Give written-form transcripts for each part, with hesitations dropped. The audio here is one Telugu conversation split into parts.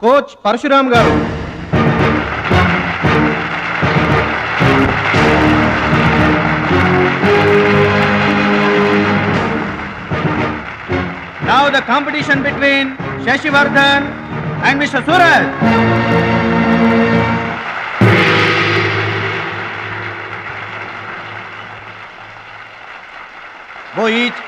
కోచ్ పరశురామ్ గారు. Now the competition between Shashivardhan and Mr. Suraj. Go each.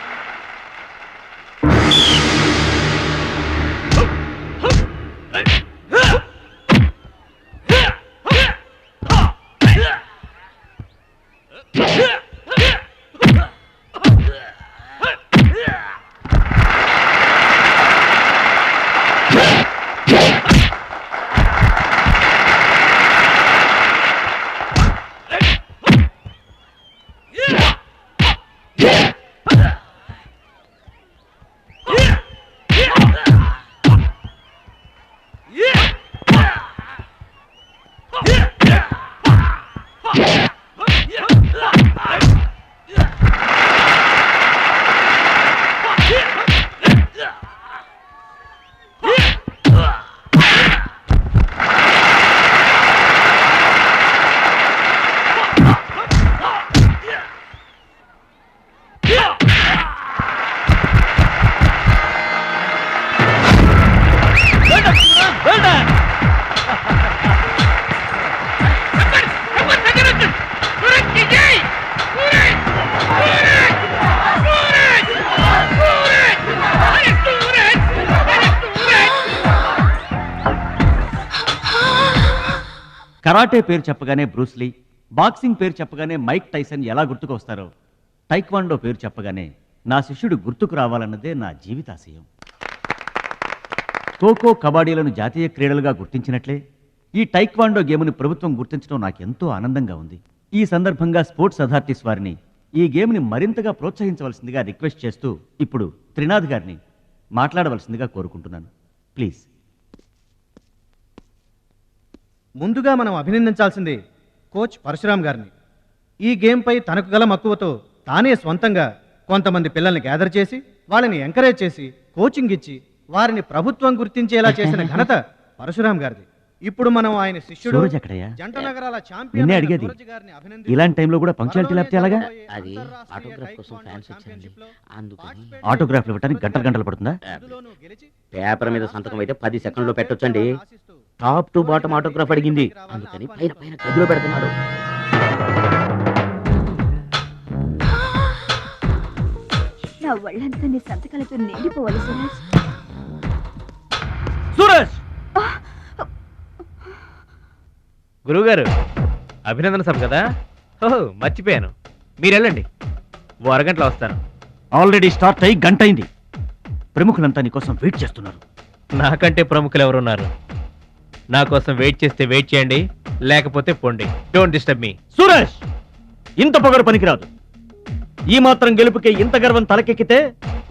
Karate పేరు చెప్పగానే బ్రూస్లీ, బాక్సింగ్ పేరు చెప్పగానే మైక్ టైసన్ ఎలా గుర్తుకు వస్తారో, టైక్వాండో పేరు చెప్పగానే నా శిష్యుడు గుర్తుకు రావాలన్నదే నా జీవితాశయం. ఖోఖో, కబడ్డీలను జాతీయ క్రీడలుగా గుర్తించినట్లే ఈ టైక్వాండో గేమ్ని ప్రభుత్వం గుర్తించడం నాకెంతో ఆనందంగా ఉంది. ఈ సందర్భంగా స్పోర్ట్స్ అథారిటీస్ వారిని ఈ గేమ్ని మరింతగా ప్రోత్సహించవలసిందిగా రిక్వెస్ట్ చేస్తూ ఇప్పుడు త్రినాథ్ గారిని మాట్లాడవలసిందిగా కోరుకుంటున్నాను. ప్లీజ్. ముందుగా మనం అభినందించాల్సింది కోచ్ పరశురామ్ గారిని. ఈ గేమ్పై తనకు గల మక్కువతో తానే స్వంతంగా కొంతమంది పిల్లల్ని గ్యాదర్ చేసి వాళ్ళని ఎంకరేజ్ చేసి కోచింగ్ ఇచ్చి వారిని ప్రభుత్వం గుర్తించేలా చేసిన ఘనత పరశురామ్ గారిది. ఇప్పుడు మనం ఆయన శిష్యుడు జంట నగరాల ఛాంపియన్ సూరజ్ గారిని అభినందించి ఇలాంటి టైంలో కూడా పంక్చువాలిటీ లేకపోతే ఎలాగా? అది ఆటోగ్రాఫ్ కోసం ఫ్యాన్స్ వచ్చారండి, అందుకని. ఆటోగ్రాఫ్లు ఇవ్వడానికి గంటలు పడుతుందా? పేపర్ మీద సంతకం అయితే 10 సెకండ్లో పెట్టొచ్చండి. టాప్ టు బాటమ్ ఆటోగ్రాఫ్ అడిగింది, అందుకని పైన పైన గదిలో పెడుతున్నాడు. నా ఒళ్ళంతా నీ సంతకాలతో నిండిపోవాలి సురేష్. సూరజ్! గురువుగారు, అభినందన సభ కదా? ఓహో, మర్చిపోయాను. మీరు వెళ్ళండి, ఓ అరగంటలో వస్తాను. ఆల్రెడీ స్టార్ట్ అయ్యి గంట అయింది. ప్రముఖులంతా నీ కోసం వెయిట్ చేస్తున్నారు. నాకంటే ప్రముఖులు ఎవరున్నారు? నా కోసం వెయిట్ చేస్తే వెయిట్ చేయండి, లేకపోతే పొండి. Don't disturb me. సూరజ్, ఇంత పొగరు పనికిరాదు. ఈ మాత్రం గెలుపుకే ఇంత గర్వం తలకెక్కితే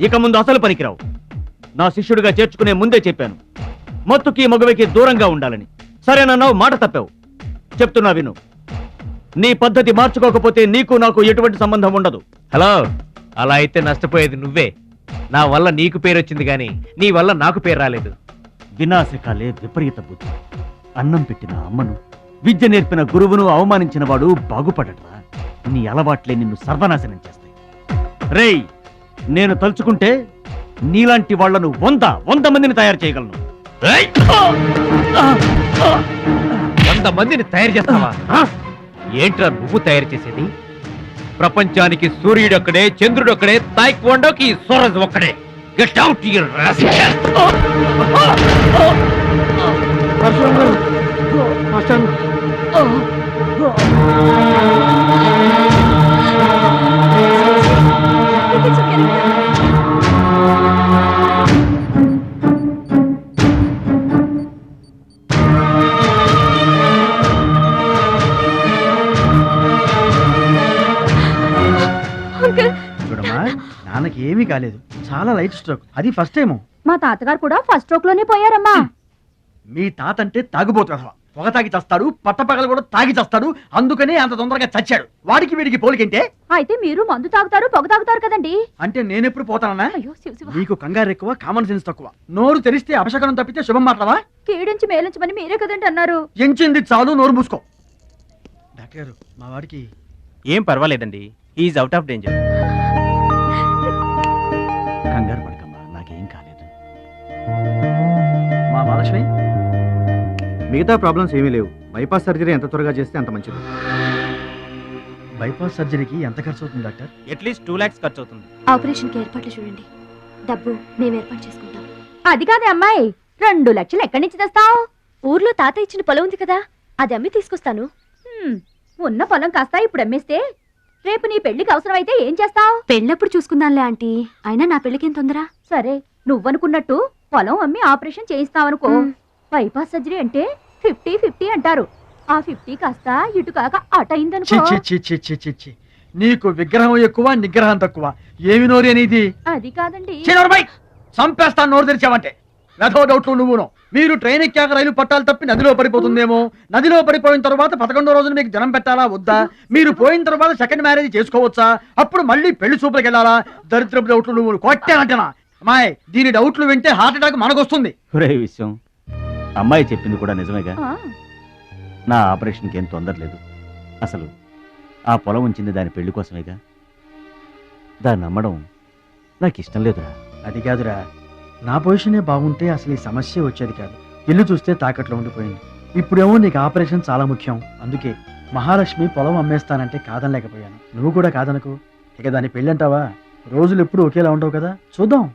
ఇక ముందు అసలు పనికిరావు. నా శిష్యుడిగా చేర్చుకునే ముందే చెప్పాను, మత్తుకి మగవికి దూరంగా ఉండాలని. సరేనన్నావు, మాట తప్పావు. చెప్తున్నా విను. నీ పద్ధతి మార్చుకోకపోతే నీకు నాకు ఎటువంటి సంబంధం ఉండదు. హలో, అలా అయితే నష్టపోయేది నువ్వే. నా వల్ల నీకు పేరు వచ్చింది కానీ నీ వల్ల నాకు పేరు రాలేదు. వినాశకాలే విపరీత బుద్ధి. అన్నం పెట్టిన అమ్మను, విద్య నేర్పిన గురువును అవమానించిన వాడు బాగుపడట్రా. నీ అలవాట్లే నిన్ను సర్వనాశనం చేస్తాయి. రేయ్, నేను తలుచుకుంటే నీలాంటి వాళ్లను 100 మందిని తయారు చేయగలను. 100 మందిని తయారు చేస్తావా? ఏంట్రా నువ్వు తయారు చేసేది? ప్రపంచానికి సూర్యుడొక్కడే, చంద్రుడొక్కడే, తాయిక్వాండోకి సూరజ్ ఒక్కడే. Get out your rascal. చూడమ్మా, నాన్నకి ఏమీ కాలేదు. చాలా లైట్ స్ట్రోక్, అది ఫస్ట్ టైం. మా తాతగారు కూడా ఫస్ట్ స్ట్రోక్ లోనే పోయారమ్మా. మీ తాత అంటే తాగుబోతు. పొగ తాగి చస్తాడు, పట్టపగలు కూడా తాగి చస్తాడు, అందుకనే అంత తొందరగా చచ్చాడు. వాడికి వీడికి పోలికంటే. అయితే మీరు మందు తాగుతారు పొగ తాగుతారు కదండి. అంటే నేనెప్పుడు పోతానన్నా? అయ్యో శివ శివ. నీకు కంగారు ఎక్కువ, కామన్ సెన్స్ తక్కువ. నోరు తెరిస్తే అపశకనం తప్పితే శుభం మాట్లాడవా? కీడించి మేలించమని మీరే కదండి అన్నారు. ఎంచింది చాలు, నోరు మూసుకో. డాక్టర్ గారు, మా వాడికి ఏం పర్వాలేదండి, ఈజ్ అవుట్ ఆఫ్ డేంజర్. కంగారు పడకమ్మా, నాకేం కాలేదు. మా మహాలక్ష్మి మిగతా ప్రాబ్లమ్స్ ఏమీ లేవు. బైపాస్ సర్జరీ ఎంత త్వరగా చేస్తే అంత మంచిది. బైపాస్ సర్జరీకి ఎంత ఖర్చు అవుతుంది డాక్టర్? అట్లీస్ట్ 2 lakhs ఖర్చు అవుతుంది. ఆపరేషన్ కి ఏర్పాట్లు చూడండి. డబ్బు మేము ఏర్పాటు చేసుకుంటాం. అది కాదే అమ్మాయి, 2 లక్షలు ఎక్కడి నుంచి తెస్తావు? ఊర్లో తాత ఇచ్చిన పొలం ఉంది కదా, అది అమ్మి తీసుకొస్తాను. ఉన్న పొలం కాస్త ఇప్పుడు అమ్మేస్తే రేపు నీ పెళ్లికి అవసరమైతే ఏం చేస్తావు? పెళ్ళప్పుడు చూసుకుందాంలే ఆంటీ, అయినా నా పెళ్లికేం తొందర. సరే, నువ్వనుకున్నట్టు పొలం అమ్మి ఆపరేషన్ చేయిస్తావనుకో. బైపాస్ సర్జరీ అంటే 50-50 అంటారు. ఆ 50 కాస్త ఇటు కాక అటైందనుకో. నీకు విగ్రహం ఎక్కువ, నిగ్రహం తక్కువ. ఏమి నోరు అనేది? అది కాదండి. చంపేస్తాను నోరు తెరిచావంటే. వెధో డౌట్లు నువ్వును. మీరు ట్రైన్ ఎక్కాక రైలు పట్టాలు తప్పి నదిలో పడిపోతుందేమో. నదిలో పడిపోయిన తర్వాత 11వ రోజున మీకు జనం పెట్టాలా వద్దా? మీరు పోయిన తర్వాత సెకండ్ మ్యారేజ్ చేసుకోవచ్చా? అప్పుడు మళ్ళీ పెళ్లి చూపులకు వెళ్ళాలా? దరిద్రపు డౌట్లు నువ్వు కొట్టానంటనా? అమ్మాయి, దీని డౌట్లు వింటే హార్ట్ అటాక్ మనకొస్తుంది. ఒరే విషయం, అమ్మాయి చెప్పింది కూడా నిజమేగా. ఆ, నా ఆపరేషన్కి ఏం తొందర లేదు. అసలు ఆ పొలం ఉంచింది దాని పెళ్లి కోసమేగా. దాన్ని నమ్మడం నాకు ఇష్టం లేదురా. అది కాదురా, నా పొజిషనే బాగుంటే అసలు ఈ సమస్య వచ్చేది కాదు. ఇల్లు చూస్తే తాకట్లో ఉండిపోయింది. ఇప్పుడేమో నీకు ఆపరేషన్ చాలా ముఖ్యం. అందుకే మహాలక్ష్మి పొలం అమ్మేస్తానంటే కాదనలేకపోయాను. నువ్వు కూడా కాదనకు. ఇక దాని పెళ్ళంటావా? రోజులు ఎప్పుడు ఒకేలా ఉండవు కదా, చూద్దాం.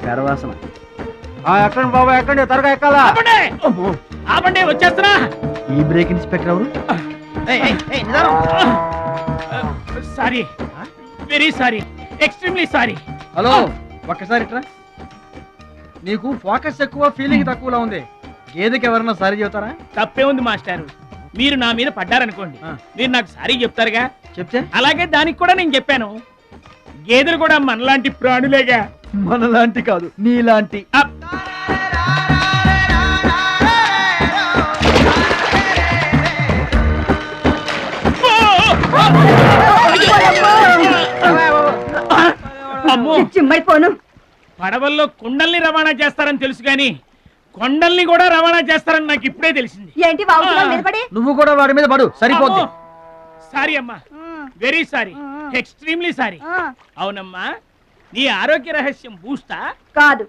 పెరవాసన. ఎక్కండి బాబా, ఎక్కండి, త్వరగా ఎక్కాలా. ఆపండి, వచ్చేస్తున్నా. ఈ బ్రేక్ ఇన్స్పెక్టర్ ఎవరు? Sorry, very sorry, extremely sorry. Hello, ఒక్కసారి ఇట్రా. నీకు ఫోకస్ ఎక్కువ, ఫీలింగ్ తక్కువలా ఉంది. గేదెకి ఎవరన్నా సారీ చెబుతారా? తప్పే ఉంది మాస్టారు. మీరు నా మీద పడ్డారనుకోండి, మీరు నాకు సారీ చెప్తారుగా. చెప్తే అలాగే దానికి కూడా నేను చెప్పాను. గేదెలు కూడా మనలాంటి ప్రాణులేగా. మనలాంటి కాదు, నీలాంటి. అప్. అమ్మో, చిమ్మైపోను. పడవల్లో కుండల్ని రవాణా చేస్తారని తెలుసు గాని కొండల్ని కూడా రవాణా చేస్తారని నాకు ఇప్పుడే తెలిసింది. ఏంటి బాగుంటున్నావు నిలబడి? నువ్వు కూడా వాడి మీద పడు, సరిపోద్ది. సారీ అమ్మా, వెరీ సారీ, ఎక్స్ట్రీమ్లీ సారీ. అవునమ్మా, నీ ఆరోగ్య రహస్యం బూస్తా? కాదు,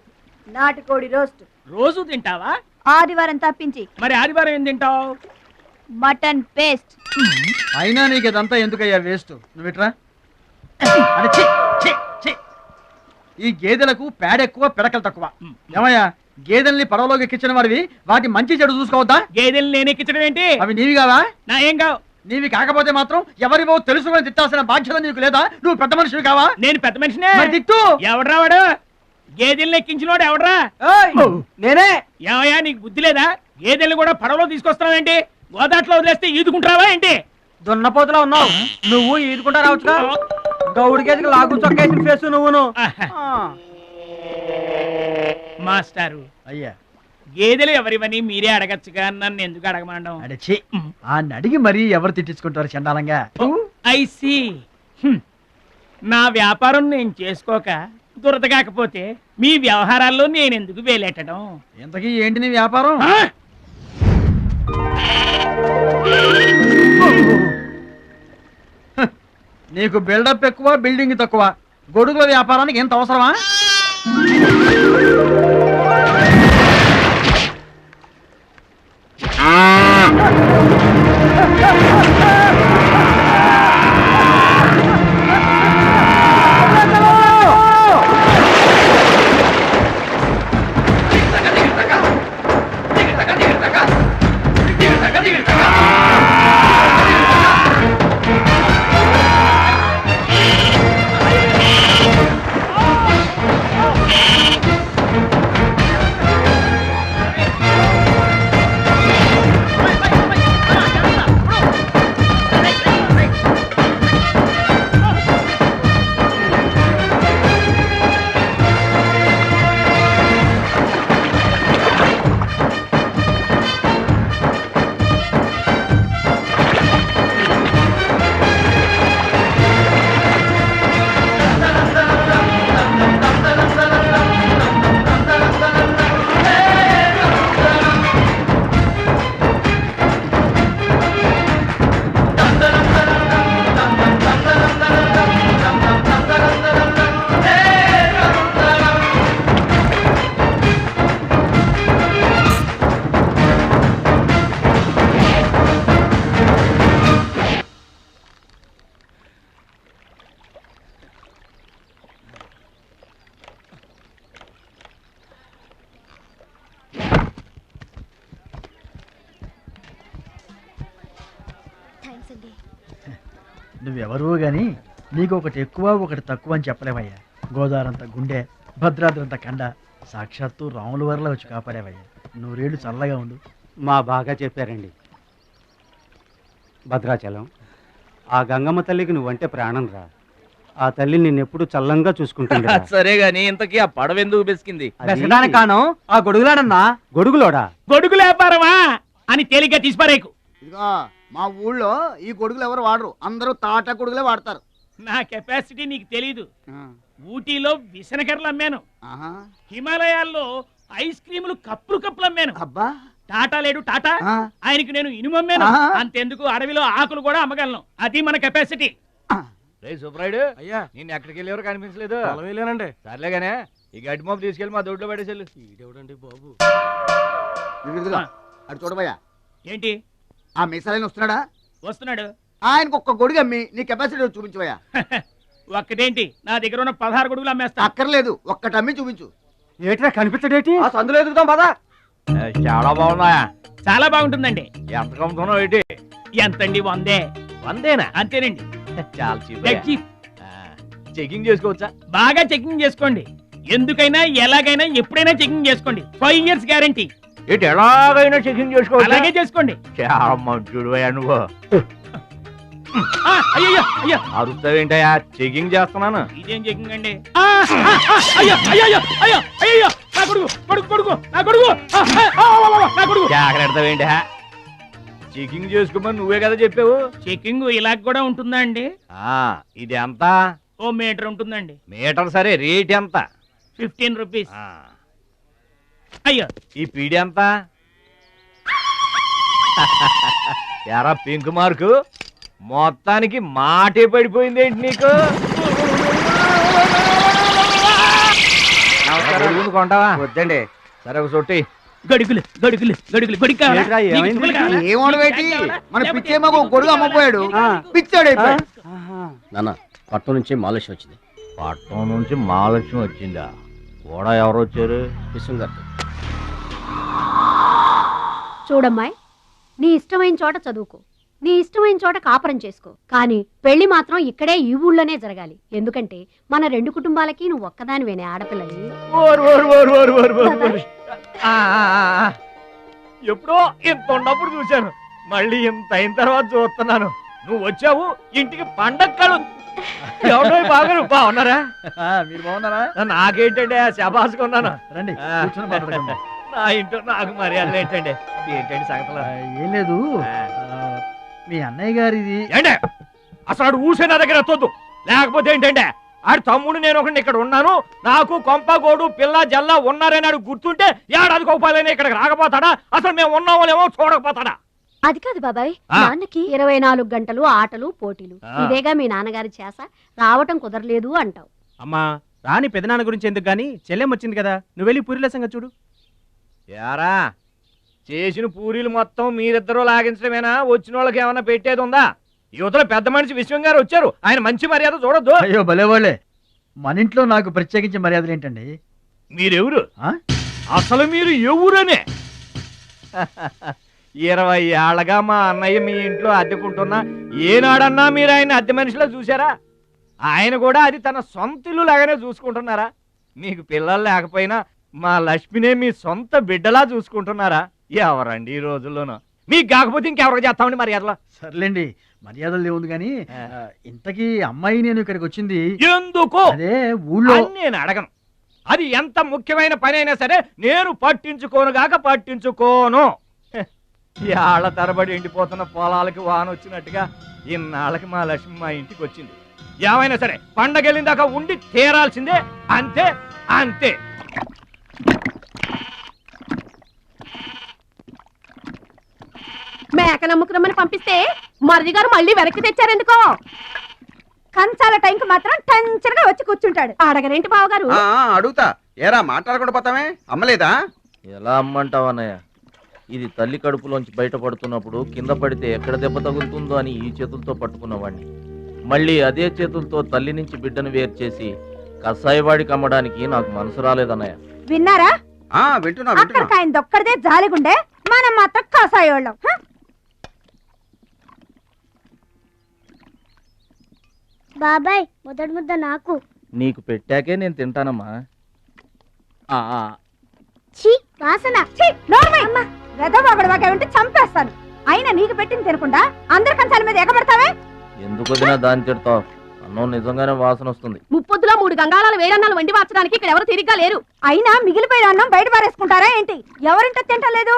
నాటుకోడి రోస్ట్. రోజు తింటావా? ఆదివారం తప్పించి. మరి ఆదివారం ఏం తింటావు? Mutton paste. అయినా నీకు ఇదంతా ఎందుకయ్యా వేస్ట్? నువ్వు ఇట్రా. అరే, ఛీ, ఛీ, ఛీ. ఈ గేదెలకు పేడ ఎక్కువ, పిడకలు తక్కువ. ఏమయ్యా, గేదెల్ని పడవలోకి ఎక్కించిన వాడివి, వాటి మంచి చెడు చూసుకోవద్దా? గేదెలు నేను ఎక్కించడం ఏంటి? అవి నీవి కావా? నా ఏం కావు. నీవి కాకపోతే మాత్రం ఎవరివో తెలుసుకొని తిట్టాల్సిన బాధ్యత నీకు లేదా? నువ్వు పెద్ద మనిషివి కావా? నేను పెద్ద మనిషినే. మరి తిట్టు. ఎవడ్రా వాడు? గేదెల్ని ఎక్కించినోడు ఎవడ్రా? నేనే. ఏమయ్యా, నీకు బుద్ధి లేదా? గేదెల్ని కూడా పడవలో తీసుకొస్తున్నావేంటి? గోదాట్లో వదిలేస్తే ఈదుకుంటావా ఏంటి? దున్నపోతులా ఉన్నావు నువ్వు. ఈదుకుంటా రావచ్చుగా. గౌడి గేదెకి లాగు చొక్కేసిన ఫేస్ నువ్వును. మాస్టారు, అయ్యా, గేదెలు ఎవరివని మీరే అడగచ్చుగా, నన్ను ఎందుకు అడగమండం? అడచి ఆ అడిగి మరీ ఎవరు తిట్టించుకుంటారు చండాలంగా? I see. నా వ్యాపారం నేను చేసుకోక దురద కాకపోతే మీ వ్యవహారాల్లో నేను ఎందుకు వేలెట్టడం? ఇంతకీ ఏంటి నీ వ్యాపారం? నీకు బిల్డప్ ఎక్కువ, బిల్డింగ్ తక్కువ. గొడుగుల వ్యాపారానికి ఎంత అవసరమా? లేదండి. నువ్వెవరూ గాని నీకు ఒకటి ఎక్కువ ఒకటి తక్కువ అని చెప్పలేవయ్యా. గోదావరంత గుండె, భద్రాద్రంత కండ, సాక్షాత్తు రాముల వరలో వచ్చి కాపాడేవయ్యా. నూరేళ్ళు చల్లగా ఉండు. మా బాగా చెప్పారండి. భద్రాచలం, ఆ గంగమ్మ తల్లికి నువ్వంటే ప్రాణం రా. ఆ తల్లి నిన్నెప్పుడు చల్లంగా చూసుకుంటుంది. సరే గాని ఇంతకీ ఆ పడవ ఎందుకు బెసికింది? కాను ఆ గొడుగులాడన్నా. గొడుగులోడా? గొడుగులు వ్యాపారమా అని తేలిగ్గా తీసిపారేకు. ఇదిగో మా ఊళ్ళో ఈ గొడుగులు ఎవరు వాడరు, అందరూ తాటా గొడుగులే వాడతారు. నా కెపాసిటీ నీకు తెలీదు. ఊటీలో విసనకర్రలు అమ్మాను, ఆహా. హిమాలయాల్లో ఐస్ క్రీములు కప్పులు అమ్మాను. అబ్బా, టాటా లేడు టాటా, ఆయనకి నేను ఇనుము అమ్మాను. అంతెందుకు అడవిలో ఆకులు కూడా అమ్మగలను. అది మన కెపాసిటీ. రే సుబ్రాయుడు, అయ్యా నేను ఎక్కడికి వెళ్ళేవారు కనిపించలేదు. వెళ్ళానండి. సర్లేగానే ఈ గడ్డి మోపు తీసుకెళ్ళి మా దొడ్లో పడేసేళ్ళు. ఇదేవిడండి బాబు. ఇదిగో అటు చూడబోయా. ఏంటి? ఆ మిసాలైన వస్తున్నాడా? వస్తున్నాడు. ఆయనకు ఒక్క గొడుగు అమ్మి నీ కెపాసిటీ చూపించబోయా. ఒక్కటేంటి, నా దగ్గర ఉన్న 16 గొడుగులు అమ్మేస్తా. అక్కర్లేదు, ఒక్కటి అమ్మి చూపించు. ఏట్రా కనిపించడేటి? ఆ సందులో ఎదుగుతాం పదా. చాలా బాగున్నాయా? చాలా బాగుంటుందండి. ఎంత కమ్ముతున్నావు ఏంటి? ఎంతండి? 100. 100 అంతేనండి. చాలా Dead cheap. చెకింగ్ చేసుకోవచ్చా? బాగా చెకింగ్ చేసుకోండి. ఎందుకైనా ఎలాగైనా ఎప్పుడైనా చెకింగ్ చేసుకోండి. 5 years గ్యారంటీ. ఏంటి ఎలాగైనా చెకింగ్ చేసుకోవచ్చు? అలాగే చేసుకోండి. చాలా మంచుడు నువ్వు. అయ్యో అయ్యో, అరుస్తావేంటయా? చెకింగ్ చేస్తున్నాను. ఇదేం చెకింగ్ అండి? అయ్యో అయ్యో అయ్యో అయ్యో, నా కొడుకు కొడుకు కొడుకు నా కొడుకు నా కొడుకు. జాగ్రత్తవేంటి? చెకింగ్ చేసుకోమని నువ్వే కదా చెప్పావు. చెకింగ్ ఇలా కూడా ఉంటుందా అండి? ఇది ఎంత? ఓ మీటర్ ఉంటుందండి. మీటర్ సరే, రేట్ ఎంత? 15 రూపీస్. అయ్యో, ఈ పీడి ఎంత? ఎరా పింక్ మార్కు, మొత్తానికి మాటే పడిపోయింది ఏంటి నీకు? కొంటావా? వద్దండి. సరే ఒక సొట్టి. గడుగులు గడుగులు గడుగులు గొడుగు కావాలా? ఏంట్రా, నీకు ఏమైంది? తువ్వలు కావాలా? ఏమోడవేటి మన పిచ్చేమో గొడుగు అమ్మపోయాడు, పిచ్చాడు అయిపోయాడు. నాన్న పట్నం నుంచి మాలేశ్వరం వచ్చింది. పట్నం నుంచి మహాలక్ష్మి వచ్చిందా? కూడా ఎవరు వచ్చారు? విశ్వం గారు. చూడమ్మాయి, నీ ఇష్టమైన చోట చదువుకో, నీ ఇష్టమైన చోట కాపురం చేసుకో, కానీ పెళ్లి మాత్రం ఇక్కడే ఈ ఊళ్ళోనే జరగాలి. ఎందుకంటే మన 2 కుటుంబాలకి నువ్వు ఒక్కదానివేనే ఆడపిల్లని. ఎప్పుడో ఇంత ఉన్నప్పుడు చూశాను, మళ్ళీ ఇంత అయిన తర్వాత చూస్తున్నాను. నువ్వు వచ్చావు ఇంటికి పండగ కలు. ఎవడో బాగున్నారా? మీరు బాగున్నారా? నాకేంటండి శబాసుగా ఉన్నాను. రండి కూర్చొని మాట్లాడుకుందాం. నా ఇంట్లో నాకు మర్యాదలు ఏంటండి? ఏంటండి సంగతులు? ఏం లేదు, మీ అన్నయ్య గారిది. ఏంటే అసలు ఆడు ఊసే నా దగ్గర ఎత్తొద్దు. లేకపోతే ఏంటంటే ఆడు తమ్ముడు నేను ఒకటి ఇక్కడ ఉన్నాను, నాకు కొంపగోడు పిల్ల జల్ల ఉన్నారని ఆడు గుర్తుంటే ఏడాది కోపాలని ఇక్కడికి రాకపోతాడా? అసలు మేము ఉన్నామోలేమో చూడకపోతాడా? అది కాదు బాబాయ్, నాన్నకి 24 గంటలు ఆటలు పోటీలు, ఇదేగా మీ నాన్నగారి చేస. రావటం కుదరలేదు అంటావు. అమ్మా రాని పెదనాన్న గురించి ఎందుకు గాని, చెల్లెం వచ్చింది కదా, నువ్వు వెళ్ళి పూరిల సంగతి చూడు. యారా చేసిన పూరీలు మొత్తం మీరిద్దరూ లాగించడమేనా? వచ్చిన వాళ్ళకి ఏమన్నా పెట్టేది ఉందా? యువతలో పెద్ద మనిషి విశ్వం గారు వచ్చారు, ఆయన మంచి మర్యాద చూడొద్దు. అయ్యో భలేవాళ్ళే, మన ఇంట్లో నాకు ప్రత్యేకించి మర్యాదలు ఏంటండి? మీరెవరు? అసలు మీరు ఎవరనే? 20 ఏళ్ళగా మా అన్నయ్య మీ ఇంట్లో అద్దెకుంటున్నా ఏనాడన్నా మీరు ఆయన అద్దె మనిషిలో చూసారా? ఆయన కూడా అది తన సొంత ఇల్లు లాగానే చూసుకుంటున్నారా? మీకు పిల్లలు లేకపోయినా మా లక్ష్మినే మీ సొంత బిడ్డలా చూసుకుంటున్నారా? ఎవరండి ఈ రోజుల్లోనూ? మీకు కాకపోతే ఇంకెవరికి చేస్తామండి మర్యాదలో? సర్లేండి, మర్యాదలు ఏముంది కానీ ఇంతకీ అమ్మాయి నేను ఇక్కడికి వచ్చింది ఎందుకు? అదే ఊళ్ళో. నేను అడగను. అది ఎంత ముఖ్యమైన పని అయినా సరే నేను పట్టించుకోను గాక పట్టించుకోను. ఏళ్ల తరబడి ఎండిపోతున్న పొలాలకి వాన వచ్చినట్టుగా ఇన్నాళ్ళకి మా లక్ష్మి మా ఇంటికి వచ్చింది. ఏమైనా సరే పండగెళ్ళిన దాకా ఉండి తీరాల్సిందే, అంతే అంతే. మేక నమ్ముకురమ్మని పంపిస్తే మరిది గారు మళ్ళీ వెనక్కి తెచ్చారెందుకో? కంచాల టైంకి మాత్రం టెన్షన్గా వచ్చి కూర్చుంటాడు. అడగరేంటి బావగారు? అడుగుతా, ఏరా మాట్లాడకుండా పోతామే? అమ్మలేదా? ఎలా అమ్మంటావన్నయ్య? ఇది తల్లి కడుపులోంచి బయటపడుతున్నప్పుడు కింద పడితే ఎక్కడ దెబ్బ తగులుతుందో అని ఈ చేతులతో పట్టుకున్నవాడిని, మళ్ళీ అదే చేతులతో తల్లి నుంచి బిడ్డను వేరు చేసి కసాయివాడికి అమ్మడానికి నాకు మనసు రాలేదన్నయ్య. విన్నారా? వింటున్నా. అక్కడికి ఆయన దొక్కడిదే జాలిగుండే, మనం మాత్రం కాసాయోళ్ళం. బాబాయ్ మొదటి ముద్ద నాకు. నీకు పెట్టాకే నేను తింటానమ్మా. ఛీ వాసన. ఉంటే చంపేస్తాను. అయినా నీకు పెట్టింది తినకుండా అందరి కంచాల మీద ఎగబడతావే. ఎందుకు వదినా దాన్ని తిడతావు? అన్నం నిజంగానే వాసన వస్తుంది. ముప్పొద్దులో 3 గంగాళాలు వేరన్నాలు వండి మార్చడానికి ఇక్కడ ఎవరు తిరిగ్గా లేరు. అయినా మిగిలిపోయిన అన్నం బయట పారేసుకుంటారా ఏంటి? ఎవరింటో తింటలేదు.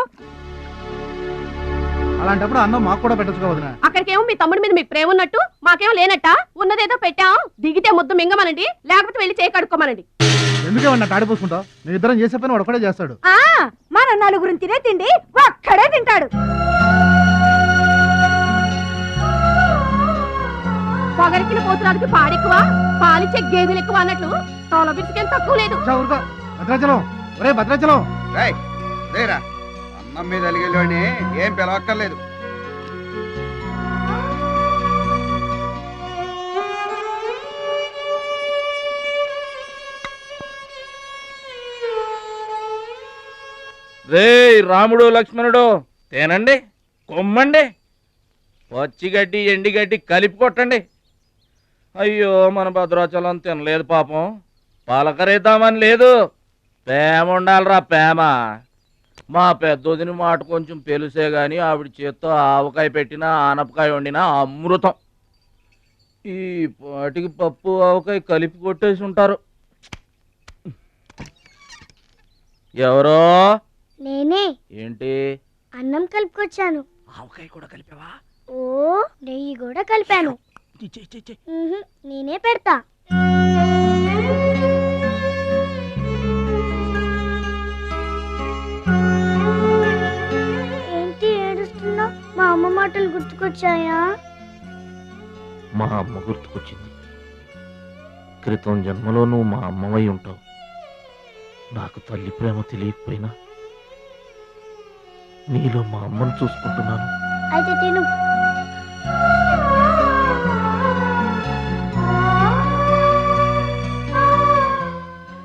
అలాంటప్పుడు అన్నం మాకు కూడా పెట్టచ్చు వదినా. అక్కడికేమో మీ తమ్ముడి మీద మీకు ప్రేమ ఉన్నట్టు మాకేమో లేనట్ట. ఉన్నదేదో పెట్టాం, దిగితే ముద్దు మింగమనండి, లేకపోతే వెళ్ళి చేయి కడుక్కోమనండి. ఎందుకేమన్నా తాడిపోసుకుంటావు? నేను ఇద్దరం చేసే పని వాడు ఒకటే చేస్తాడు. మన నలుగురిని తినే తిండి ఒక్కడే తింటాడు. పొగరికిన పోతురాదికి పాడెక్కువ, పాలిచ్చే గేదెలు ఎక్కువ అన్నట్లు తోల బిడ్డకేం తక్కువ లేదు. భద్రాచలం, ఒరే భద్రాచలం. రేరా అన్నం మీద అలిగేలోని ఏం పిలవక్కర్లేదు. రే రాముడు లక్ష్మణుడు తేనండి, కొమ్మండి, పచ్చిగడ్డి ఎండిగడ్డి కలిపి కొట్టండి. అయ్యో మన భద్రాచలం తినలేదు పాపం. పలకరేద్దామని లేదు, ప్రేమ ఉండాలిరా ప్రేమ. మా పెద్దోదిని మాట కొంచెం పెలుసే గాని ఆవిడ చేత్తో ఆవకాయ పెట్టినా ఆనపకాయ వండినా అమృతం. ఈ పాటికి పప్పు ఆవకాయ కలిపి కొట్టేసి ఉంటారు. ఎవరో నేనే. ఏంటి అన్నం కలుపుకొచ్చాను. ఆవకాయ కూడా కలిపావా? ఓ నెయ్యి కూడా కలిపాను. నేనే పెడతా. ఏంటి ఏడుస్తున్నావు? మా అమ్మ మాటలు గుర్తుకొచ్చాయా? మా అమ్మ గుర్తుకొచ్చింది. క్రితం జన్మలో నువ్వు మా అమ్మవై ఉంటావు. నాకు తల్లి ప్రేమ తెలియకపోయినా నీలో మా అమ్మను చూసుకుంటున్నాను. అయితే తిను.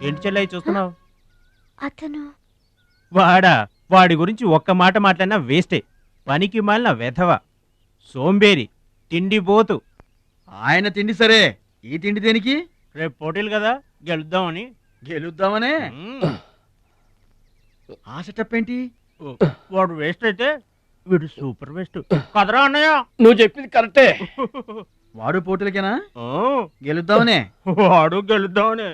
ఏంటి చెల్లయ్య చూస్తున్నావు? అతను వాడి గురించి ఒక్క మాట మాట్లాడినా వేస్టే. పనికి మాలిన వెధవ, సోంబేరి, తిండి పోతు. ఆయన తిండి సరే, ఈ తిండి దేనికి? రేపు పోటీలు కదా, గెలుద్దామని. గెలుద్దామనే? ఆ సెటప్ ఏంటి? వాడు వేస్ట్ అయితే వీడు సూపర్ వేస్ట్ కదరా అన్నయ్య. నువ్వు చెప్పింది కరెక్టే. వాడు పోటీలకేనా? గెలుద్దామనే? వాడు గెలుద్దామనే.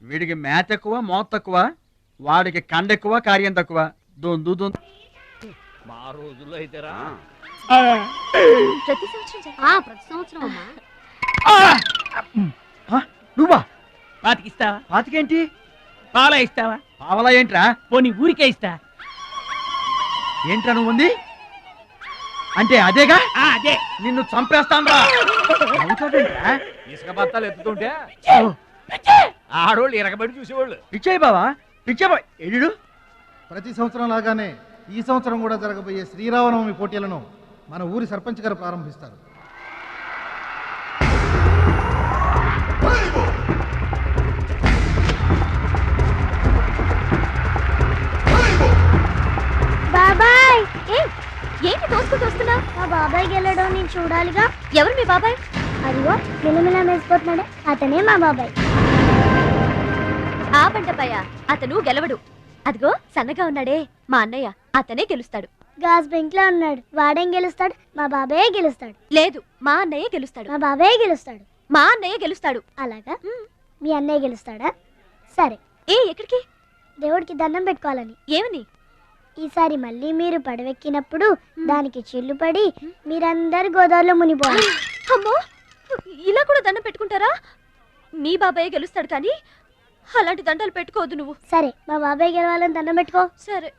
వీడికి మ్యాథ్ ఎక్కువ, మోత్ తక్కువ. వాడికి కండ ఎక్కువ, కార్యం తక్కువ. దొందు దొందు. మా రోజుల్లో అయితేరా ప్రతి సంవత్సరం అమ్మా. నువ్వా? పాతికిస్తావా? పాతికేంటి? పాలా ఇస్తావా? పావలా ఏంట్రా? పోనీ ఊరికే ఇస్తా. ఏంట్రా నువ్వు ఉంది అంటే? అదేగా, అదే. నిన్ను చంపేస్తాన్రా. ఇసుక బత్తాలు ఎత్తుతుంటే ఆడోళ్ళు ఇరగబడి చూసేవాళ్ళు. పిచ్చాయి బావా, పిచ్చాయి బావ. ఎడు ప్రతి సంవత్సరం లాగానే ఈ సంవత్సరం కూడా జరగబోయే శ్రీరామనవమి పోటీలను మన ఊరి సర్పంచ్ గారు ప్రారంభిస్తారు. బాబాయ్ ఏంటి తోసుకుంటూ వస్తున్నావు? మా బాబాయ్ గెలడం నేను చూడాలిగా. ఎవరు మీ బాబాయ్? అదిగో మిలమిలా మెసిపోతున్నాడే, అతనే మా బాబాయ్. ఆ పంటపయ్య అతను గెలవడు. అదిగో సన్నగా ఉన్నాడే మా అన్నయ్య, అతనే గెలుస్తాడు. గాజ్ బెంక్ లో ఉన్నాడు, వాడేం గెలుస్తాడు? మా బాబాయ్ గెలుస్తాడు. లేదు, మా అన్నయ్య గెలుస్తాడు. మా బాబాయ్ గెలుస్తాడు. మా అన్నయ్య గెలుస్తాడు. అలాగా? మీ అన్నయ్య గెలుస్తాడా? సరే. ఎక్కడికి? దేవుడికి దండం పెట్టుకోవాలని. ఏమని? ఈసారి మళ్ళీ మీరు పడవెక్కినప్పుడు దానికి చిల్లు పడి మీరందరు గోదావరిలో మునిపోవాలి. అమ్మో, ఇలా కూడా దండం పెట్టుకుంటారా? మీ బాబాయ్ గెలుస్తాడు కానీ అలాంటి దండాలు పెట్టుకోవద్దు నువ్వు. సరే, మా బాబాయ్ గెలవాలని దండం పెట్టుకో. సరే.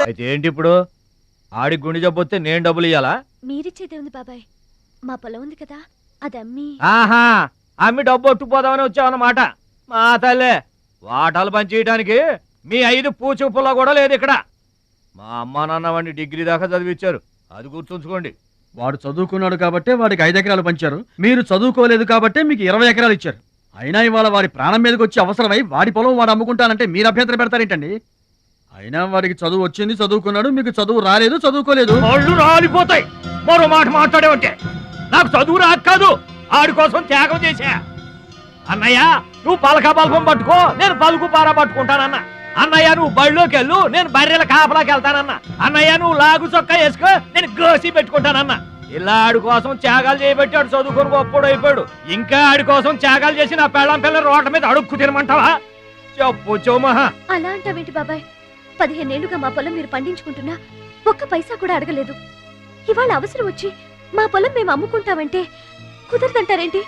అయితే ఏంటి ఇప్పుడు ఆడి గుండె జబ్బు వస్తే నేను డబ్బులు ఇయ్యాలా? మీరిచ్చేదే ఉంది బాబాయ్. మా పొలం ఉంది కదా, అది అమ్మి. ఆహా, అమ్మి డబ్బు ఒట్టుకుపోదామని వచ్చావన్నమాట. మా తల్లే, వాటాలు పంచేయటానికి మీ 5 పూచి పుల్ల కూడా లేదు ఇక్కడ. మా అమ్మా నాన్న వాడిని డిగ్రీ దాకా చదివించారు, అది గుర్తుంచుకోండి. వాడు చదువుకున్నాడు కాబట్టే వాడికి 5 ఎకరాలు పంచారు. మీరు చదువుకోలేదు కాబట్టే మీకు 20 ఎకరాలు ఇచ్చారు. అయినా ఇవాళ వాడి ప్రాణం మీదకి వచ్చి అవసరమై వాడి పొలం వాడు అమ్ముకుంటానంటే మీరు అభ్యంతరం పెడతారేంటండి? అయినా వాడికి చదువు వచ్చింది, చదువుకున్నాడు. మీకు చదువు రాలేదు, చదువుకోలేదు. వాళ్ళు రాలిపోతాయి మరో మాట మాట్లాడేవంటే. నాకు చదువు రాదు కాదు, ఆడి కోసం త్యాగం చేశా. అన్నయ్య నువ్వు పలక బల్పం పట్టుకో, నేను పలుకు పార పట్టుకుంటానన్న. అన్నయ్య నువ్వు బళ్ళోకి వెళ్ళు, నేను బర్రెల కాపలాకి వెళ్తానన్న. అన్నయ్య నువ్వు లాగు చొక్కా వేసుకో, నేను గోసి పెట్టుకుంటానన్న. ఇలా ఆడి కోసం త్యాగాలు చేయబెట్టాడు, చదువుకొని గొప్పడు అయిపోయాడు. ఇంకా ఆడి కోసం త్యాగాలు చేసి నా పెళ్ళం పిల్లల రోడ్ల మీద అడుక్కు తినమంటావా? చెప్పు చోమహా. అలా అంటావేంటి బాబాయ్? 15 ఏళ్లుగా మా పొలం మీరు పండించుకుంటున్నా ఒక్క పైసా కూడా అడగలేదు. ఇవాళ అవసరం వచ్చి మా పొలం మేము అమ్ముకుంటామంటే కుదరదంటారేంటి?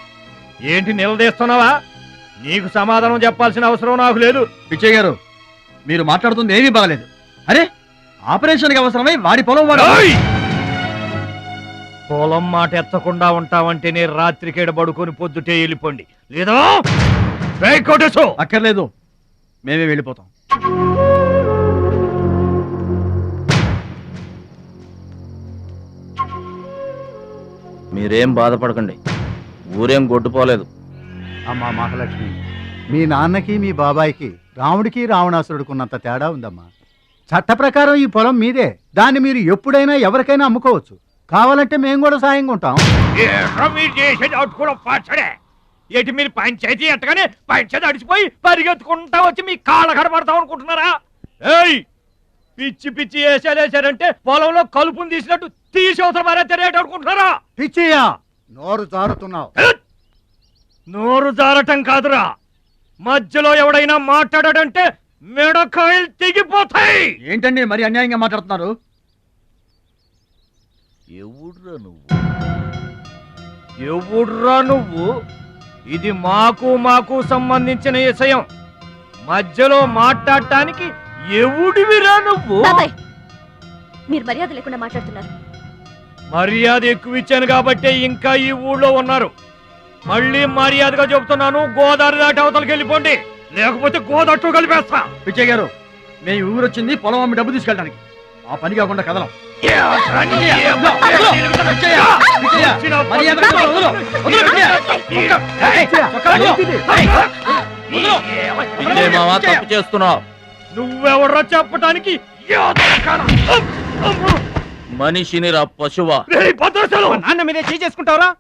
ఏంటి నిలదీస్తున్నావా? నీకు సమాధానం చెప్పాల్సిన అవసరం నాకు లేదు. పిచ్చయ్య గారు, మీరు మాట్లాడుతుంది ఏమీ బాగలేదు. అరే, ఆపరేషన్కి అవసరమై వాడి పొలం వాడు. పొలం మాట ఎత్తకుండా ఉంటావంటే నేను రాత్రికేడ పడుకొని పొద్దుటే వెళ్ళిపోండి, లేదా అక్కర్లేదు, మేమే వెళ్ళిపోతాం. మీరేం బాధపడకండి, ఊరేం గొడ్డుపోలేదు. అమ్మా మహాలక్ష్మి, మీ నాన్నకి మీ బాబాయికి రాముడికి రావణాసురుడికి ఉన్నంత తేడా ఉందమ్మా. చట్ట ప్రకారం ఈ పొలం మీదే. దాన్ని మీరు ఎప్పుడైనా ఎవరికైనా అమ్ముకోవచ్చు. కావాలంటే మేము కూడా సాయంగా ఉంటాం. ఏంటి మీరు పంచాయతీ ఎట్టగానే పంచాయతీ అడిచిపోయి పరిగెత్తుకుంటా వచ్చి మీ కాళ్ళ కడబడతాం అనుకుంటున్నారా? ఏయ్, పిచ్చి పిచ్చి వేసారంటే పొలంలో కలుపుని తీసినట్టు తీసి అవసరం మారేట అనుకుంటున్నారా? పిచ్చియా, నోరు జారుతున్నావు. నోరు జారటం కాదురా, మధ్యలో ఎవడైనా మాట్లాడాడంటే మెడకాయలు తెగిపోతాయి. ఏంటండి మరి అన్యాయంగా మాట్లాడుతున్నారు? ఎవడ్రా నువ్వు? ఇది మాకు సంబంధించిన విషయం. మధ్యలో మాట్లాడటానికి ఎవడివిరా నువ్వు? మీరు మర్యాద లేకుండా మాట్లాడుతున్నారు. మర్యాద ఎక్కువ ఇచ్చాను కాబట్టే ఇంకా ఈ ఊళ్ళో ఉన్నారు. మళ్ళీ మర్యాదగా చెబుతున్నాను, గోదావరి దాటి అవతలకి వెళ్ళిపోండి, లేకపోతే గోదట్టు కలిపేస్తా. పిచ్చయ్య గారు, మేము ఊరు వచ్చింది పొలం అమ్మి డబ్బు తీసుకెళ్ళడానికి. ఆ పని కాకుండా కదలం. తప్పు చేస్తున్నావు. నువ్వెవడ్రా చెప్పటానికి? మనిషిని రా పశువా. నాన్న మీదే చేసుకుంటావరా?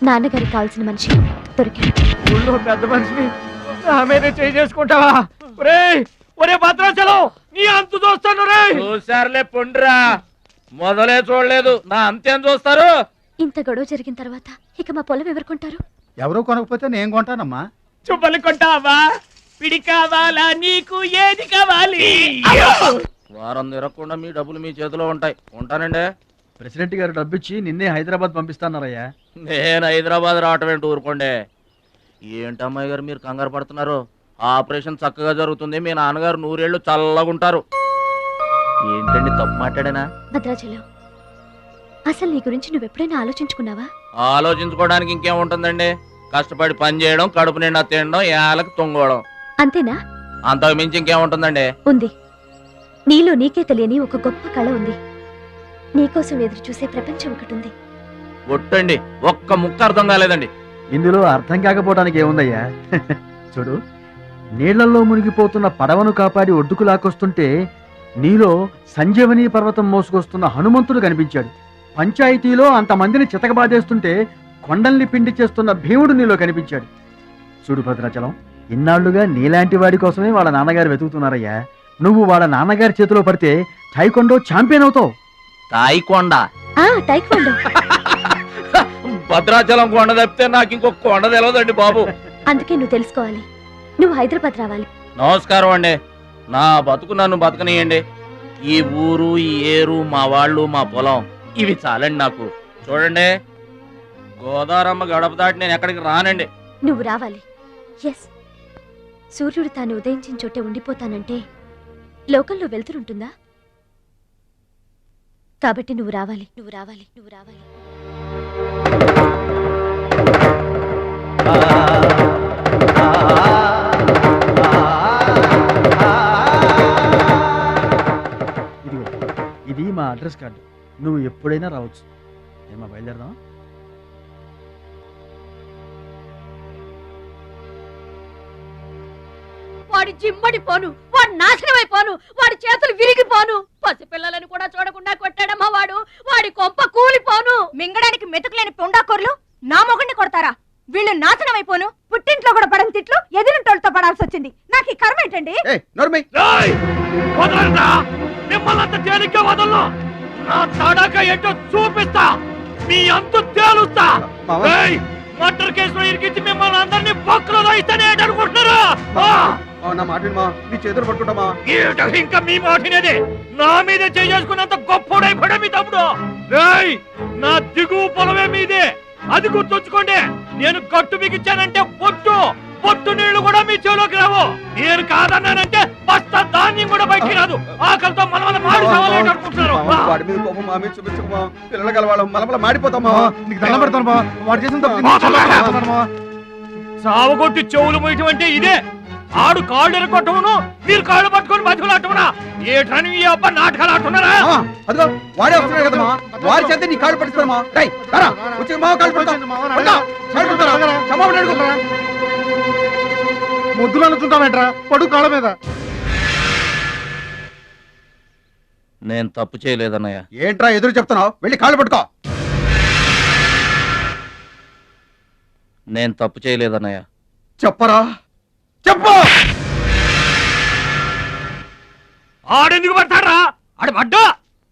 నాన్నగారికి కావాల్సిన మనిషి దొరికాడు. ఊళ్ళో పెద్ద మనిషిని నా మీద చేసుకుంటావా? ఒరే భద్రాచలం, నీ అంతు చూస్తాను రే. చూసారులే పొండ్రా, మొదలే చూడలేదు, నా అంతేం చూస్తారు? ఇంత గొడవ జరిగిన తర్వాత ఇక మా పొలం ఎవరు కొంటారు? ఎవరూ కొనకపోతే నేను కొంటానమ్మా. చుబ్బలు కొంటావా? పిడి కావాలా? నీకు ఏది కావాలి? వారం తిరగకుండా మీ డబ్బులు మీ చేతిలో ఉంటాయి. ఉంటానండి. ప్రెసిడెంట్ గారు డబ్బిచ్చి నిన్నే హైదరాబాద్ పంపిస్తాన్నారయ్యా. నేను హైదరాబాద్ రావటం ఏంటి, ఊరుకోండి. ఏంటి అమ్మాయి గారు మీరు కంగారు పడుతున్నారు? ఆపరేషన్ చక్కగా జరుగుతుంది. మీ నాన్నగారు 100 ఏళ్ళు చల్లగుంటారు. ఏంటండి తప్పు మాట్లాడానా? భద్రాచలం, అసలు నీ గురించి నువ్వెప్పుడైనా ఆలోచించుకున్నావా? ఆలోచించుకోవడానికి ఇంకేముంటుందండి? కష్టపడి పని చేయడం, కడుపు నిండా తినడం, ఏళ్ళకి తొంగోవడం. అంతేనా? అంతకు మించి ఇంకేముంటుందండి? ఉంది. నీలో నీకే తెలియని ఒక గొప్ప కళ ఉంది. నీకోసం ఎదురు చూసే ప్రపంచం ఒకటి ఉంది. ఒట్టండి, ఒక్క ముక్క అర్థం కాలేదండి. ఇందులో అర్థం కాకపోవడానికి ఏముందయ్యా? చూడు, నీళ్లలో మునిగిపోతున్న పడవను కాపాడి ఒడ్డుకు లాక్కొస్తుంటే నీలో సంజీవని పర్వతం మోసుకొస్తున్న హనుమంతుడు కనిపించాడు. పంచాయతీలో అంతమందిని చితకబాదేస్తుంటే కొండల్ని పిండి చేస్తున్న భీముడు నీలో కనిపించాడు. చూడు భద్రాచలం, ఇన్నాళ్లుగా నీలాంటి వాడి కోసమే వాళ్ళ నాన్నగారు వెతుకుతున్నారయ్యా. నువ్వు వాళ్ళ నాన్నగారి చేతిలో పడితే టైకొండో ఛాంపియన్ అవుతావు. తాయికొండ? టైక్వాండో. భద్రాచలం కొండ తప్పితే నాకు ఇంకొక కొండ తెలియదండి బాబు. అందుకే నువ్వు తెలుసుకోవాలి. నువ్వు హైదరాబాద్ రావాలి. నమస్కారం అండి. నా బతుకు నన్ను బతకనియండి. ఈ ఊరు, ఈ ఏరు, మా వాళ్ళు, మా పొలం, ఇవి చాలండి నాకు. చూడండి, గోదావరమ్మ గడప దాటి నేను ఎక్కడికి రానండి. నువ్వు రావాలి. ఎస్, సూర్యుడు తాను ఉదయించిన చోటే ఉండిపోతానంటే లోకంలో వెళ్తుంటుందా? కాబట్టి నువ్వు రావాలి, నువ్వు రావాలి, నువ్వు రావాలి. ఇది మా అడ్రస్ కార్డు. నువ్వు ఎప్పుడైనా రావచ్చు. ఏమా బయలుదేరదాం? వాడి జిమ్మడిపోను, వాడు నాశనమైపోను, వాడి చేతులు విరిగిపోను. పసిపిల్లలను కూడా చూడకుండా కొట్టాడమ్మా వాడు. వాడి కొంప కూలిపోను. మింగడానికి మెతుకులేని పొండాకోర్లు నా మొగుడిని కొడతారా? వీళ్ళు నాశనం అయిపోను. పుట్టింట్లో కూడా పడని తిట్లు ఎదిరింటోళ్ళతో పడాల్సి వచ్చింది. నాకు ఈ కర్మ ఏంటండి? ఏంటో చూపిస్తా, మీ అంతు తేలుస్తా. మర్డర్ కేసులో ఇరికించి మిమ్మల్ని అందరినీ బొక్కలో ఇస్తానే అనుకుంటున్నారా? నా మాట నీ చేతులు పట్టుకుంటామా? ఇంకా మీ మాటినేది. నా మీద చేసుకున్నంత గొప్పడైపోయా మీ తమ్ముడు. నా దిగువ పొలమే మీదే, అది గుర్తుంచుకోండి. నేను గట్టు బిగించానంటే పొట్టు నీళ్లు కూడా మీ చెవులోకి రావు. నేను కాదన్నానంటే బస్తా ధాన్యం కూడా బయటికి రాదు. ఆకలితో మన మాడి అనుకుంటున్నారు. వాడి మీద కోపం మా మీద చూపించకమా? పిల్లల కలవాళ్ళం మలమల మాడిపోతామా? నీకు దండం పెడతాను వాడు చేసిన సావగొట్టి చెవులు మొయ్యటం అంటే ఇదే. ఆడు కాళ్ళు ఎరగొట్టమును, మీరు కాళ్ళు పట్టుకొని బతుకులాటమునా? ఏటని ఈ అబ్బా నాటకాలు ఆడుతున్నారా? అదిగో వాడే వస్తున్నాడు కదమ్మా, వాడి చేత నీ కాళ్ళు పట్టిస్తామా? వచ్చి మా కాళ్ళు ముద్దులు అనుకుంటామేట్రా, పడు కాళ్ళ మీద. నేను తప్పు చేయలేదన్నయ్య. ఏంట్రా ఎదురు చెప్తున్నావు? వెళ్ళి కాళ్ళు పట్టుకో. నేను తప్పు చేయలేదన్నయ్య. చెప్పరా, చెప్పు. ఆడెందుకు పడతారా? ఆడు పడ్డా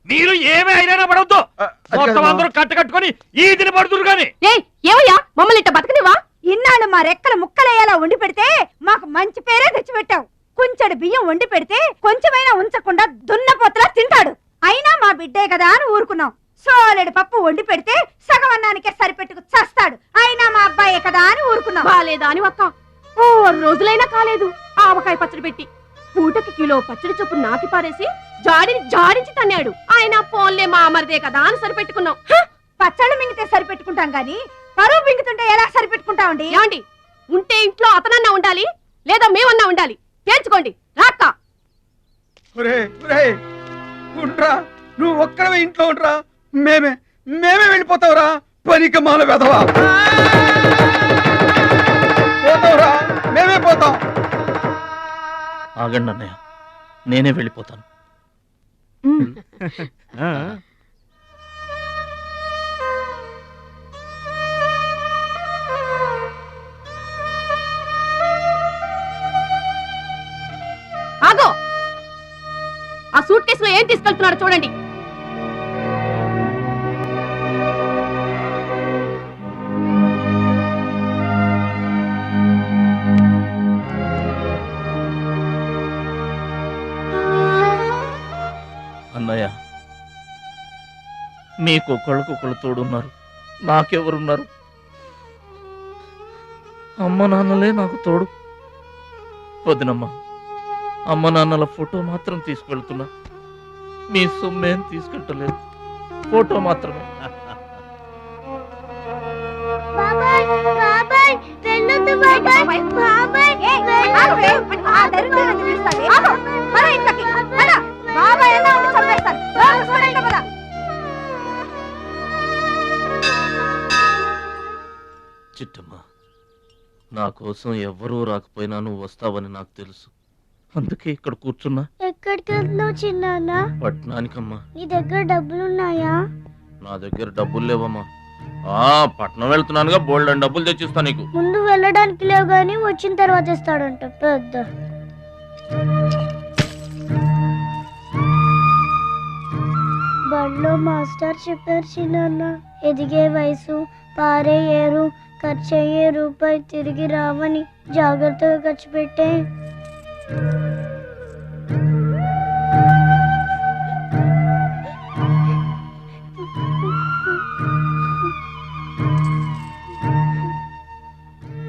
మీరు ఏమే అయినా పడవద్దు. మొత్తం అందరూ కట్టుకొని ఈదిని పడుతురు గాని. ఏమయ్యా మమ్మల్ని ఇట్ట బతకనివా? ఇన్నాళ్ళు మా రెక్కల ముక్కలయ్యేలా వండి పెడితే మాకు మంచి పేరే తెచ్చిపెట్టావు. కొంచెడు బియ్యం వండి పెడితే కొంచెమైనా ఉంచకుండా దున్నపోతలా తింటాడు. అయినా మా బిడ్డే కదా అని ఊరుకున్నాం. సోలెడు పప్పు వండి పెడితే సగం అన్నానికే సరిపెట్టుకు చస్తాడు. అయినా మా అబ్బాయే కదా అని ఊరుకున్నాం. బాలేదా అని ఒక్క 4 రోజులైనా కాలేదు ఆవకాయ పచ్చడి పెట్టి. పూటకి కిలో పచ్చడి చొప్పు నాకి పారేసి జాడించి తన్నాడు. ఆయన పోన్లే మా అమరిదే కదా అని సరిపెట్టుకున్నాం. పచ్చళ్ళు మింగితే సరిపెట్టుకుంటాం గాని పరువు మింగుతుంటే ఎలా సరిపెట్టుకుంటామండి? ఏమండి, ఉంటే ఇంట్లో అతనన్నా ఉండాలి, లేదా మేమన్నా ఉండాలి. తేల్చుకోండి. రాక్క ఉండ్రా, నువ్వు ఒక్కడవే ఇంట్లో ఉండ్రా. మేమే వెళ్ళిపోతావురా. పనికి మాల వెధవా, పోతావురా. మేమే పోతాం. ఆగండి అన్నయ్య, నేనే వెళ్ళిపోతాను. ఆగో, ఆ సూట్ కేసులో ఏం తీసుకెళ్తున్నారో చూడండి. మీకు ఒకళ్ళకొకళ్ళు తోడున్నారు, నాకెవరున్నారు? అమ్మ నాన్నలే నాకు తోడు. వదినమ్మా, అమ్మ నాన్నల ఫోటో మాత్రం తీసుకెళ్తున్నా, మీ సొమ్మేం తీసుకెళ్ళలేదు, ఫోటో మాత్రమే. చిట్టమ్మా, నా కోసం ఎవ్వరూ రాకపోయినా నువ్వు వస్తావని నాకు తెలుసు, అందుకే ఇక్కడ కూర్చున్నా. ఎక్కడికి వెళ్తున్నావు చిన్నాన్న? పట్నానికమ్మా. నీ దగ్గర డబ్బులున్నాయా? నా దగ్గర డబ్బులు లేవమ్మా. పట్నం వెళ్తున్నానుగా, బోల్డ్ అని డబ్బులు తెచ్చిస్తా నీకు. ముందు వెళ్ళడానికి లేవు గాని వచ్చిన తర్వాత ఇస్తాడంట పెద్ద. బడిలో మాస్టర్ చెప్పారు చిన్నాన్న, ఎదిగే వయసు, పారే ఏరు, ఖర్చయ్యే రూపాయి తిరిగి రావని, జాగ్రత్తగా ఖర్చు పెట్టే.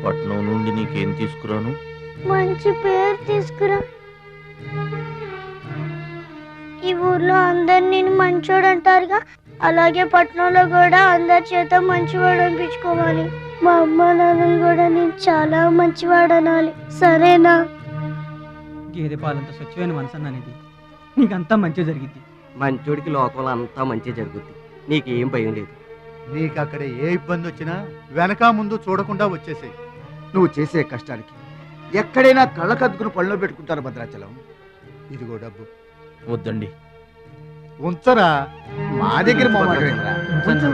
పట్నం నుండి నీకేం తీసుకురాను? మంచి పేరు తీసుకురా. ఈ ఊర్లో అందరు నేను మంచోడు అంటారుగా, అలాగే పట్నంలో కూడా అందరి చేత మంచివాడు అనిపించుకోవాలి. మా అమ్మ నాన్నలు కూడా నేను చాలా మంచివాడు అనాలి, సరేనా? గేదె పాలంత స్వచ్ఛమైన మనసు అన్నానిది, నీకంతా మంచి జరిగింది. మంచోడికి లోకంలో అంతా మంచి జరుగుద్ది, నీకేం భయం లేదు. నీకు అక్కడ ఏ ఇబ్బంది వచ్చినా వెనక ముందు చూడకుండా వచ్చేసేయ్. నువ్వు చేసే కష్టానికి ఎక్కడైనా కళ్ళకద్దుకుని పళ్ళలో పెట్టుకుంటారు భద్రాచలం. ఇదిగో డబ్బు. వద్దండి. ఉంచరా, మా దగ్గర మా మాట వినరా? ఉంచు.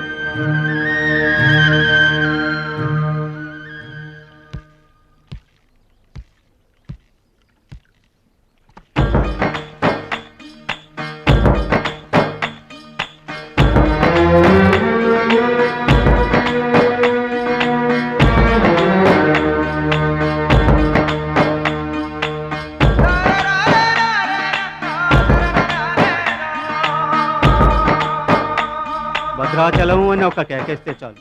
భద్రాచలం అని ఒక కేకేస్తే చాలు,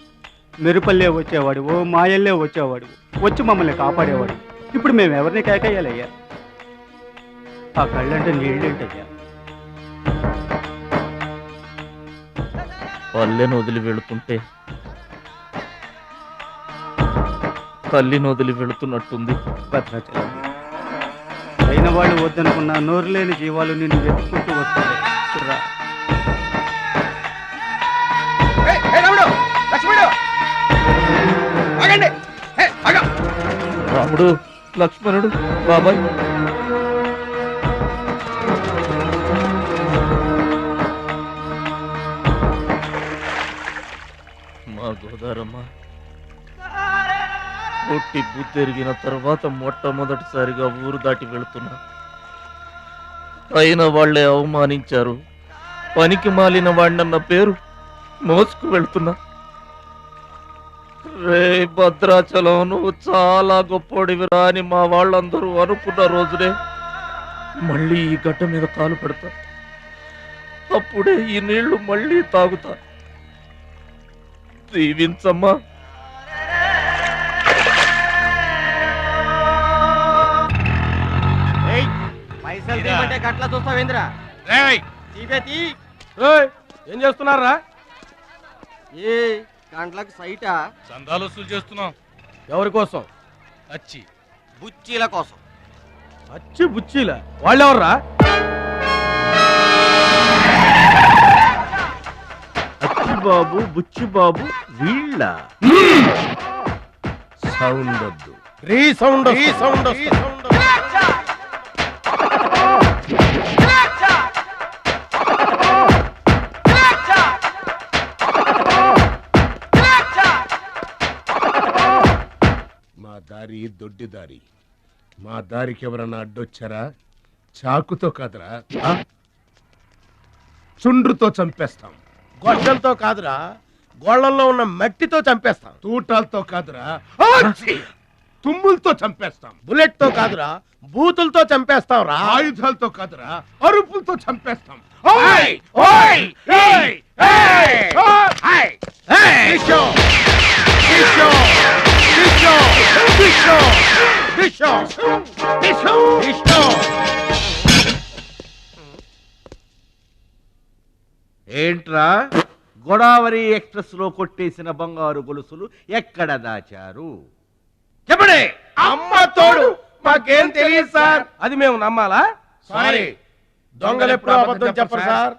మెరుపల్లే వచ్చేవాడు, ఓ మాయల్లే వచ్చేవాడు, వచ్చి మమ్మల్ని కాపాడేవాడు. ఇప్పుడు మేము ఎవరిని కేకేయాలయ్యా? ఆ కళ్ళంటే నీళ్ళేంటయ్యా? పల్లెను వదిలి వెళుతుంటే తల్లిని వదిలి వెళుతున్నట్టుంది. భద్రాచలం అయిన వాళ్ళు వద్దనుకున్న నోరు లేని జీవాలు నిన్ను వెతుక్కుంటూ వస్తాయి. రాముడు, లక్ష్మణుడు, బాబాయ్. మా గోదారమ్మ పుట్టి బుద్ధెరిగిన తర్వాత మొట్టమొదటిసారిగా ఊరు దాటి వెళుతున్నా. అయిన వాళ్లే అవమానించారు, పనికి మాలిన వాడినన్న పేరు మోసుకు వెళ్తున్నా. రే భద్రాచలం, నువ్వు చాలా గొప్పోడివిరా అని మా వాళ్ళందరూ అనుకున్న రోజునే మళ్ళీ ఈ గడ్డ మీద కాలు పెడతా. అప్పుడే ఈ నీళ్లు మళ్ళీ తాగుతా. దీవించమ్మా. గట్లా చూస్తావేంద్రా? ఏం చేస్తున్నారా? ఏ గంటలకు సైటా? చందాలు వసూలు చేస్తున్నాం. ఎవరి కోసం? అచ్చి బుచ్చీల కోసం. అచ్చి బుచ్చీల? వాళ్ళెవర్రా? అచ్చి బాబు, బుచ్చి బాబు వీళ్ళ. సౌండ్ వద్దు, రీసౌండ్ సౌండ్. మా దారి దొడ్డి దారి. మా దారికి ఎవరన్నా అడ్డొచ్చారా? చాకుతో కాదురా, చుండ్రుతో చంపేస్తాం. గొడ్డలతో కాదురా, గోళ్లలో ఉన్న మట్టితో చంపేస్తాం. తూటాలతో కాదురా, తుమ్ములతో చంపేస్తాం. బుల్లెట్ తో కాదురా, బూతులతో చంపేస్తాం రా. ఆయుధాలతో కాదురా, అరుపులతో చంపేస్తాం. ఏంట్రా గోదావరి ఎక్స్ప్రెస్ లో కొట్టేసిన బంగారు గొలుసులు ఎక్కడ దాచారు? చెప్పండి. అమ్మ తోడు మాకేం తెలియదు సార్. అది మేము నమ్మాలా? సారీ, దొంగలు ఎప్పుడు అబద్ధం చెప్పరు సార్.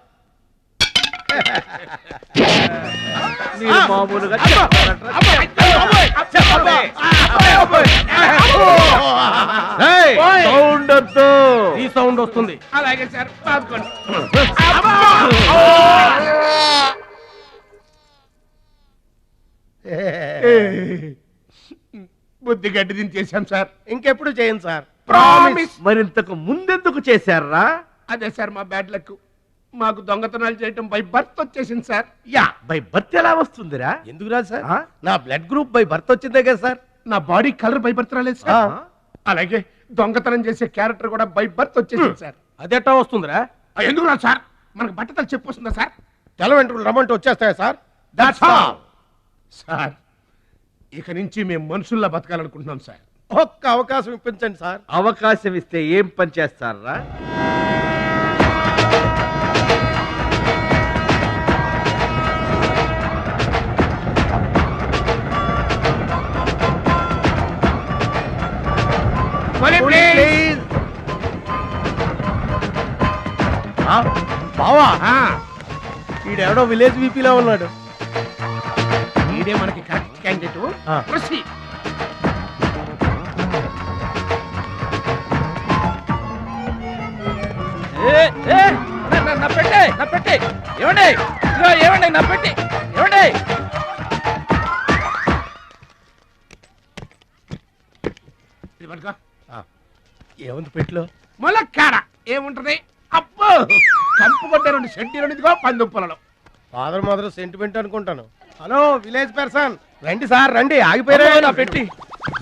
మీరు మామూలుగా సౌండ్ వద్దు. ఈ సౌండ్ వస్తుంది. అలాగే సార్. బుద్ధి గడ్డి దించేశాం సార్. ఇంకెప్పుడు చేయం సార్. ప్రామిస్. మరింతకు ముందెందుకు చేశారా? అదే సార్ మా బ్యాడ్ లక్. మాకు దొంగతనాలు చేయటం బై బర్త్ వచ్చేసింది సార్. బై బర్త్ ఎలా వస్తుందిరా? ఎందుకు రాదు సార్? నా బ్లడ్ గ్రూప్ బై బర్త్ వచ్చిందే కదా సార్. నా బాడీ కలర్ బై బర్త్ రాలేదు సార్. అలాగే దొంగతనం చేసే క్యారెక్టర్ కూడా బై బర్త్ వచ్చేసింది సార్. అదెట్టా వస్తుందిరా? ఎందుకు రాదు సార్? మనకు బట్టతలు చెప్పు వస్తుందా సార్? తెల వెంట్రుకలు రమ్మంటే వచ్చేస్తాయా సార్? That's all sir. ఇక నుంచి మేము మనుషుల్లా బతకాలనుకుంటున్నాం సార్. ఒక్క అవకాశం ఇప్పించండి సార్. అవకాశం ఇస్తే ఏం పని చేస్తారా? బావా, ఈడెవడో విలేజ్ వీపీలో ఉన్నాడు. ఈడే మనకి కరెక్ట్ క్యాండిడేట్. ప్రొసీడ్. నా పెట్టే ఏమండి? ఏమండి నా పెట్టి ఏమండి? ఏముంది పెట్లో? ములక్కాడ ఏముంటది? అబ్బో, కంపు కొట్టే 2 సెంటీలు పందుప్పలలో. ఫాదర్ మదర్ సెంటిమెంట్ అనుకుంటాను. హలో విలేజ్ పర్సన్, రండి సార్ రండి. ఆగిపోయారా? నా పెట్టి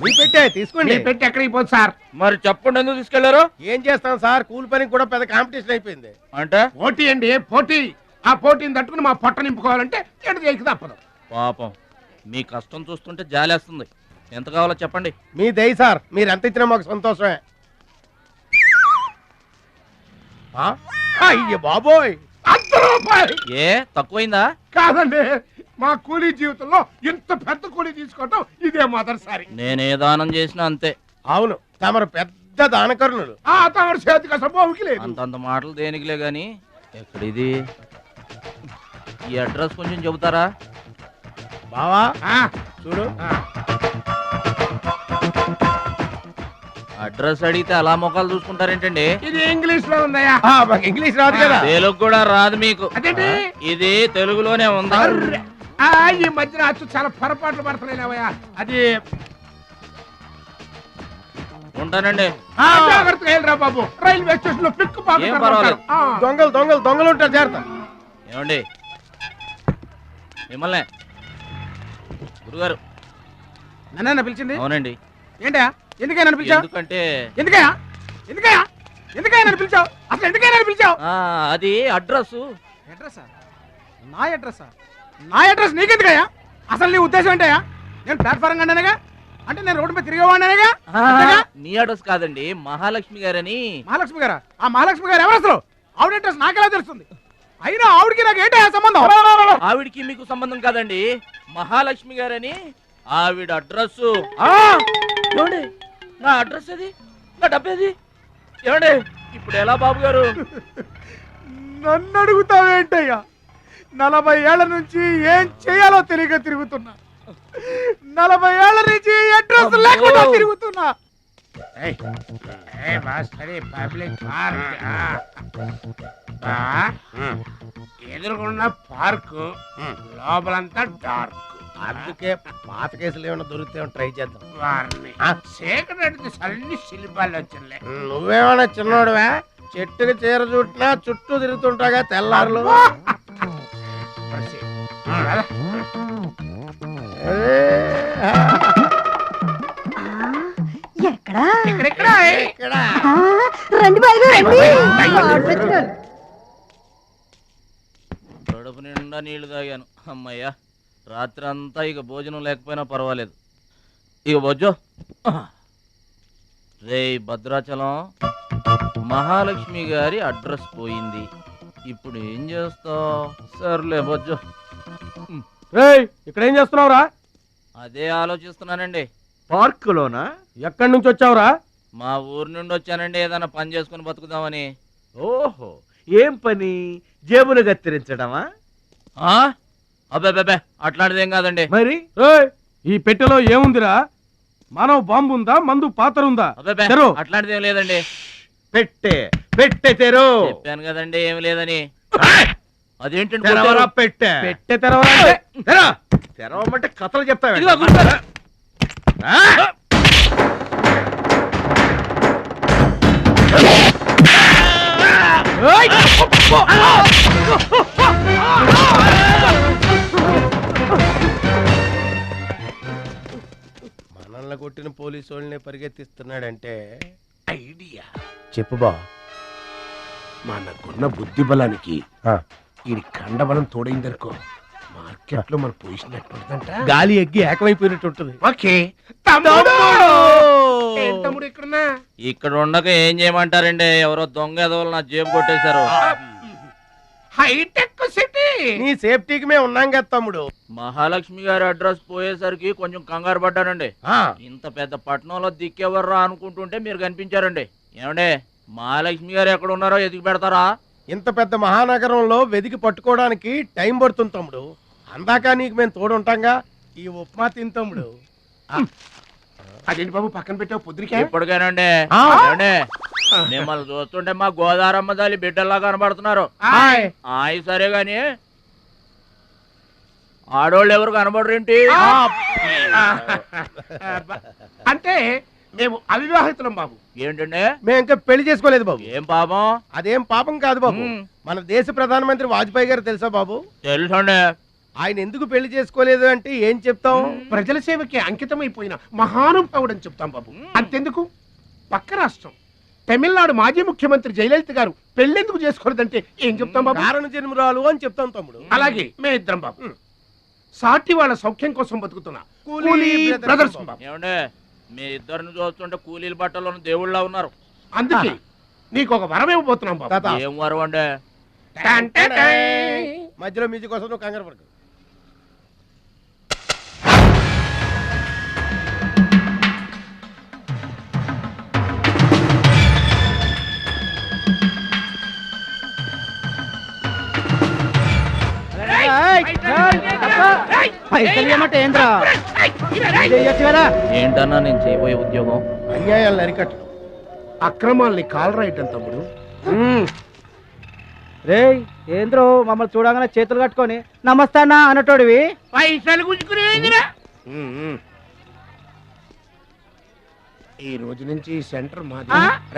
మీ పెట్టే తీసుకోండి. పెట్టి ఎక్కడికి పోదు సార్? మరి చెప్పండి, ఎందుకు తీసుకెళ్లారు? ఏం చేస్తాం సార్, కూలి పనికి కూడా పెద్ద కాంపిటీషన్ అయిపోయింది. అంటే పోటీ అండి, పోటీ. ఆ పోటీని తట్టుకుని మా పొట్ట నింపుకోవాలంటే ఎటు చేయక తప్పదు. పాపం మీ కష్టం చూస్తుంటే జాలేస్తుంది. ఎంత కావాలో చెప్పండి. మీ దయ సార్, మీరు ఎంత ఇచ్చినా మాకు సంతోషమే. అయ్య బాబోయ్, ₹100. ఏ తక్కువైందా? కాదండి, మా కూలీ జీవితంలో ఇంత పెద్ద కూలీ తీసుకోవటం ఇదే మొదటిసారి. నేనే దానం చేసినా అంతే. అవును, తమరు పెద్ద దానకరుణులు. తమరు చేతికి అసలు బావుకి లేదు. అంతంత మాటలు దేనికిలే గాని ఎక్కడిది? ఈ అడ్రస్ కొంచెం చెబుతారా? బావా చూడు, అడ్రస్ అడిగితే అలా మొక్కలు చూసుకుంటారేంటండి? ఇది ఇంగ్లీష్ లో ఉందయ్యా. మాకు ఇంగ్లీష్ రాదు కదా. తెలుగు కూడా రాదు మీకు? అదేంటి? ఇది తెలుగులోనే ఉంది. ఈ మధ్యన అచ్చు చాలా పొరపాట్లు పడుతున్నాయివయ్యా. అది ఉంటానండి. జాగ్రత్తగా వెళ్ళరా బాబు, రైల్వే స్టేషన్ లో పిక్ ఏం పర్వాలేదు. దొంగలు ఉంటారు, జాగ్రత్త. ఏమండి మిమ్మల్ని గురుగారు నన్ను పిలిచింది? అవునండి. ఏంటా ఎందుకైనా పిలిచావు? ఎందుకంటే ఎందుకయ్యా నన్ను పిలిచావు? అసలు ఎందుకైనా పిలిచావు? అది అడ్రస్. అడ్రస్సా? నా అడ్రస్సా? నా అడ్రస్ నీకెందుకయ్యా? అసలు నీ ఉద్దేశం ఏంటయ్యా? నేను ప్లాట్ఫారం కండానగా, అంటే నేను రోడ్డు మీద తిరిగేవాడినగా. నీ అడ్రస్ కాదండి, మహాలక్ష్మి గారని. మహాలక్ష్మి గారా? ఆ మహాలక్ష్మి గారు ఎవరు అసలు? ఆవిడ అడ్రస్ నాకెలా తెలుస్తుంది? అయినా ఆవిడకి నాకు ఏంటయ్యా సంబంధం? ఆవిడికి మీకు సంబంధం కాదండి, మహాలక్ష్మి గారని ఆవిడ అడ్రస్. ఏమండి నా అడ్రస్ అది, నా డబ్బేది? ఏమండి ఇప్పుడు ఎలా బాబు గారు? నన్ను అడుగుతావేంటయ్యా? 40 ఏళ్ల నుంచి ఏం చేయాలో తెలియక తిరుగుతున్నా. 40 ఏళ్ల నుంచి అడ్రస్ లేకుండా తిరుగుతున్నా. ఎదురుకున్న పార్కు లోపలంతా డార్క్. అందుకే పాత కేసులు ఏమైనా దొరికితే ట్రై చేద్దాం. వారిని సేకరెడితే అన్ని శిల్పాలు వచ్చినాయి. నువ్వేమైనా చిన్నోడువా? చెట్టుకి చీర చుట్టినా చుట్టూ తిరుగుతుంటాగా తెల్లారులు. రండి బాబు రండి. నిండా నీళ్లు తాగాను. అమ్మయ్యా, రాత్రి అంతా ఇక భోజనం లేకపోయినా పర్వాలేదు. ఇక బొజ్జో. రే భద్రాచలం, మహాలక్ష్మి గారి అడ్రస్ పోయింది. ఇప్పుడు ఏం చేస్తావు? సర్లే బొజ్జో. ఇక్కడ ఏం చేస్తున్నావురా? అదే ఆలోచిస్తున్నానండి. పార్కులోనా? ఎక్కడి నుంచి వచ్చావురా? మా ఊరు నుండి వచ్చానండి, ఏదైనా పని చేసుకుని బతుకుదామని. ఓహో, ఏం పని? జేబులు కత్తిరించడమా? అబ్బే అట్లాంటిదేం కాదండి. మరి ఈ పెట్టెలో ఏముందిరా? మానవ బాంబు ఉందా? మందు పాత్ర ఉందా? అబ్బే అట్లాంటిదేం లేదండి. పెట్టే తెరు. చెప్పాను కదండి ఏమి లేదని. అదేంటండి పెట్టే తెరవమంటే కథలు చెప్తావా? మనల్ని కొట్టిన పోలీసు వాళ్ళని పరిగెత్తిస్తున్నాడంటే ఐడియా చెప్పు బా. మనకున్న బుద్ధి బలానికి ఈ కండబలం తోడైందనుకో, మార్కెట్ లో మన పొజిషన్ ఎట్టుంటుందంట, గాలి ఎగ్గి ఏకమైపోయినట్టు ఉంటుంది. ఓకే తమ్ముడు ఇక్కడున్నా? ఇక్కడ ఉండక ఏం చేయమంటారండి? ఎవరో దొంగ ఎదవలు నా జేబు కొట్టేశారు. హైటెక్ సిటీ, నీ సేఫ్టీకి మేము ఉన్నాం కదా తమ్ముడు. మహాలక్ష్మి గారి అడ్రస్ పోయేసరికి కొంచెం కంగారు పడ్డానండి. ఇంత పెద్ద పట్టణంలో దిక్కెవర్రా అనుకుంటుంటే మీరు కనిపించారండి. ఏమండే, మహాలక్ష్మి గారు ఎక్కడ ఉన్నారో ఎదిగి పెడతారా? ఇంత పెద్ద మహానగరంలో వెదికి పట్టుకోవడానికి టైం పడుతుంది తమ్ముడు. అందాక నీకు మేము తోడుంటాంగా. ఈ ఉప్మా తిని తమ్ముడు. అదేంటి బాబు పక్కన పెట్టావు పొద్దురికే? ఇప్పటికేనండి మిమ్మల్ని చూస్తుంటే మా గోదారమ్మ తల్లి బిడ్డల్లా కనబడుతున్నారు. ఆయి సరే గాని ఆడోళ్ళు ఎవరు కనబడరేంటి? అంటే మేము అవివాహితులం బాబు. ఏంటండి? మేము ఇంకా పెళ్లి చేసుకోలేదు బాబు. ఏం పాపం? అదేం పాపం కాదు బాబు. మన దేశ ప్రధానమంత్రి వాజ్పేయి గారు తెలుసా బాబు? తెలుసండి. ఆయన ఎందుకు పెళ్లి చేసుకోలేదు అంటే ఏం చెప్తాం? ప్రజల సేవకి అంకితమైపోయిన మహానుభావుడు అని చెప్తాం బాబు. అంతెందుకు, పక్క రాష్ట్రం తమిళనాడు మాజీ ముఖ్యమంత్రి జయలలిత గారు పెళ్ళెందుకు చేసుకోలేదంటే ఏం చెప్తాం బాబు? కారణ జన్మరాలు అని చెప్తాం తమ్ముడు. అలాగే మే ఇద్దరం బాబు సాటి వాళ్ళ సౌఖ్యం కోసం బతుకుతున్నా కూలీ బ్రదర్స్ బాబు. ఏమండే, మీ ఇద్దరిని చూస్తుంటే కూలీల బట్టలో దేవుళ్ళ ఉన్నారు. అందుకే నీకు ఒక వరం ఇవ్వబోతున్నాం బాబు. ఏం వరం అండి? మధ్యలో మ్యూజిక్ కోసం నువ్వు కంగారు పడకు. ఏంటన్నా నేను చేయబోయే ఉద్యోగం? అన్యాయాలను అరికట్టడం, అక్రమాల్ని కాలరాయటం తమ్ముడు. రే ఏంద్రో మమ్మల్ని చూడగానే చేతులు కట్టుకొని నమస్తానా అన్నటోడివి పైసలు గుంజుకునేదిరా. ఈ రోజు నుంచి సెంటర్ మాది.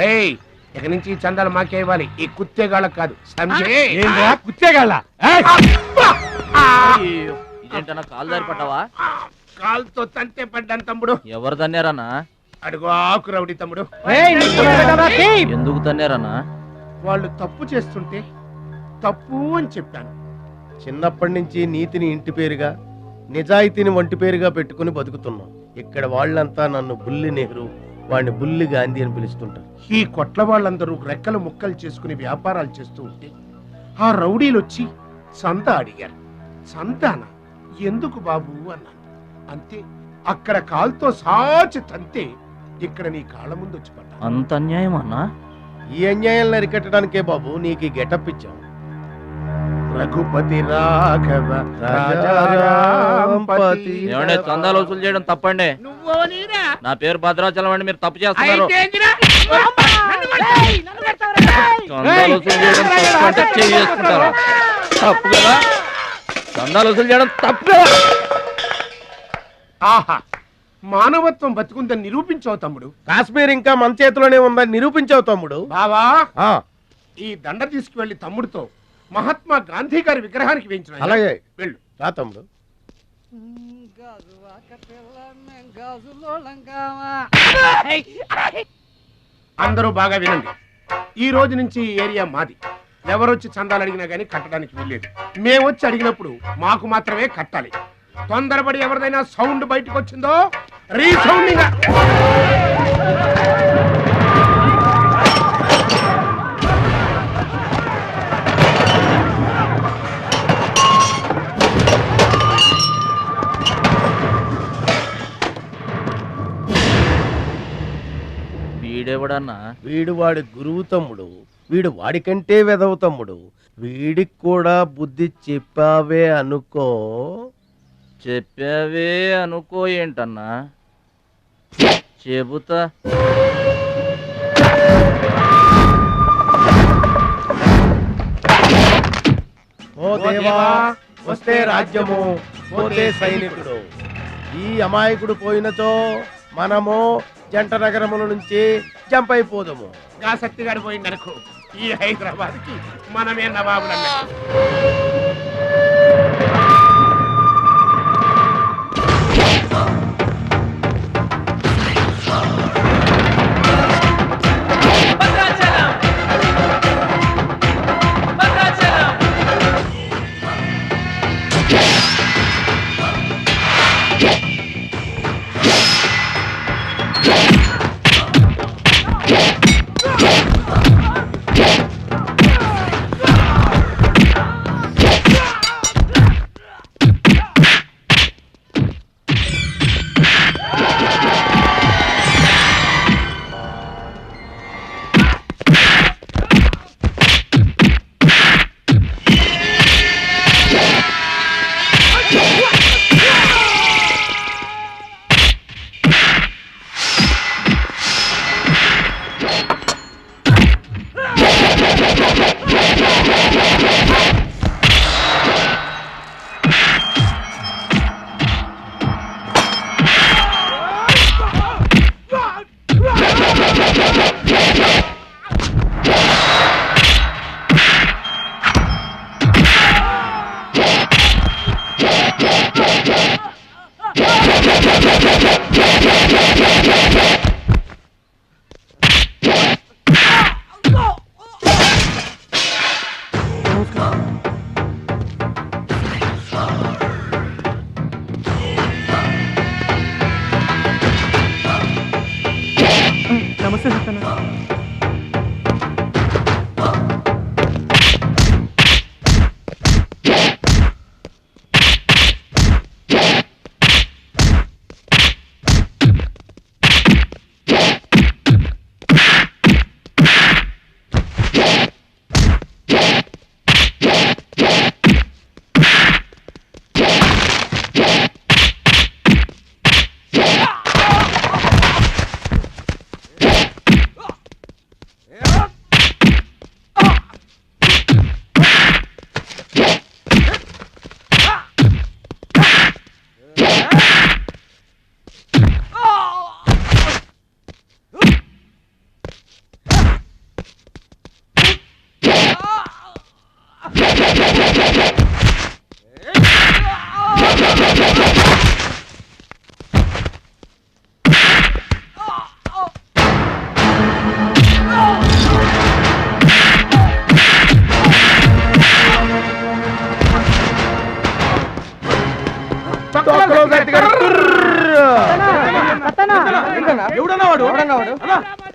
రేయ్, ఇక నుంచి చందాలు మాకే ఇవ్వాలి, ఈ కుత్తేగాళ్ళకి కాదు. కుత్తేగాళ్ళ ఇదేంటన్నా కాలు దారి పడ్డావా? కాలుతో తంతే పడ్డాను తమ్ముడు. ఎవరు తన్నారన్నా? అడుగు ఆకు రౌడీ తమ్ముడు. ఎందుకు తన్నారన్నా? వాళ్ళు తప్పు చేస్తుంటే తప్పు అని చెప్పాను. చిన్నప్పటి నుంచి నీతిని ఇంటి పేరుగా, నిజాయితీని వంటి పేరుగా పెట్టుకుని బతుకుతున్నాం. ఇక్కడ వాళ్ళంతా నన్ను బుల్లి నెహ్రూ, వాడిని బుల్లి గాంధీ అని పిలుస్తుంటారు. ఈ కొట్ల వాళ్ళందరూ రెక్కలు ముక్కలు చేసుకుని వ్యాపారాలు చేస్తూ ఉంటే ఆ రౌడీలు వచ్చి సంత అడిగారు. సంతానా? ఎందుకు బాబు అన్నాను. అంతే, అక్కడ కాలుతో సాచి తంతే ఇక్కడ నీ కాళ్ళ ముందు వచ్చి పడ్డా. అంత అన్యాయం అన్నా? ఈ అన్యాయాలను అరికట్టడానికే బాబు నీకు ఈ గెటప్ ఇచ్చాం. రఘుపతి రాఘవ రాజారాంపతి. ఏమంటే చందాలు వసూలు చేయడం తప్పండి. నా పేరు భద్రాచలం అండి, మీరు తప్పు చేస్తున్నారు. చందాలు వసూలు చేయడం తప్పు అంటే చేసుకుంటారా? తప్పు కదా, చందాలు వసూలు చేయడం తప్పు కదా. ఆహా, మానవత్వం బతుకుందని నిరూపించావు తమ్ముడు. కాశ్మీర్ ఇంకా మన చేతిలోనే ఉందని నిరూపించావు తమ్ముడు. బావా, ఈ దండ తీసుకువెళ్ళి తమ్ముడితో మహాత్మా గాంధీ గారి విగ్రహానికి వేయించిన. అలాగే వెళ్ళు. రా తమ్ముడు. అందరూ బాగా వినండి. ఈ రోజు నుంచి ఈ ఏరియా మాది. ఎవరొచ్చి చందాలు అడిగినా కానీ కట్టడానికి వీల్లేదు. మేము వచ్చి అడిగినప్పుడు మాకు మాత్రమే కట్టాలి. తొందరపడి ఎవరిదైనా సౌండ్ బయటకు వచ్చిందో రీసౌండింగ్. వీడెవడన్నా? వీడు వాడి గురువు తమ్ముడు. వీడు వాడికంటే వెదవ తమ్ముడు. వీడికి కూడా బుద్ధి చెప్పావే అనుకో. చెప్పావే అనుకో ఏంటన్నా? చెబుతా. ఓ దేవా వస్తే రాజ్యము, పోతే సైనికుడు. ఈ అమాయకుడు పోయినచో మనము జంట నగరముల నుంచి జంప్ అయిపోదాము. గా శక్తిగాడు పోయిందనుకో ఈ హైదరాబాద్ కి మనమే నవాబులన్న. నమస్తే సత్తన్న.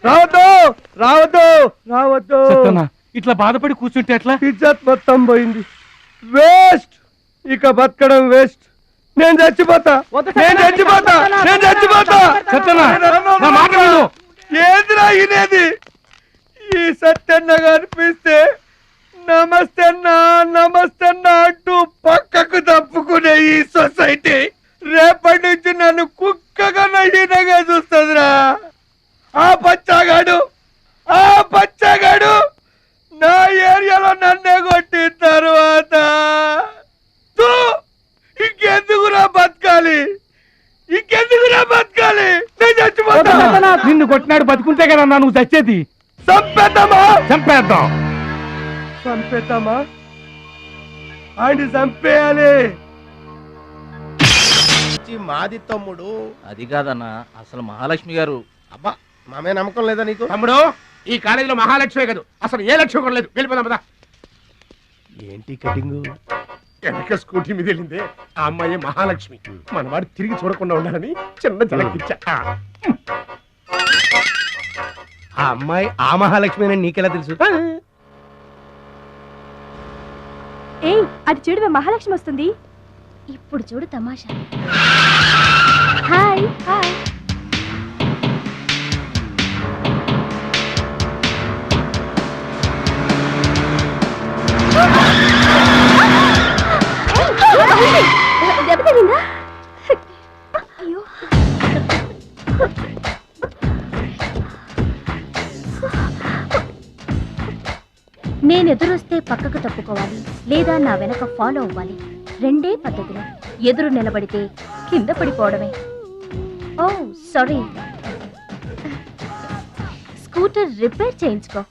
రావద్దు రావద్దు రావద్దు. ఇట్లా బాధపడి కూర్చుంటే ఎట్లా? ఇజ్జత్ మొత్తం పోయింది. వేస్ట్. ఇక బతకడం వేస్ట్. నేను చచ్చిపోతా. నేను చచ్చిపోతా. నేను చచ్చిపోతా. ఏందిరా ఇనేది? ఈ సత్యన్న కనిపిస్తే నమస్తే అన్నా నమస్తే అన్నా అంటూ పక్కకు తప్పుకునే ఈ సొసైటీ రేపటి నుంచి నన్ను కుక్కగా నహీనగా చూస్తుందిరా. ఆ పచ్చాగాడు నా ఏరియాలో నన్నే కొట్టిన తర్వాత ఇంకెందుకురా బతకాలి? నేను చచ్చిపోతా. నిన్ను కొట్టినాడు బతుకుంటే కదా నువ్వు చచ్చేది. చంపేద్దామా? ఆయన చంపేయాలి. మాది తమ్ముడు. అది కాదన్నా, అసలు మహాలక్ష్మి గారు. అబ్బా మామే నమ్మకం లేదా నీకు? తమ్ముడు ఈ కాలేజీలో మహాలక్ష్మే కాదు అసలు ఏ లక్ష్యం కూడా లేదు. వెళ్ళిపోదాం పదా. ఏంటి కటింగ్? వెనక స్కూటీ మీద వెళ్ళిందే ఆ అమ్మాయి మహాలక్ష్మి. మనవాడు తిరిగి చూడకుండా ఉండాలని చిన్న జలకిచ్చా. ఆ అమ్మాయి ఆ మహాలక్ష్మి అని నీకెలా తెలుసు? ఏయ్ అటు చూడు, మహాలక్ష్మి వస్తుంది. ఇప్పుడు చూడు తమాషా. Hi hi. దెబ్బ తగిలిందా? అయ్యో నేను ఎదురొస్తే పక్కకు తప్పుకోవాలి, లేదా నా వెనక ఫాలో అవ్వాలి. రెండే పద్ధతులు. ఎదురు నిలబడితే కింద పడిపోవడమే. ఓ సారీ, స్కూటర్ రిపేర్ చేయించుకో.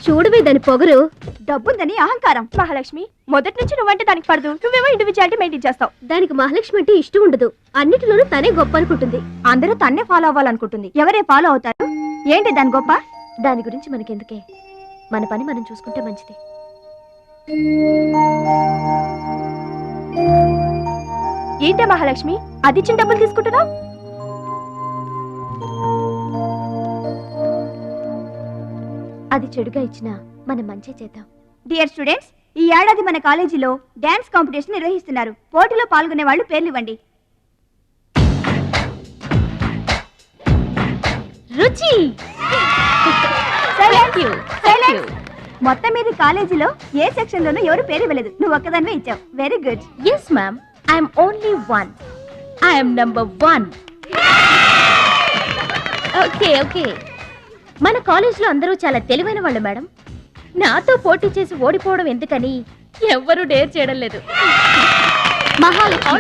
చూడవే దాని పొగరు. డబ్బుందని అహంకారం. మహాలక్ష్మి, మొదటి నుంచి నువ్వంటే దానికి పడదు. నువ్వేమో ఇండివిజువాలిటీ మెయింటైన్ చేస్తావు. దానికి మహాలక్ష్మి అంటే ఇష్టం ఉండదు. అన్నిటిలోనూ తనే గొప్ప అనుకుంటుంది. అందరూ తన్నే ఫాలో అవ్వాలనుకుంటుంది. ఎవరే ఫాలో అవుతారు? ఏంటి దాని గొప్ప? దాని గురించి మనకెందుకే, మన పని మనం చూసుకుంటే మంచిది. ఏంటే మహాలక్ష్మి, అది ఇచ్చిన డబ్బులు తీసుకుంటున్నావు? అది చెడుగా ఇచ్చినా మనం మంచి చేద్దాం. డియర్ స్టూడెంట్స్, ఈ ఏడాది మన కాలేజీలో డాన్స్ కాంపిటీషన్ నిర్వహిస్తున్నారు. పోటీలో పాల్గొనే వాళ్ళు పేర్లు ఇవ్వండి. రుచి. మొత్తం మీద కాలేజీలో ఏ సెక్షన్ లోనూ ఎవరు పేరు ఇవ్వలేదు. నువ్వు ఒక్కదానివే ఇచ్చావు. Very good. Yes ma'am, I'm only one. I'm number 1. Okay okay. మన కాలేజీలో అందరూ చాలా తెలివైన వాళ్ళు మేడం. నాతో పోటీ చేసి ఓడిపోవడం ఎందుకని ఎవ్వరూ డేర్ చేయడం లేదు. మహాలక్ష్మి.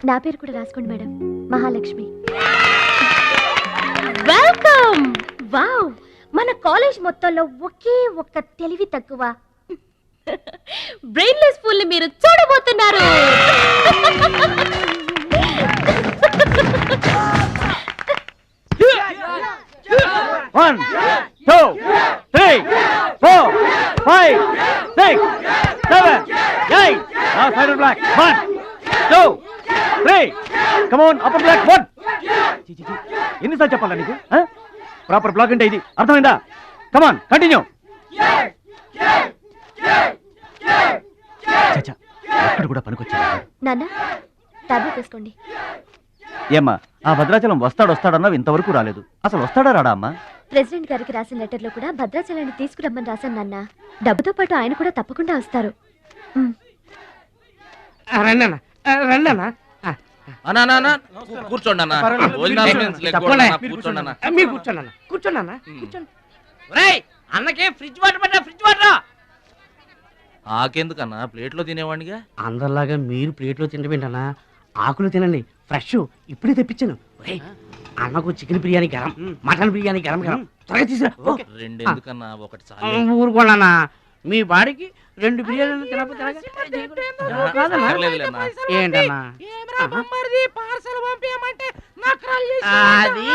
నా పేరు కూడా రాసుకోండి మేడం, మహాలక్ష్మి. వెల్కమ్. వావ్, మన కాలేజ్ మొత్తంలో ఒకే ఒక్క తెలివి తక్కువ బ్రెయిన్లెస్ ఫుల్ ని మీరు చూడబోతున్నారు. One, two, three, 4, 5, 6, 7, 8. Now side and black. 1, 2, 3. Come on, upper black. 1. ఎన్నిసార్లు చెప్పాలా నీకు? ప్రాపర్ బ్లాక్ అంటే ఇది, అర్థమైందా? Come on, continue. చచ్చా, ఎక్కడ కూడా పనికొచ్చా. నాన్న టాబ్లెట్ తీసుకోండి. ఏమ్మా, ఆ భద్రాచలం వస్తాడన్నావు, ఇంతవరకు రాలేదు. అసలు వస్తాడా రాడా అమ్మా? ప్రెసిడెంట్ గారికి రాసిన లెటర్ లో కూడా భద్రాచలాన్ని తీసుకురమ్మని రాశాను నాన్న. డబ్బుతో పాటు ఆయన కూడా తప్పకుండా వస్తారు. కూర్చోండి అన్నకే ఫ్రిడ్జ్ వాటర్ పడ్డా. ఫ్రిడ్జ్ వాటర్ ఆకెందుకన్నా, ప్లేట్లో తినేవాడిగా. అందరిలాగా మీరు ప్లేట్లో తినబెట్టనా? ఆకులు తినండి, ఫ్రెష్ ఇప్పుడే తెప్పించాను. అన్నకు చికెన్ బిర్యానీ గరం, మటన్ బిర్యానీ గరం గరం. త్వరగా తీసుకురా. 2 ఎందుకన్నా, ఒకటి చాలు. ఊరుకోండి, మీ బాడీకి 2 బిర్యానీలు తినకపోతే ఏంటన్నా అది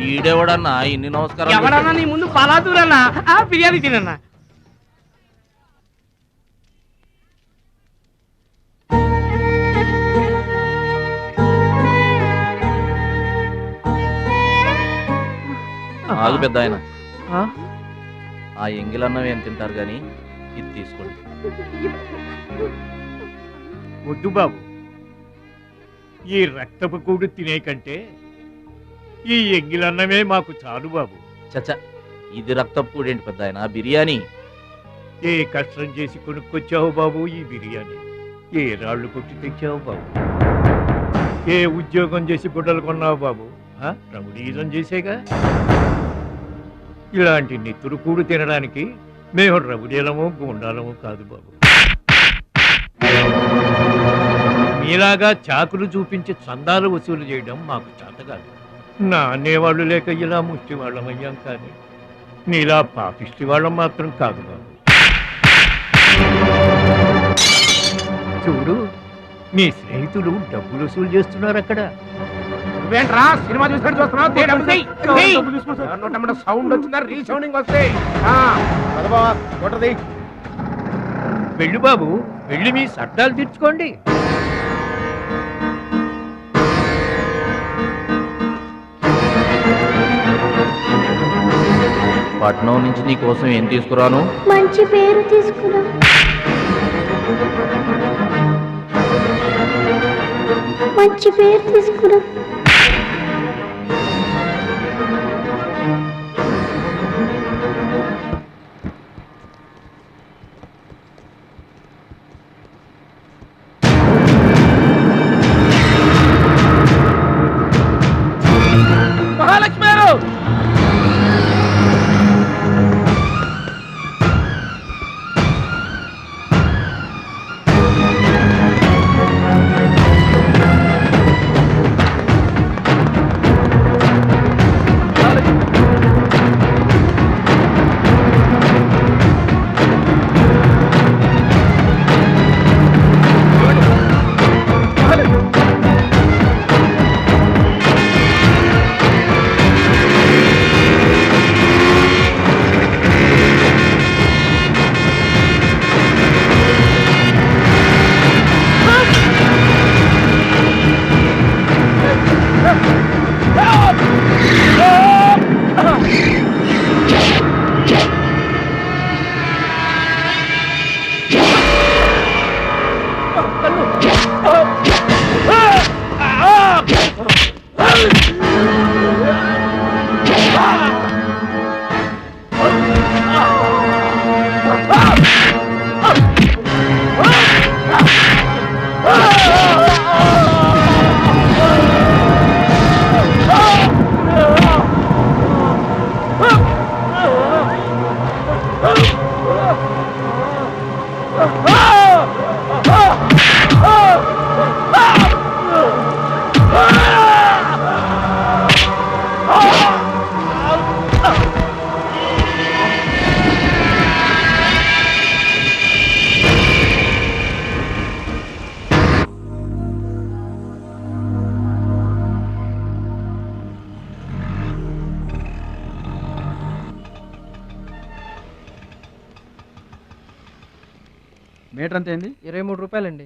ఈడెవడన్నా ఇన్ని నమస్కారం? ఎవడన్నా నీ ముందు పలాదూరన్నా బిర్యానీ తినన్నా. ఆగు పెద్ద ఆయన, ఆ ఎంగిలన్నం ఏం తింటారు గాని ఇది తీసుకోండి. వద్దు బాబు, ఈ రక్తపు కూడు తినే కంటే ఈ ఎంగిలన్నమే మాకు చాలు బాబు. చచ్చా, ఇది రక్తపు కూడు ఏంటి పెద్ద ఆయన? బిర్యానీ. ఏ కష్టం చేసి కొనుక్కొచ్చావు బాబు ఈ బిర్యానీ? ఏ రాళ్ళు కొట్టి తెచ్చావు బాబు? ఏ ఉద్యోగం చేసి గుడ్డలు కొన్నావు బాబు? రౌడీజం చేసేగా. ఇలాంటి నెత్తురు కూడు తినడానికి మేము రౌడీలము గుండాలము కాదు బాబు. మీలాగా చాకులు చూపించి చందాలు వసూలు చేయడం మాకు చేత కాదు. నా అనేవాళ్ళు లేక ఇలా ముష్టి వాళ్ళమయ్యాం. కానీ నీలా పాపిష్టి వాళ్ళం మాత్రం కాదు బాబు. చూడు, మీ స్నేహితులు డబ్బులు వసూలు చేస్తున్నారు అక్కడ. నువ్వేంట్రా సినిమా చూసినట్టు చూస్తున్నావు? సౌండ్ వచ్చిందా? రీసౌండింగ్ వస్తాయి. వెళ్ళు బాబు, వెళ్ళి మీ సర్దాలు తీర్చుకోండి. పట్నం నుంచి నీ కోసం ఏం తీసుకురాను? మంచి పేరు తీసుకురా. మంచి పేరు తీసుకురా. మహాలక్ష్మి గారు! మీటర్ అంతే అండి? 23 రూపాయలండి.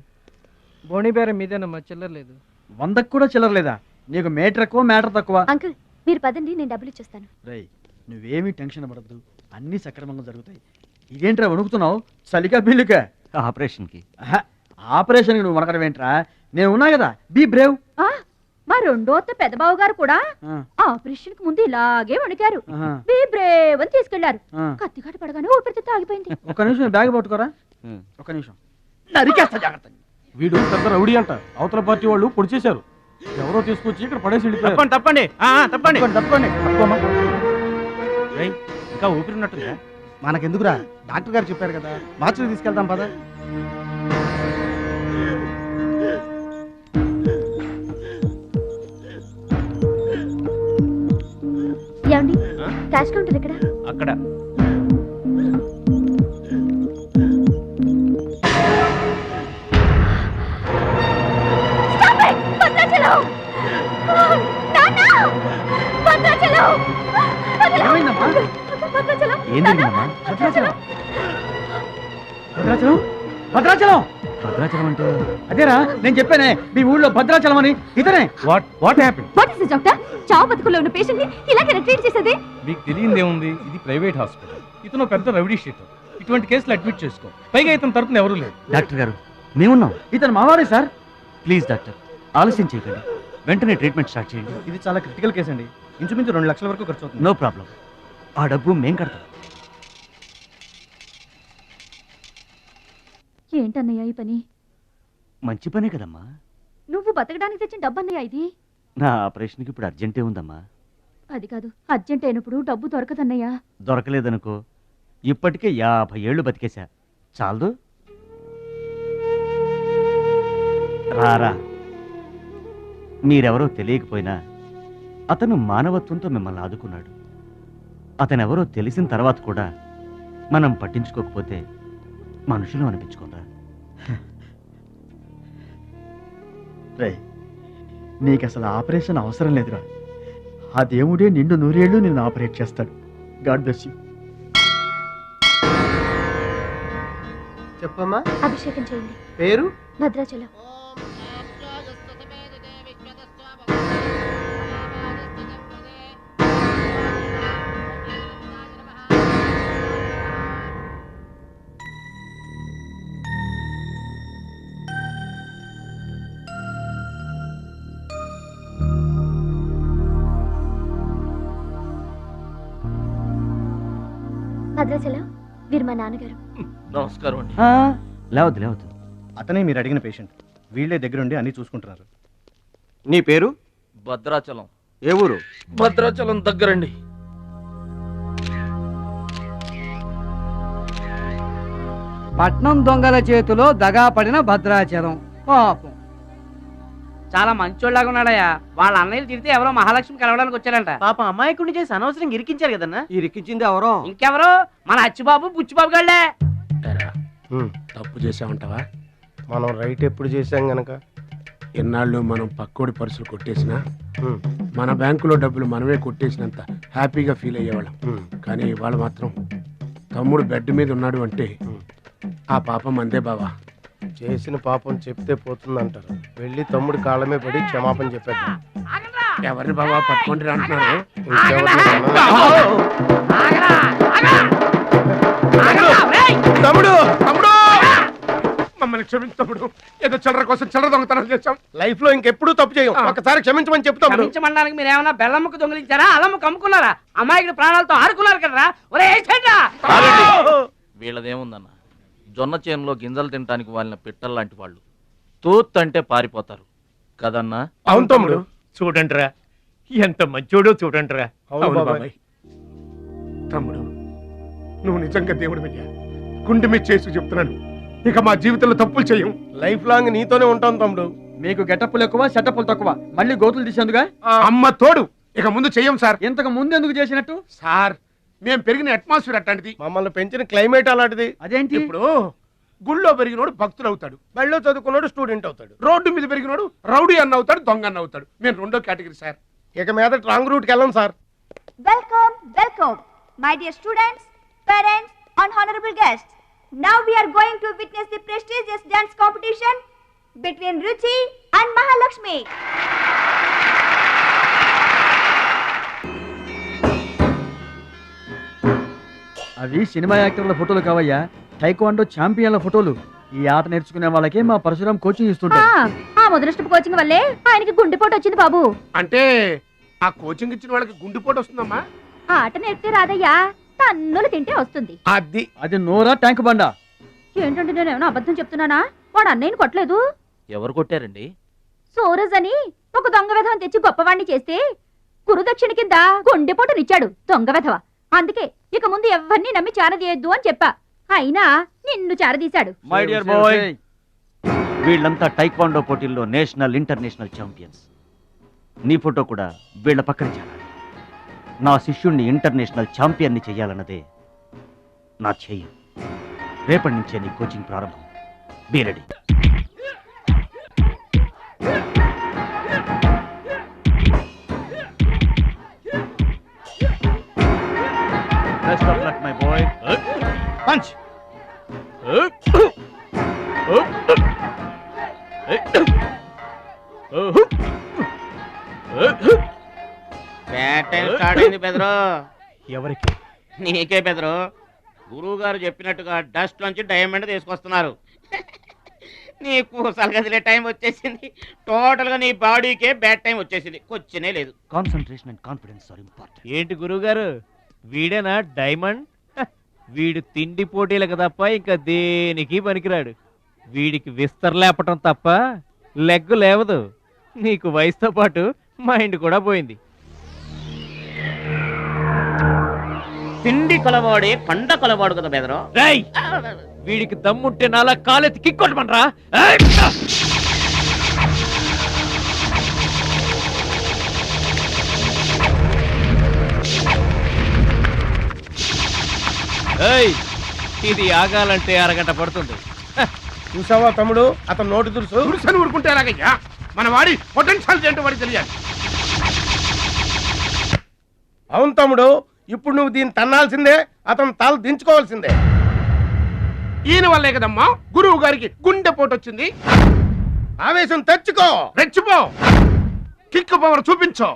బోణి బేరం మీదేనమ్మా, చిల్లర లేదు. 100కు కూడా చిల్లర లేదా? నీకు మీటర్ ఎక్కువ, మ్యాటర్ తక్కువ. అంకుల్ మీరు పదండి, నేను డబ్బులు ఇచ్చేస్తాను. రేయ్, నువ్వేమీ టెన్షన్ పడద్దు, అన్నీ సక్రమంగా జరుగుతాయి. ఇదేంట్రా వణుకుతున్నావు? చలికా బిల్లుకా? ఆపరేషన్కి. ఆపరేషన్కి నువ్వు వనకడం ఏంట్రా? నేను ఉన్నా కదా, బీ బ్రేవ్. మా రెండో పెద్ద బావు గారు కూడా ఆపరేషన్ కి ముందు ఇలాగే వణికారు. బీ బ్రేవ్ అని తీసుకెళ్లారు. కత్తిగాట పడగానే ఊపిరితిత్తు ఆగిపోయింది. ఒక్క నిమిషం బ్యాగ్ పట్టుకోరా. ఒక్క నిమిషం. నరికేస్తా జాగ్రత్త. వీడు పెద్ద రౌడీ అంట, అవతల పార్టీ వాళ్ళు పొడి చేశారు. ఎవరో తీసుకొచ్చి ఇక్కడ పడేసి వెళ్ళిపోయారు. తప్పండి తప్పండి తప్పండి. ఇంకా ఊపిరి ఉన్నట్టుందా? మనకెందుకురా, డాక్టర్ గారు చెప్పారు కదా, మార్చిని తీసుకెళ్దాం పద. ఏమండి, క్యాష్ కౌంటర్ ఎక్కడ? అక్కడ. భద్రాచలం? భద్రాచలం? భద్రాచలం అంటే అదేరా నేను చెప్పానే, మీ ఊళ్ళో భద్రాచలం అని. ఇతనే. What happen? What is this doctor? చావు బతుకుల్లో ఉన్న పేషెంట్ ని ఇలాగే ట్రీట్ చేసేది? మీకు తెలియదేముంది, ఇది ప్రైవేట్ హాస్పిటల్. ఇతను పెద్ద రౌడీ షీటర్. ఇటువంటి కేసులు అడ్మిట్ చేసుకో. పైగా ఇతను తరపున ఎవరూ లేరు. డాక్టర్ గారు మేమున్నాం. ఇతను మావాడే సార్. ప్లీజ్ డాక్టర్, ఆలస్యం చేయకండి, వెంటనే ట్రీట్మెంట్ స్టార్ట్ చేయండి. ఇది చాలా క్రిటికల్ కేసు అండి. ఇంచుమించు 2 లక్షల వరకు ఖర్చు అవుతుంది. నో ప్రాబ్లం, ఆ డబ్బు మేం కడతాం. ఏంటన్నయ్య ఈ పని? మంచి పనే కదమ్మా. నువ్వు బతకడానికి తెచ్చిన డబ్బన్నయ్య ఇది. నా ఆపరేషన్కి ఇప్పుడు అర్జెంటే ఉందమ్మా. అది కాదు, అర్జెంట్ అయినప్పుడు డబ్బు దొరకదన్నయ్య. దొరకలేదనుకో, ఇప్పటికే 50 ఏళ్ళు బతికేశా, చాలదు. రారా, మీరెవరో తెలియకపోయినా అతను మానవత్వంతో మిమ్మల్ని ఆదుకున్నాడు. అతనెవరో తెలిసిన తర్వాత కూడా మనం పట్టించుకోకపోతే మనుషులు అనిపించుకోరా? రే, నీకు అసలు ఆపరేషన్ అవసరం లేదురా. ఆ దేవుడే నిండు 100 ఏళ్ళు నిన్ను ఆపరేట్ చేస్తాడు. God bless you. చెప్పమ్మా. అభిషేకం చేయండి. పేరు? భద్రాచలం. భద్రాచలం, వీరు మా నాన్నగారు. నమస్కారం అండి. లేవద్దు లేవద్దు. అతనే మీరు అడిగిన పేషెంట్. వీళ్ళే దగ్గరుండి అన్ని చూసుకుంటున్నారు. నీ పేరు? భద్రాచలం. ఏ ఊరు? భద్రాచలం దగ్గరండి. పట్నం దొంగల చేతిలో దగా పడిన భద్రాచలం. పాపం చాలా మంచోళ్ళగా ఉన్నాడయ్యా. వాళ్ళ అన్నయ్యలు తిరిగితే ఎవరో మహాలక్ష్మి కలవడానికి వచ్చారంట. పాపం అమాయకుడిని చేసి అనవసరంగా ఇరికించారు కదన్నా. ఇరికించింది ఎవరో? ఇంకెవరో మన అచ్చిబాబు బుచ్చిబాబు గాళ్లే. తప్పు చేసామంటావా? మనం రైట్ ఎప్పుడు చేసాం గనక ఎన్నాళ్ళు మనం పక్కోడి పర్సులు కొట్టేసినా మన బ్యాంకులో డబ్బులు మనమే కొట్టేసినంత హ్యాపీగా ఫీల్ అయ్యేవాళ్ళం. కానీ ఇవాళ మాత్రం తమ్ముడు బెడ్ మీద ఉన్నాడు అంటే ఆ పాపం అందే బావా. చేసిన పాపం చెప్తే పోతుందంటారు. వెళ్ళి తమ్ముడి కాళ్ళమే పడి క్షమాపణ చెప్పేద్దాం. ఎవరిని బాబా పట్టుకుంటారు అంటున్నారు? తమ్ముడు తమ్ముడు మమ్మల్ని క్షమించు తమ్ముడు. ఏదో చిల్లర కోసం చిల్లర దొంగతనం చేశాం. లైఫ్ లో ఇంకెప్పుడు తప్పు చేయం. ఒకసారి క్షమించమని చెప్తాం. క్షమించమనడానికి మీరు ఏమన్నా బెల్లమ్మకు దొంగిలించారా, అల్లమ్మకు అమ్ముకున్నారా? అమాయకుడి ప్రాణాలతో ఆడుకున్నారు కదరా. ఒరే వీళ్ళదేముందన్న, జొన్న చేనులో గింజలు తినడానికి వాళ్ళని పిట్టల్లాంటి వాళ్ళు. తూత్ అంటే పారిపోతారు కదన్నా. అవును తమ్ముడు. చూడండిరా ఎంత మంచోడో చూడండిరా. అవును బాబాయ్. తమ్ముడు నువ్వు నిజంగా దేవుడి మీద గుండె మీద చేసి చెప్తున్నాను. ఇక మా జీవితంలో తప్పులు చేయం. లైఫ్ లాంగ్ నీతోనే ఉంటాం తమ్ముడు. మీకు గెటప్పులు ఎక్కువ, సెటప్పులు తక్కువ. మళ్ళీ గోతులు తీసేందుగా అమ్మ తోడు. ఇక ముందు చెయ్యం సార్. ఇంతకు ముందు ఎందుకు చేసినట్టు? సార్ మేము పెరిగిన అట్మాస్ఫియర్ అట్లాంటిది. మమ్మల్ని పెంచిన క్లైమేట్ అలాంటిది. అదేంటి? ఇప్పుడు గుళ్ళో పెరిగినోడు భక్తుడు అవుతాడు, బళ్ళో చదువుకున్నాడు స్టూడెంట్ అవుతాడు, రోడ్డు మీద పెరిగినోడు రౌడీ అన్న అవుతాడు, దొంగ అన్న అవుతాడు. మేము రెండో కేటగిరీ సార్. ఇక మీద రాంగ్ రూట్కి వెళ్ళాం sir. Welcome, welcome, my dear students, parents, and honorable guests. Now we are going to witness the prestigious dance competition between Ruchi and Mahalakshmi. అవి సినిమా యాక్టర్ల ఫోటోలు కావయ్యా, టైక్వాండో ఛాంపియన్ల ఫోటోలు. ఈ ఆట నేర్చుకునే వాళ్ళకే మా పరశురాం కోచింగ్ ఇస్తుంటాడు. ఆ మొదలస్టపు కోచింగ్ వల్లే ఆయనకి గుండెపోటు వచ్చింది బాబు. అంటే ఆ కోచింగ్ ఇచ్చిన వాళ్ళకి గుండెపోటు వస్తుందమ్మా? ఆట నేర్పితే రాదయ్యా, తన్నులు తింటే వస్తుంది. అది నోరా ట్యాంక్ బండా? ఏంటంటే నేను ఏమైనా అబద్ధం చెప్తున్నానా? వాడు అన్నయ్యని కొట్టలేదు. ఎవరు కొట్టారండి? సూరజ్ అని ఒక దొంగ వెధవం తెచ్చి గొప్పవాణ్ణి చేస్తే గురుదక్షిణ కింద గుండెపోటునిచ్చాడు దొంగ వెధవ. అందుకే ఇక ముందు ఎవరిని నమ్మి చారదీయద్దు అని చెప్పా. అయినా నిన్ను చారదీశాడు. మై డియర్ బాయ్, వీళ్ళంతా టైక్వాండో పోటీల్లో నేషనల్ ఇంటర్నేషనల్ ఛాంపియన్స్. నీ ఫోటో కూడా వీళ్ళ పక్కన చేరాలి. నా శిష్యుణ్ణి ఇంటర్నేషనల్ ఛాంపియన్ని చెయ్యాలన్నదే నా చెయ్యి. రేపటి నుంచే నీ కోచింగ్ ప్రారంభం. Be ready. Best of luck my boy. Punch. Bad time start అయింది బెదరు. ఎవరికి? నీకే బెదరు. గురువు గారు చెప్పినట్టుగా డస్ట్ నుంచి డైమండ్ తీసుకొస్తున్నారు. నీ కూసలు కదిలే టైం వచ్చేసింది. టోటల్ గా నీ బాడీకే బ్యాడ్ టైం వచ్చేసింది. కొచ్చినే లేదు. Concentration and confidence are important. ఏంటి గురువు గారు, వీడేనా డైమండ్? వీడు తిండి పోటీలకు తప్ప ఇంకా దేనికి పనికిరాడు. వీడికి విస్తర లేపటం తప్ప లెగ్గు లేవదు. నీకు వయసుతో పాటు మైండ్ కూడా పోయింది. తిండి కొలవాడే కండ కొలవాడు కదా బెదరు. వీడికి దమ్ముంటే నాలా కాలెత్తి కిక్కొట్టమనరా? ఇది ఆగాలంటే అరగంట పడుతుంది. చూసావా తమ్ముడు, అతను నోటి దురుసని ఊరుకుంటే ఎలాగయ్యా? మన వాడి పొటెన్షియల్ ఏంటో వాడికి తెలియాలి. అవును తమ్ముడు, ఇప్పుడు నువ్వు దీన్ని తన్నాల్సిందే, అతను తల దించుకోవాల్సిందే. ఈయన వల్లే కదమ్మా గురువు గారికి గుండెపోటు వచ్చింది. ఆవేశం తెచ్చుకో, రెచ్చిపో, కిక్ పవర్ చూపించో.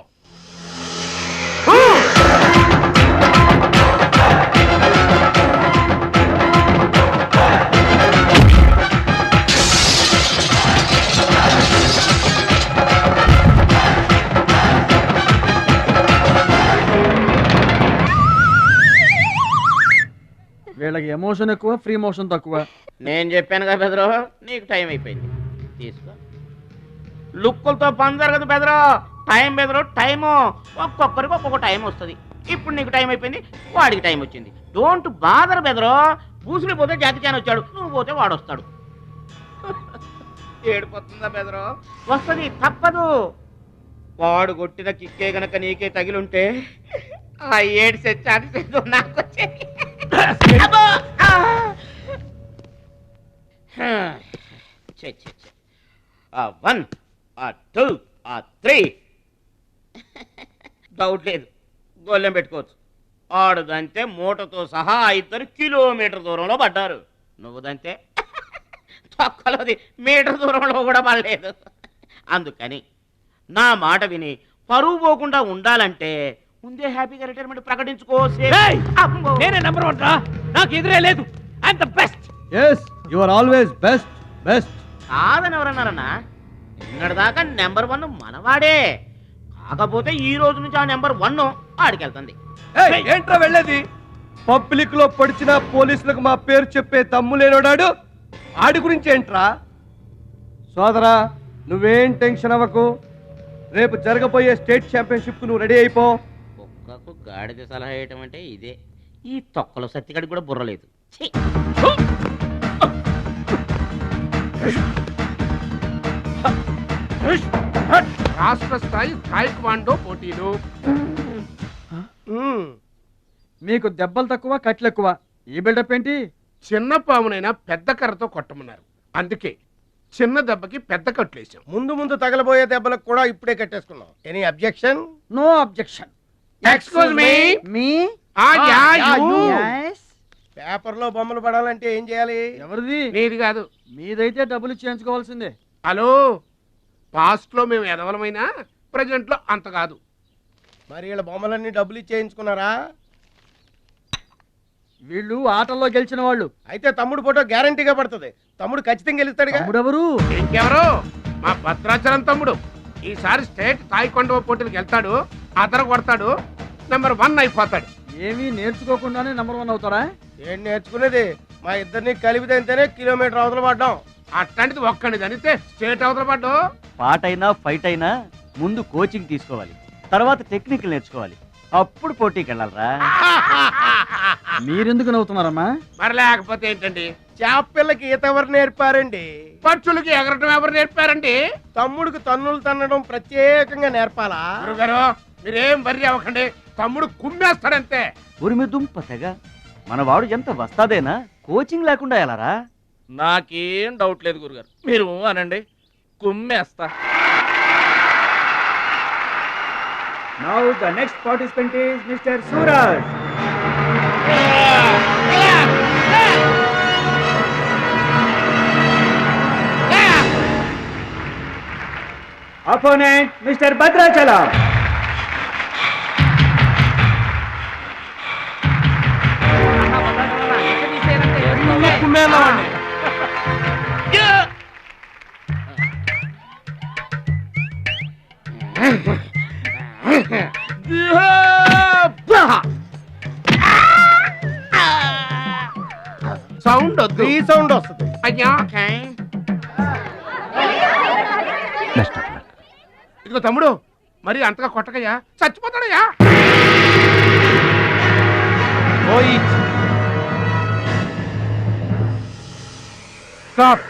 వీళ్ళకి ఎమోషన్ ఎక్కువ, ఫ్రీ మోషన్ తక్కువ. నేను చెప్పాను కదా బెదరు, నీకు టైం అయిపోయింది, తీసుకో. లుక్కులతో పని జరగదు బెదరు, టైం బెదరు, టైము. ఒక్కొక్కరికి ఒక్కొక్క టైం వస్తుంది. ఇప్పుడు నీకు టైం అయిపోయింది, వాడికి టైం వచ్చింది. డోంట్ బాదర్ బెదరు. పూసులు పోతే జాతి చాన్ వచ్చాడు, నువ్వు పోతే వాడు వస్తాడు. ఏడిపోతుందా బెదరు? వస్తుంది, తప్పదు. వాడు కొట్టిన కిక్కే గనక నీకే తగిలుంటే ఆ ఏడ్సే ఛాన్సెస్ నాకు వచ్చేది. One, two, three. డౌట్ లేదు, గోళ్ళెం పెట్టుకోవచ్చు. ఆడుదంతే మూటతో సహా 2 కిలోమీటర్ దూరంలో పడ్డారు. నువ్వుదంతే తొక్కలోది మీటర్ దూరంలో కూడా పడలేదు. అందుకని నా మాట విని పరువు పోకుండా ఉండాలంటే ముందే హ్యాపీగా రిటైర్మెంట్ ప్రకటించుకో. నేనే నెంబర్ 1 రా, నాకు ఎదురే లేదు. I'm the best. yes you are always best. కాదని ఎవరన్నారన్నా? నిన్నటిదాకా నెంబర్ 1 మనవాడే. కాకపోతే ఈ రోజు నుంచి ఆ నెంబర్ 1 ఆడికెళ్తుంది. ఏంట్రా వెళ్ళేది? పబ్లిక్ లో పడిచిన పోలీసులకు మా పేరు చెప్పే దమ్ము లేనోడాడు ఆడి గురించి ఏంట్రా? సోదరా, నువ్వేం టెన్షన్ అవ్వకు. రేపు జరగబోయే స్టేట్ ఛాంపియన్షిప్ నువ్వు రెడీ అయిపో. కుక్కకు గాడిద సలహా వేయటం అంటే ఇదే. ఈ తొక్కలో సత్తిగడికి కూడా బుర్రలేదు. రాష్ట్ర స్థాయి తాయిక్వాండో పోటీలు. మీకు దెబ్బలు తక్కువ, కట్లు ఎక్కువ. ఈ బిల్డప్ ఏంటి? చిన్న పామునైనా పెద్ద కర్రతో కొట్టమన్నారు, అందుకే చిన్న దెబ్బకి పెద్ద కట్లేసాం. ముందు ముందు తగలబోయే దెబ్బలకు కూడా ఇప్పుడే కట్టేసుకున్నాం. Any objection? No objection. Excuse me. Yes. Paper లో బొమ్మలు పడాలంటే ఏం చేయాలి? ఎవరిది? నీది కాదు. మీదైతే డబ్బులు చేయించుకోవాల్సిందే. హలో, పాస్ట్ లో మేము ఎదవలమైనా ప్రజెంట్ లో అంత కాదు. మరి వీళ్ళ బొమ్మలన్నీ డబ్బులు ఇచ్చేయించుకున్నారా? వీళ్ళు ఆటల్లో గెలిచిన వాళ్ళు. అయితే తమ్ముడు ఫోటో గ్యారంటీగా పడుతుంది. తమ్ముడు ఖచ్చితంగా గెలుస్తాడుగా. ఎవరు? ఇంకెవరు? మా భద్రాచలం తమ్ముడు. ఈసారి స్టేట్ తాయికొండ పోటీలకు వెళ్తాడు, అదర కొడతాడు, నెంబర్ 1 అయిపోతాడు. ఏమీ నేర్చుకోకుండానే నెంబర్ 1 అవుతారా? ఏం నేర్చుకునేది? మా ఇద్దరిని కలిపితేనే కిలోమీటర్ అవతల పడ్డాం. అట్లాంటిది ఒక్కడిది అనితే స్టేట్ అవతల పడ్డాం. పాట అయినా ఫైట్ అయినా ముందు కోచింగ్ తీసుకోవాలి, తర్వాత టెక్నిక్ నేర్చుకోవాలి, అప్పుడు పోటీకి వెళ్ళాలరా. మీరెందుకు నవ్వుతున్నారమ్మా? మరి లేకపోతే ఏంటండి? చేపపిల్లకి ఈత ఎవరు నేర్పారండి? పక్షులకి ఎగరటం ఎవరు నేర్పారండి? తమ్ముడికి తన్నులు తన్నడం ప్రత్యేకంగా నేర్పాలా? గురుగారు, మీరేం బర్రి అవ్వకండి, తమ్ముడు కుమ్మేస్తాడంతే. ఉరిమి దుంప తెగ మనవాడు ఎంత వస్తాదేనా, కోచింగ్ లేకుండా ఎలారా? నాకేం డౌట్ లేదు గురుగారు, మీరు అనండి, కుమ్మేస్తా. Now the next participant is Mr. Suraj. Opponent Mr. Bhadrachalam. Sound వద్దు, ఈ సౌండ్ వస్తుంది. అయ్యా ఇదిగో తమ్ముడు, మరి అంతగా కొట్టకయ్యా, చచ్చిపోతాడయ్యా. Stop.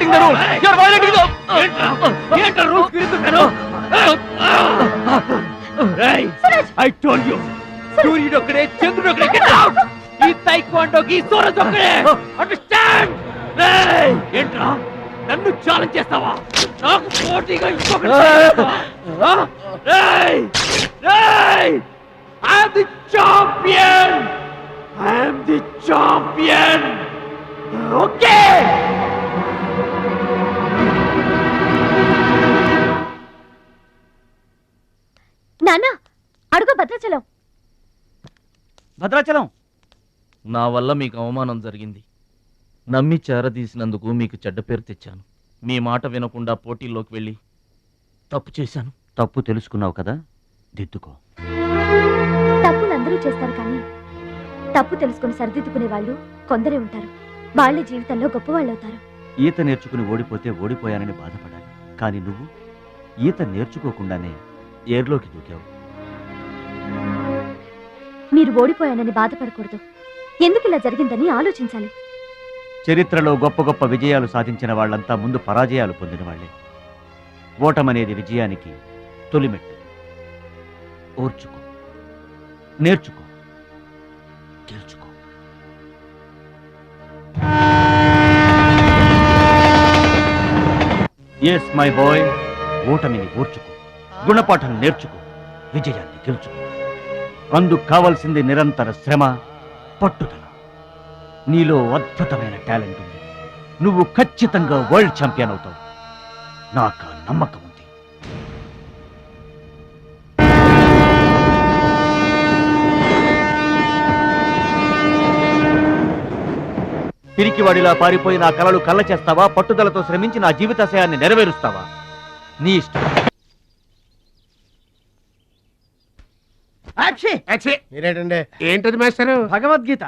violating the rules. You are violating the rules విరుద్ధంగాను. Hey, I told you. సూర్యుడు ఒక్కడే, చంద్రుడు ఒక్కడే. Get out. ఈ taekwondoకి సూరజ్ ఒక్కడే. Understand? Hey, ఏంట్రా నన్ను ఛాలెంజ్ చేస్తావా? నాకు పోటీగా ఇంకొకటి చేస్తావా? Hey, hey, I am the champion. I am the champion. Okay. నాన్న అడుగు భద్రాచలం. భద్రాచలం, నా వల్ల మీకు అవమానం జరిగింది. నమ్మి చేరదీసినందుకు మీకు చెడ్డ పేరు తెచ్చాను. మీ మాట వినకుండా పోటీల్లోకి వెళ్ళి తప్పు చేశాను. తప్పు తెలుసుకున్నావు కదా, దిద్దుకో. తప్పులు అందరూ చేస్తారు కానీ తప్పు తెలుసుకుని సరిదిద్దుకునే వాళ్ళు కొందరే ఉంటారు. వాళ్ళ జీవితంలో గొప్పవాళ్ళు అవుతారు. ఈత నేర్చుకుని ఓడిపోతే ఓడిపోయానని బాధపడాలి, కానీ నువ్వు ఈత నేర్చుకోకుండానే ఏర్లోకి దూకావు. మీరు ఓడిపోయానని బాధపడకూడదు. ఎందుకు ఇలా జరిగిందని ఆలోచించాలి. చరిత్రలో గొప్ప గొప్ప విజయాలు సాధించిన వాళ్ళంతా ముందు పరాజయాలు పొందిన వాళ్లే. ఓటమనేది విజయానికి తొలిమెట్టు. ఓర్చుకో, నేర్చుకో, గెలుచుకో. ఎస్ మై బాయ్, ఓటమిని ఓర్చుకో, గుణపాఠం నేర్చుకో, విజయాన్ని గెలుచుకో. అందుకు కావాల్సింది నిరంతర శ్రమ, పట్టుదల. నీలో అద్భుతమైన టాలెంట్ ఉంది. నువ్వు ఖచ్చితంగా వరల్డ్ ఛాంపియన్ అవుతావు. నాకు ఆ నమ్మకం ఉంది. పిరికివాడిలా పారిపోయి నా కలలు కళ్ళ చేస్తావా? పట్టుదలతో శ్రమించి నా జీవితాశయాన్ని నెరవేరుస్తావా? నీ ఇష్టం. మీరేంటండి? ఏంటది మాస్టారు? భగవద్గీత.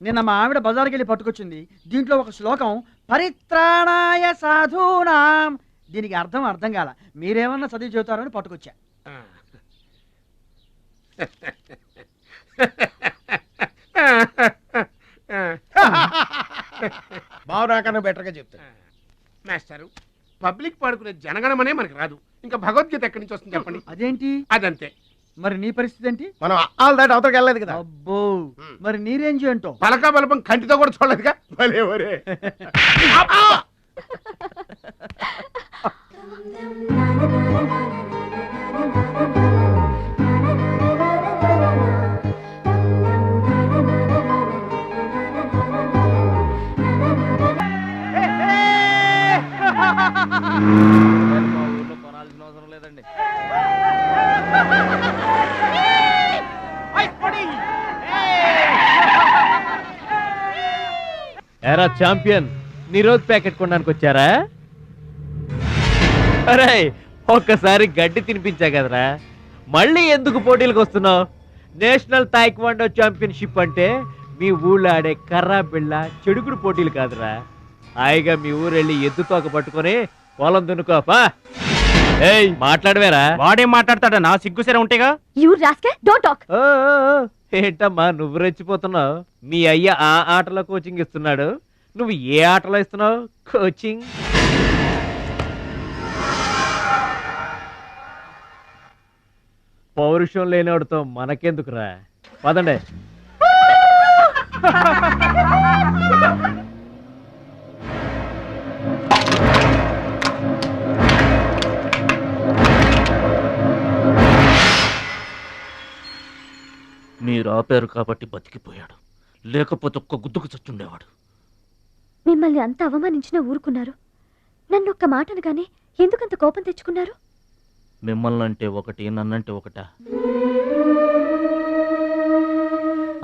నిన్న మా ఆవిడ బజార్కి వెళ్ళి పట్టుకొచ్చింది. దీంట్లో ఒక శ్లోకం పరిత్రాణాయ సాధూనాం. దీనికి అర్థం కాల. మీరేమన్నా చదివి చెబుతారని పట్టుకొచ్చా. బావు నాకన్నా బెటర్గా చెప్తాను. మాస్టారు, పబ్లిక్ పాడుకునే జనగణమనే మనకి రాదు. ఇంకా భగవద్గీత ఎక్కడి నుంచి వస్తుంది చెప్పండి? అదేంటి? అదంతే. మరి నీ పరిస్థితి ఏంటి? మనం ఆల్ దాటి అవతలకి వెళ్ళలేదు కదా. అబ్బో, మరి నీ రేంజ్ ఏంటో? పలకా బలపం కంటితో కూడా చూడలేదుగా. భలే ఒరే. కొనాల్సిన అవసరం లేదండి. ఎరా ఛాంపియన్, నీ రోజు ప్యాకెట్ కొనడానికి వచ్చారా? అరే, ఒక్కసారి గడ్డి తినిపించా కదరా, మళ్ళీ ఎందుకు పోటీలకు వస్తున్నావు? నేషనల్ తాయిక్వాండో ఛాంపియన్షిప్ అంటే మీ ఊళ్ళో ఆడే కర్రా బిళ్ళ చెడుగుడు పోటీలు కాదురా. హాయిగా మీ ఊరు వెళ్ళి ఎద్దు తోక పట్టుకొని పొలం దున్నుకోపా. ఏయ్, మాట్లాడవేరా? వాడేం మాట్లాడతాడా? నా సిగ్గుసెర ఉంటేగా. You rascal, don't talk. ఏంటమ్మా నువ్వు రెచ్చిపోతున్నావు? మీ అయ్య ఆ ఆటలో కోచింగ్ ఇస్తున్నాడు, నువ్వు ఏ ఆటలో ఇస్తున్నావు కోచింగ్? పౌరుషం లేనివాడితో మనకెందుకురా, పదండి. మీరు ఆపారు కాబట్టి బతికిపోయాడు, లేకపోతే ఒక్క గుద్దుకు చచ్చుండేవాడు. మిమ్మల్ని అంత అవమానించినా ఊరుకున్నారు. నన్ను ఒక్క మాట అనగానే ఎందుకంత కోపం తెచ్చుకున్నారు? మిమ్మల్ని అంటే ఒకటి, నన్నంటే ఒకటా?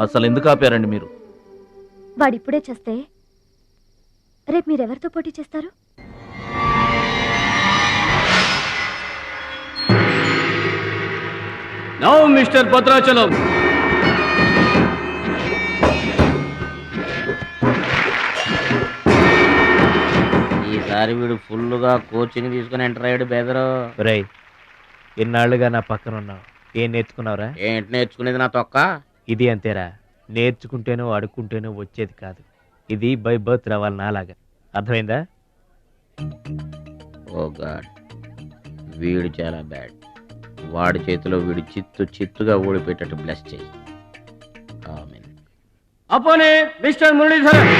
అసలు ఎందుకు ఆపారండి మీరు? వాడిప్పుడే చేస్తే రేపు మీరెవరితో పోటీ చేస్తారు? నౌ మిస్టర్ భద్రాచలం, ఈసారి వీడు ఫుల్గా కోచింగ్ తీసుకుని ఎంటర్ అయ్యాడు బెదరు. రై, ఇన్నాళ్ళుగా నా పక్కన ఉన్నావు, ఏం నేర్చుకున్నావురా? ఏంటి నేర్చుకునేది నా తొక్క? ఇది అంతేరా, నేర్చుకుంటేనో అడుక్కుంటేనో వచ్చేది కాదు. ఇది బై బర్త్ రావాలి నాలాగా, అర్థమైందా? ఓ గాడ్, వీడు చాలా బ్యాడ్. వాడి చేతిలో వీడు చిత్తుగా ఓడిపోయేటట్టు బ్లెస్ చేయి. ఆమేన్. అపోనే mister Muralidharan.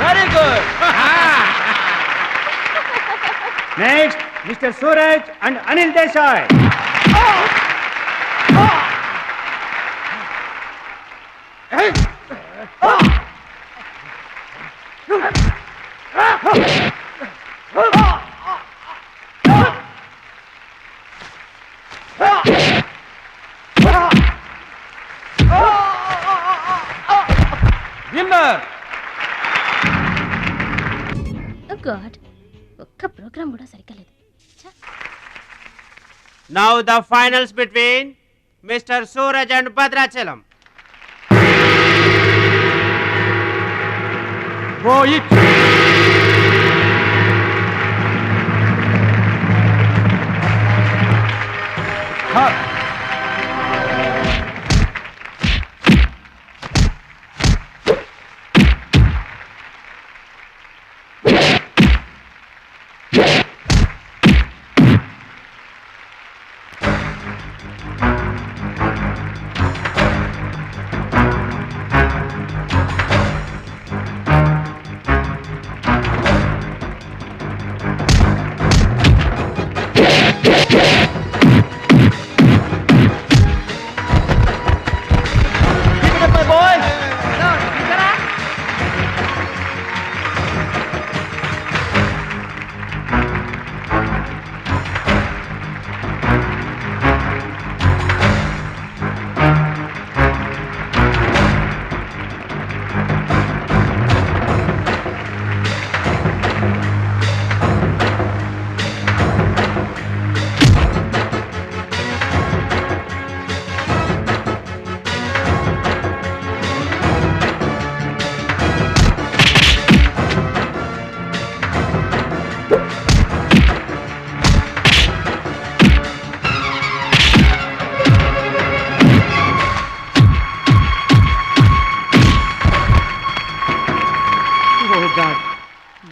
Very good. Next mister Suraj and Anil Desai. God, ఒక్క ప్రోగ్రామ్ కూడా సరిగ్గా లేదు. Now the finals between Mr. Suraj and Bhadrachalam. Rohit.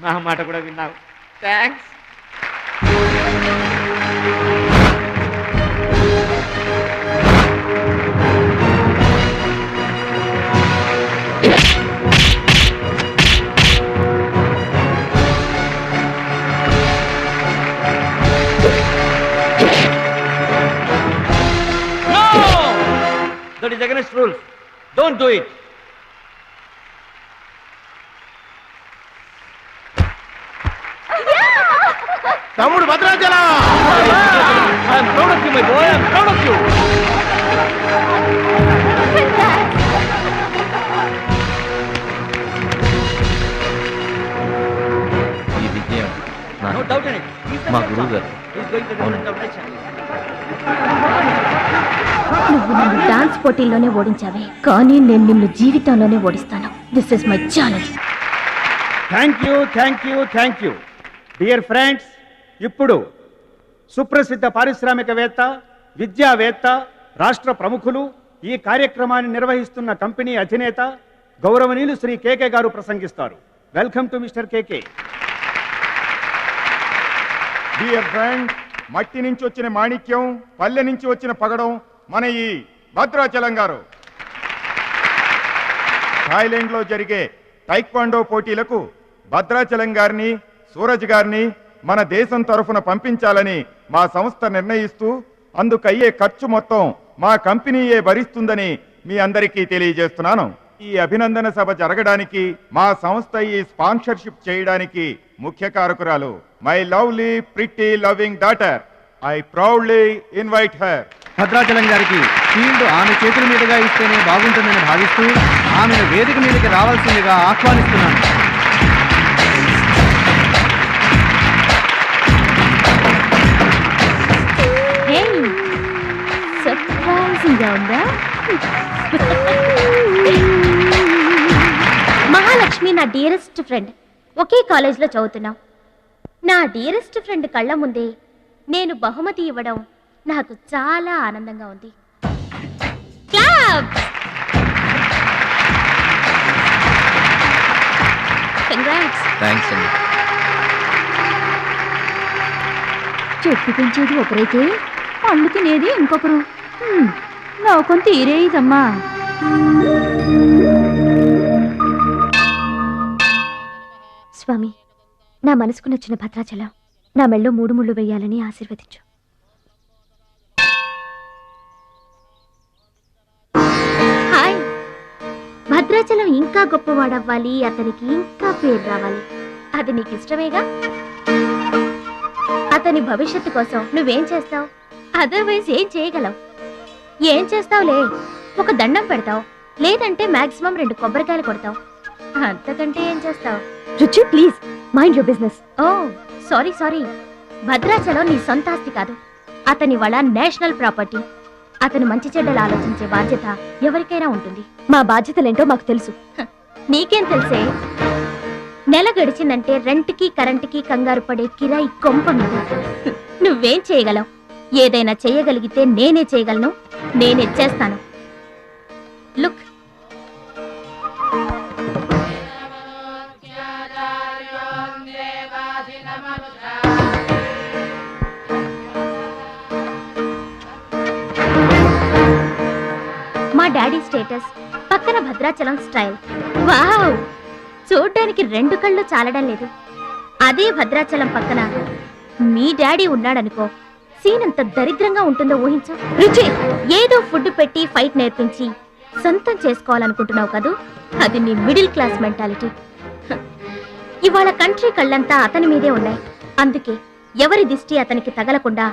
నా మాట కూడా విన్నావు. Thanks. No! That is against rules. Don't do it. తమ్ముడు Bhadrachalam. I'm proud of you, my boy. I'm proud of you. ఈ విజయం No doubt in it. He's the మా champion. గురువు గారు. He's going to represent our nation. నువ్వు నన్ను డాన్స్ పోటీల్లోనే ఓడించావే, కానీ నేను నిన్ను జీవితంలోనే ఓడిస్తాను. This is my challenge. Thank you dear friends. ఇప్పుడు సుప్రసిద్ధ పారిశ్రామికవేత్త, విద్యావేత్త, రాష్ట్ర ప్రముఖులు, ఈ కార్యక్రమాన్ని నిర్వహిస్తున్న కంపెనీ అధినేత గౌరవనీయులు శ్రీ కేకే గారు ప్రసంగిస్తారు. Welcome to mister KK. Dear friend, మట్టి నుంచి వచ్చిన మాణిక్యం, పల్లె నుంచి వచ్చిన పగడం మన ఈ భద్రాచలం గారు. థాయిలాండ్లో జరిగే టైక్వాండో పోటీలకు భద్రాచలం గారిని, సూరజ్ గారిని మన దేశం తరఫున పంపించాలని మా సంస్థ నిర్ణయిస్తూ అందుకయ్యే ఖర్చు మొత్తం మా కంపెనీయే భరిస్తుందని మీ అందరికీ తెలియజేస్తున్నాను. ఈ అభినందన సభ జరగడానికి మా సంస్థ ఈ స్పాన్సర్షిప్ చేయడానికి ముఖ్య కారకురాలు my lovely pretty loving daughter. I proudly invite her. Bhadrachalam గారికి ఫీల్డ్ ఆమె చేతుల మీదుగా ఇస్తేనే బాగుంటుందని భావిస్తూ ఆమెను వేదిక మీదకి రావాల్సిందిగా ఆహ్వానిస్తున్నాను. సర్ప్రైజింగ్ గా ఉందా? మహాలక్ష్మి నా డియరెస్ట్ ఫ్రెండ్. ఒకే కాలేజ్లో చదువుతున్నాం. నా డియరెస్ట్ ఫ్రెండ్ కళ్ళ ముందే నేను బహుమతి ఇవ్వడం నాకు చాలా ఆనందంగా ఉంది. క్లాప్! కంగ్రాట్స్. థ్యాంక్స్ అండి. చెట్టు పెంచేది ఒకరైతే పళ్ళు తినేది ఇంకొకరు. లోకం తీరేదమ్మా. స్వామి, నా మనసుకు నచ్చిన భద్రాచలం నా మెళ్ళో 3 ముళ్ళు వేయాలని ఆశీర్వదించు. హాయ్. భద్రాచలం ఇంకా గొప్పవాడవ్వాలి, అతనికి ఇంకా పేరు రావాలి. అది నీకు ఇష్టమేగా? అతని భవిష్యత్తు కోసం నువ్వేం చేస్తావు? అదర్వైజ్ ఏం చేయగలవు? ఏం చేస్తావులే, ఒక దండం పెడతావు, లేదంటే మాక్సిమం 2 కొబ్బరికాయలు కొడతావు. అంతకంటే ఏం చేస్తావు? Ruchi, please mind your business. Oh sorry. Bhadrachalam నీ సొంత ఆస్తి కాదు, అతని వాళ్ళ నేషనల్ ప్రాపర్టీ. అతను మంచి చెడ్డలు ఆలోచించే బాధ్యత ఎవరికైనా ఉంటుంది. మా బాధ్యతలేంటో మాకు తెలుసు. నీకేం తెలుసే? నెల గడిచిందంటే రెంట్కి కరెంటుకి కంగారు పడే కిరాయి కొంప మీద. నువ్వేం చేయగలవు? ఏదైనా చేయగలిగితే నేనే చేయగలను, నేనే చేస్తాను. లుక్, మా డాడీ స్టేటస్, పక్కన భద్రాచలం స్టైల్. వావ్! చూడ్డానికి 2 కళ్ళు చాలడం లేదు. అదే భద్రాచలం పక్కన మీ డాడీ ఉన్నాడనుకో, సీన్ ఎంత దరిద్రంగా ఉంటుందో ఊహించు. రుచి, ఏదో ఫుడ్ పెట్టి ఫైట్ నేర్పించి సొంతం చేసుకోవాలనుకుంటున్నావు కదూ, అది నీ మిడిల్ క్లాస్ మెంటాలిటీ. ఇవాళ కంట్రీ కళ్ళంతా అతని మీదే ఉన్నాయి. అందుకే ఎవరి దిష్టి అతనికి తగలకుండా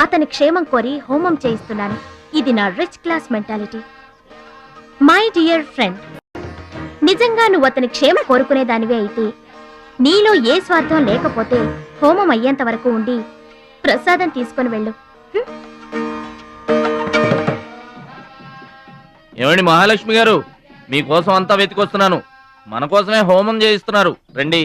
అతని క్షేమం కోరి హోమం చేయిస్తున్నాను. ఇది నా rich class mentality. My dear friend, నిజంగా నువ్వు అతని క్షేమం కోరుకునే దానివే అయితే, నీలో ఏ స్వార్థం లేకపోతే హోమం అయ్యేంత వరకు ఉండి ప్రసాదం తీసుకొని వెళ్ళు. ఏమండి మహాలక్ష్మి గారు, మీకోసం అంతా వెతికొస్తున్నాను. మన కోసమే హోమం చేయిస్తున్నారు, రండి.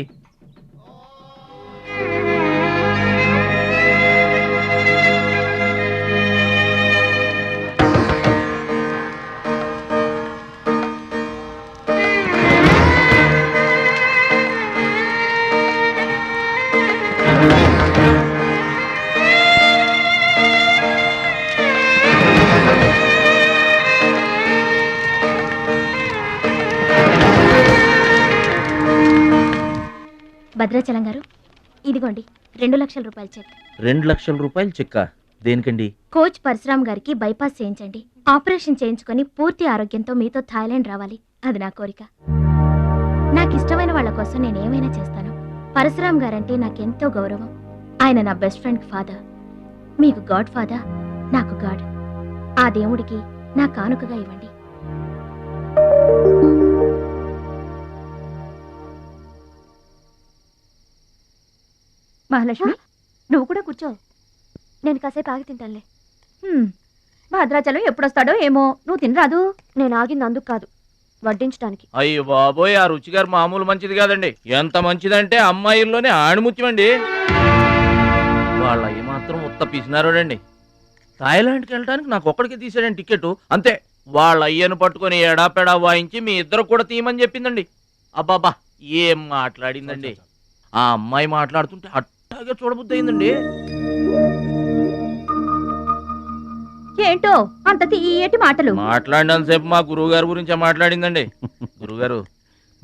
భద్రాచలం గారు, ఇదిగోండి 2 లక్షల రూపాయల చెక్. 2 లక్షల రూపాయలు చెక్కా? దేనికండి? కోచ్ పరశురామ్ గారికి బైపాస్ చేయించండి. ఆపరేషన్ చేయించుకొని పూర్తి ఆరోగ్యంతో మీతో థాయిలాండ్ రావాలి. అది నా కోరిక. నాకు ఇష్టమైన వాళ్ళ కోసం నేను ఏమైనా చేస్తాను. పరశురామ్ గారంటే నాకెంతో గౌరవం. ఆయన నా బెస్ట్ ఫ్రెండ్ ఫాదర్. మీకు గాడ్ ఫాదర్, నాకు గాడ్. ఆ దేవుడికి నా కానుకగా ఇవ్వండి. మహాలక్ష్మి, నువ్వు కూడా కూర్చో. నేను కాసేపు ఆగి తింటానులే. భద్రాచలం ఎప్పుడొస్తాడో ఏమో, నువ్వు తినరాదు. నేను ఆగింది అందుకు కాదు, వడ్డించడానికి. అయ్యో బాబోయ్, ఆ రుచి గారు మామూలు మంచిది కాదండి. ఎంత మంచిదంటే అమ్మాయిల్లోనే ఆణిముత్యమండి. వాళ్ళ ఏమాత్రం ఉత్త పిసినారోడండి. థాయిలాండ్కి వెళ్ళడానికి నాకు ఒక్కడికి తీసాడండి టికెట్, అంతే. వాళ్ళ అయ్యను పట్టుకొని ఎడాపెడా వాయించి మీ ఇద్దరు కూడా తీయమని చెప్పిందండి. అబ్బాబా, ఏం మాట్లాడిందండి. ఆ అమ్మాయి మాట్లాడుతుంటే అట్టాగే చూడబుద్ధి అయిందండి. ఏంటో అంత తీయటి మాటలు మాట్లాడినంతసేపు మా గురువు గారి గురించే మాట్లాడిందండి. గురుగారు,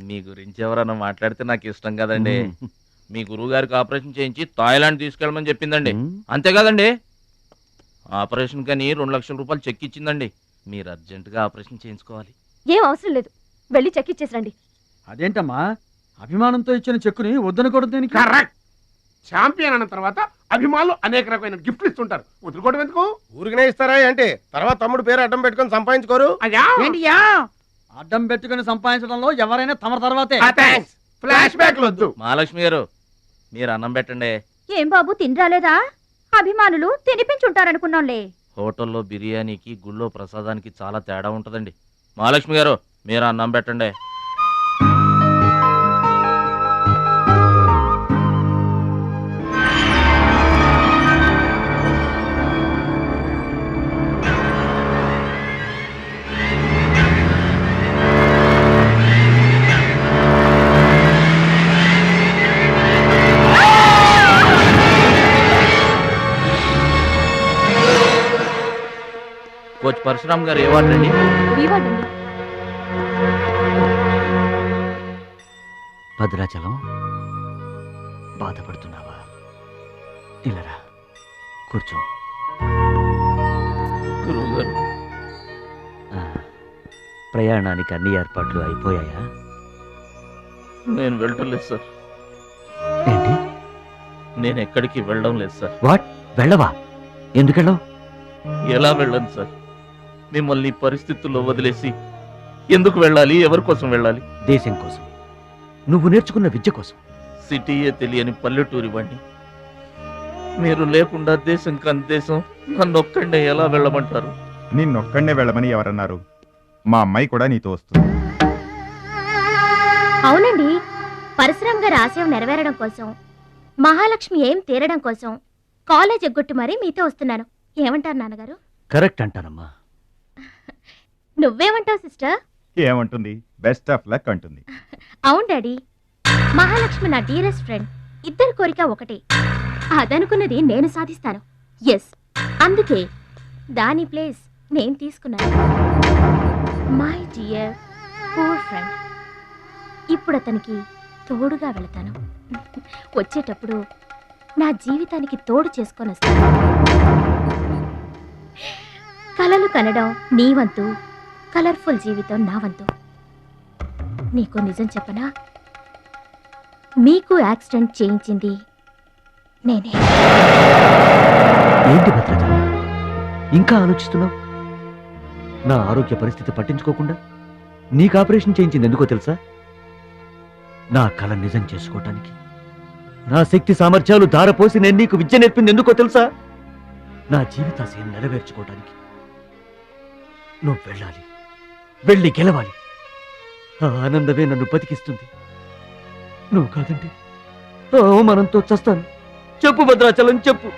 మీ గురించి ఎవరన్నా మాట్లాడితే నాకు ఇష్టం కదండి. మీ గురువు గారికి ఆపరేషన్ చేయించి థాయిలాండ్ తీసుకెళ్ళమని చెప్పిందండి. అంతే కదండి? ఆపరేషన్ కని 2 లక్షల రూపాయలు చెక్ ఇచ్చిందండి. మీరు అర్జెంటుగా ఆపరేషన్ చేయించుకోవాలి. ఏం అవసరం లేదు, వెళ్ళి చెక్ ఇచ్చేసరండి. అదేంటమ్మా, అభిమానంతో ఇచ్చిన చెక్కుని వద్దనకూడదు. కరెక్ట్. ఛాంపియన్ అన్న తర్వాత అభిమానులు అనేక రకమైన గిఫ్ట్లు ఇస్తుంటారు. వదులుకోవడం ఎందుకు? ఊరికనే ఇస్తారా అంటే తర్వాత తమ్ముడు పేరు అడ్డం పెట్టుకొని సంపాదించుకోరు. అడ్డం పెట్టుకుని సంపాదించడంలో ఎవరైనా తమ తర్వాతే. ఫ్లాష్ బ్యాక్ వద్దు. మహాలక్ష్మి గారు, మీరు అన్నం పెట్టండి. ఏం బాబు, తినరాలేదా? అభిమానులు తినిపించుంటారనుకున్నాంలే. హోటల్లో బిర్యానీకి గుళ్ళో ప్రసాదానికి చాలా తేడా ఉంటుందండి. మహాలక్ష్మి గారు, మీరు అన్నం పెట్టండి. కోచ్ పరశురామ్ గారు ఏ వార్డు అండి? భద్రాచలం, బాధపడుతున్నావా? ఇలారా కూర్చో. గురువుగారు, ప్రయాణానికి అన్ని ఏర్పాట్లు అయిపోయాయా? నేను వెళ్ళటం లేదు సార్. ఏంటి? నేను ఎక్కడికి వెళ్ళడం లేదు సార్. వాట్? వెళ్ళవా? ఎందుకెళ్ళవు? ఎలా వెళ్ళను సార్? మిమ్మల్ని ఈ పరిస్థితుల్లో వదిలేసి ఎందుకు వెళ్ళాలి? ఎవరి కోసం వెళ్ళాలి? దేశం కోసం, నువ్వు నేర్చుకున్న విద్య కోసం. సిటీయే తెలియని పల్లెటూరి వాడిని. మీరు లేకుండా దేశం కాని దేశం నన్నొక్కడే ఎలా వెళ్ళమంటారు? నిన్నొక్కడే వెళ్ళమని ఎవరన్నారు? మా అమ్మాయి కూడా నీతో వస్తుంది. అవునండి, పరశురామ్ గారి ఆశయం నెరవేరడం కోసం, మహాలక్ష్మి ఏం తీరడం కోసం కాలేజ్ ఎగ్గొట్టు మరీ మీతో వస్తున్నాను. ఏమంటారు నాన్నగారు? కరెక్ట్ అంటానమ్మా. నువ్వేమంటావు సిస్టర్? ఏమంటుంది? బెస్ట్ ఆఫ్ లక్ అంటుంది. అవును డాడీ, మహాలక్ష్మి నా డీరెస్ట్ ఫ్రెండ్. ఇద్దరి కోరిక ఒకటే, అదనుకున్నది నేను సాధిస్తాను. ఎస్, అందుకే దాని ప్లేస్ నేను తీసుకున్నాను. My dear poor friend. ఇప్పుడు అతనికి తోడుగా వెళతాను. వచ్చేటప్పుడు నా జీవితానికి తోడు చేసుకొని వస్తాను. కలలు కనడం నీ వంతు, కలర్ఫుల్ జీవితం నా వంతు. నీకు నిజం చెప్పనా? మీకు యాక్సిడెంట్ చేయించింది నేనే. ఏంటి భద్రాచలం, ఇంకా ఆలోచిస్తున్నావు? నా ఆరోగ్య పరిస్థితి పట్టించుకోకుండా నీకు ఆపరేషన్ చేయించింది ఎందుకో తెలుసా? నా కళ నిజం చేసుకోవటానికి. నా శక్తి సామర్థ్యాలు ధారపోసి నేను నీకు విద్య నేర్పింది ఎందుకో తెలుసా? నా జీవితాశయం నెరవేర్చుకోవటానికి. నువ్వు వెళ్ళాలి, వెళ్ళి గెలవాలి. ఆ ఆనందమే నన్ను బతికిస్తుంది. నువ్వు కాదంటే అవమానంతో చస్తాను. చెప్పు భద్రాచలం, చెప్పు.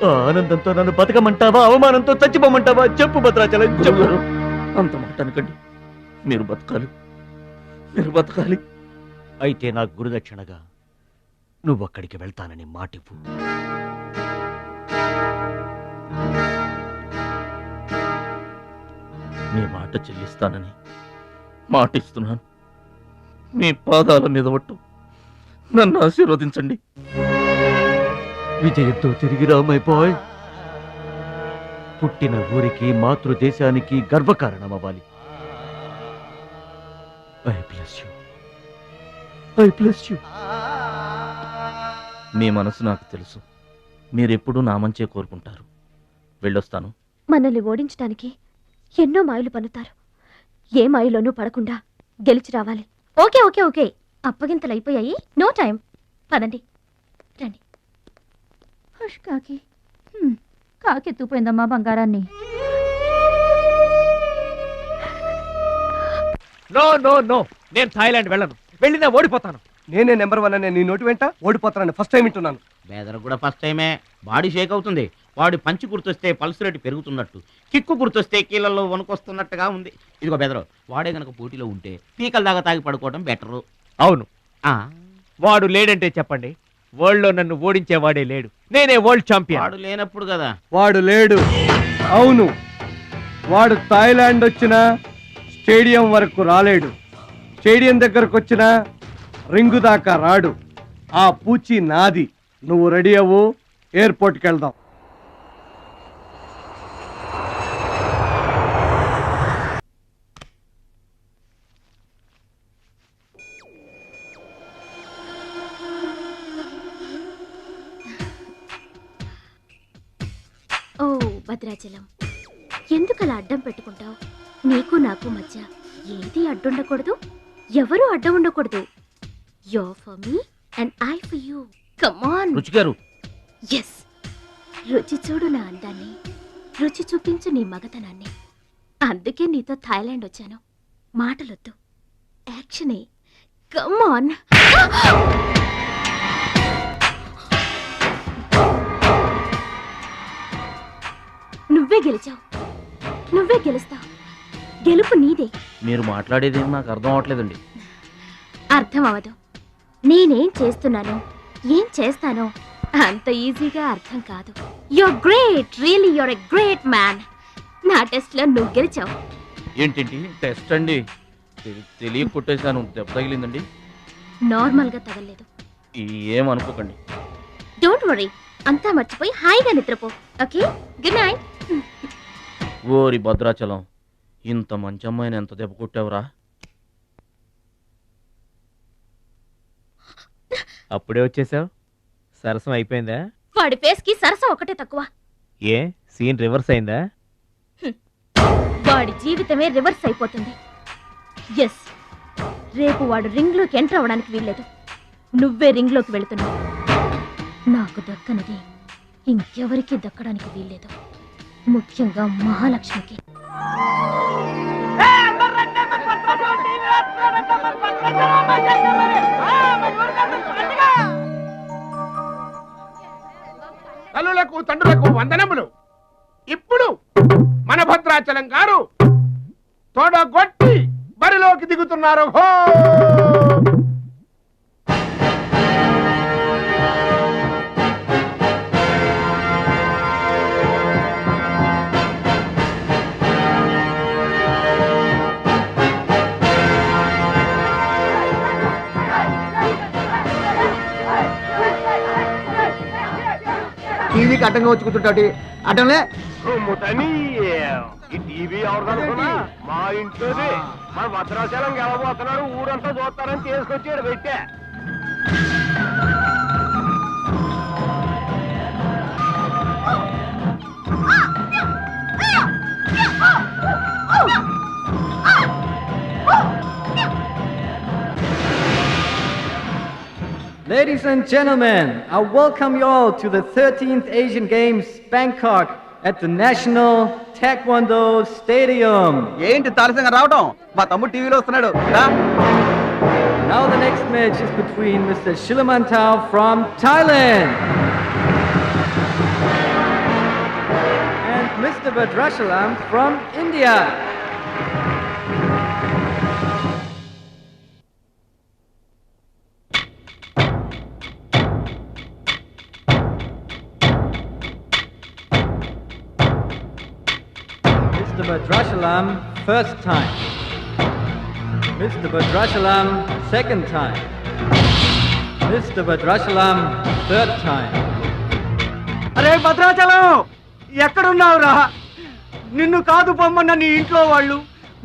ఆ ఆనందంతో నన్ను బతకమంటావా, అవమానంతో చచ్చిపోమంటావా? చెప్పు భద్రాచలం, చెప్పు. అంత మాట అనకండి. మీరు బతకాలి, మీరు బతకాలి. అయితే నా గురుదక్షిణగా నువ్వు అక్కడికి వెళ్తానని మాటివ్వు. మీ మాట చెల్లిస్తానని మాటిస్తున్నాను. మీ పాదాల మీద పట్టు నన్ను ఆశీర్వదించండి. విజయంతో తిరిగి రా మై బాయ్. పుట్టిన ఊరికి, మాతృదేశానికి గర్వకారణమవ్వాలి. I bless you, I bless you. మీ మనసు నాకు తెలుసు. మీరెప్పుడూ నా మంచే కోరుకుంటారు. వెళ్ళొస్తాను. మనల్ని ఓడించడానికి ఎన్నో మాయలు పన్నుతారు. ఏ మాయలోనూ పడకుండా గెలిచి రావాలి. ఓకే ఓకే ఓకే, అప్పగింతలు అయిపోయాయి. No time. పదండి, రండి. హుష్ కాకి, కాకెత్తుపోయిందమ్మా బంగారాన్ని. నో నో నో, నేను థాయిలాండ్ వెళ్ళను. వెళ్ళినా ఓడిపోతాను. నేనే నెంబర్ 1 అనే నీ నోటి వెంట ఓడిపోతానని ఫస్ట్ టైం వింటున్నాను. బేదర్ కూడా ఫస్ట్ టైమే. బాడీ షేక్ అవుతుంది. వాడి పంచి గుర్తొస్తే పల్స్ రేటు పెరుగుతున్నట్టు, కిక్కు గుర్తొస్తే కీళ్ళల్లో వణుకొస్తున్నట్టుగా ఉంది. ఇదిగో బెదరు, వాడే గనక పోటీలో ఉంటే పీకల దాకా తాగి పడుకోవడం బెటరు. అవును, వాడు లేడంటే చెప్పండి. వరల్డ్ లో నన్ను ఓడించేవాడే లేడు. నేనే వరల్డ్ ఛాంపియన్. వాడు లేనప్పుడు కదా. వాడు లేడు. అవును, వాడు థాయిలాండ్ వచ్చినా స్టేడియం వరకు రాలేడు. స్టేడియం దగ్గరకు వచ్చినా రింగు దాకా రాడు. ఆ పూచి నాది. నువ్వు రెడీ అవ్వు, ఎయిర్పోర్ట్కి వెళ్దాం. ఓ భద్రాచలం, ఎందుకలా అడ్డం పెట్టుకుంటావు? నీకు నాకు మధ్య ఏది అడ్డుండకూడదు, ఎవరు అడ్డం ఉండకూడదు. You for me and I for you. Come on. రుచి గారు. ఎస్, రుచి చూడు నా అందాన్ని, రుచి చూపించు నీ మగతనాన్ని. అందుకే నీతో థాయిలాండ్ వచ్చాను. మాటలొద్దు, యాక్షనే. Come on. నువ్వే గెలిచావు, నువ్వే గెలుస్తావు. గెలుపు నీదే. మీరు మాట్లాడేది నాకు అర్థం అవట్లేదండి. అర్థం అవదు. నేనేం చేస్తున్నానో, ఏం చేస్తానో అంత ఈజీగా అర్థం కాదు. You're great, really you're a great man. నా టెస్ట్ లో నువ్వు గెలిచావు. ఏంటి టెస్ట్ అండి? తెలియ కొట్టేశాను. దెబ్బ తగిలిందండి? నార్మల్ గా తగలేదు. ఏమనుకోకండి. డోంట్ వరీ, అంతా మర్చిపోయి హాయిగా నిద్రపో. Okay, good night. ఓరి భద్రాచలం, ఇంత మంచి అమ్మాయిని ఎంత దెబ్బ కొట్టావురా? అప్పుడే వచ్చేసావు? సరసం అయిపోయిందా? వాడి ఫేస్ కి సరసం ఒకటే తక్కువ. ఏ సీన్ రివర్స్ అయిందా? వాడి జీవితమే రివర్స్ అయిపోతుంది. ఎస్, రేపు వాడు రింగ్ లోకి ఎంటర్ అవడానికి వీల్లేదు. నువ్వే రింగ్ లోకి వెళుతున్నావు. నాకు దక్కనిది ఇంకెవరికి దక్కడానికి వీల్లేదు, ముఖ్యంగా మహాలక్ష్మికి. తల్లులకు తండ్రులకు వందనములు. ఇప్పుడు మన భద్రాచలం గారు తోడగొట్టి బరిలోకి దిగుతున్నారు. హో! టీవీకి అడ్డంగా వచ్చి కూర్చుంటాడు అడ్డంలే. ఈ టీవీ ఎవరిదనుకున్నా మా ఇంట్లోది. మన భద్రాచలం గెలబోతున్నాడు, ఊరంతా చూస్తారని తీసుకొచ్చాడు పెట్టే. Ladies and gentlemen, I welcome you all to the 13th Asian Games, Bangkok, at the National Taekwondo Stadium. ఏంటి తారసంగా రావడం? మా తమ్ముడు టీవీలో వస్తున్నాడు. Now the next match is between Mr. Shilamantau from Thailand and Mr. Badrashalam from India. Mr. Badrashalam, first time. Mr. Badrashalam, second time. Mr. Badrashalam, third time. అరే భద్రాచలం, ఎక్కడున్నావురా? నిన్ను కాదు పొమ్మన్న నీ ఇంట్లో వాళ్ళు,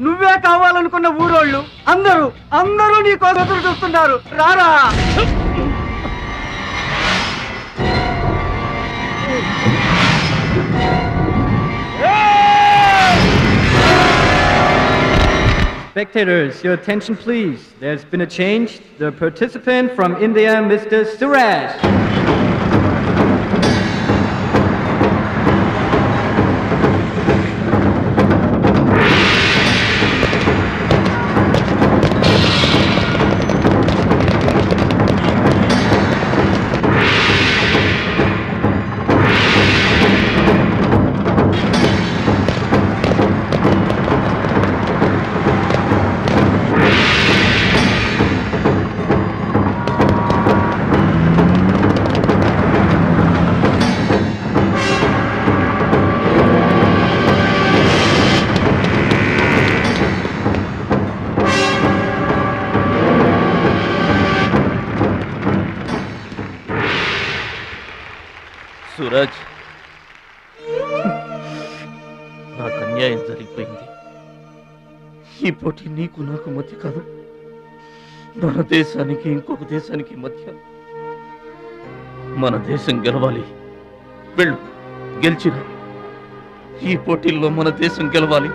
నువ్వే కావాలనుకున్న ఊరోళ్ళు అందరూ నీ కోసం ఎదురు చూస్తున్నారు. రారా. Spectators, your attention please. There's been a change. The participant from India, Mr. Suraj. Suraj, నాకు అన్యాయం జరిగిపోయింది. ఈ పోటీ నీకు నాకు మధ్య కాదు, మన దేశానికి ఇంకొక దేశానికి మధ్య. మన దేశం గెలవాలి. వెళ్ళు, గెలిచిన ఈ పోటీల్లో మన దేశం గెలవాలి.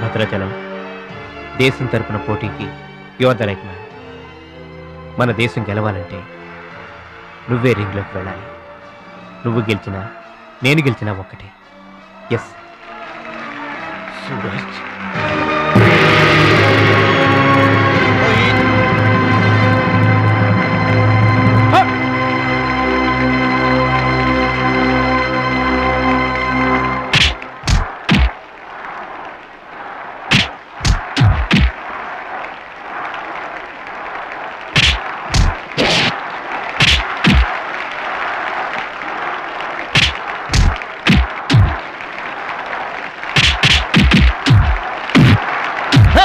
భద్రాచలం, దేశం తరపున పోటీకి యువర్ ద రైట్ మ్యాన్. మన దేశం గెలవాలంటే నువ్వే రింగ్లోకి వెళ్ళాలి. నువ్వు గెలిచినా నేను గెలిచినా ఒక్కటే. Yes Suraj.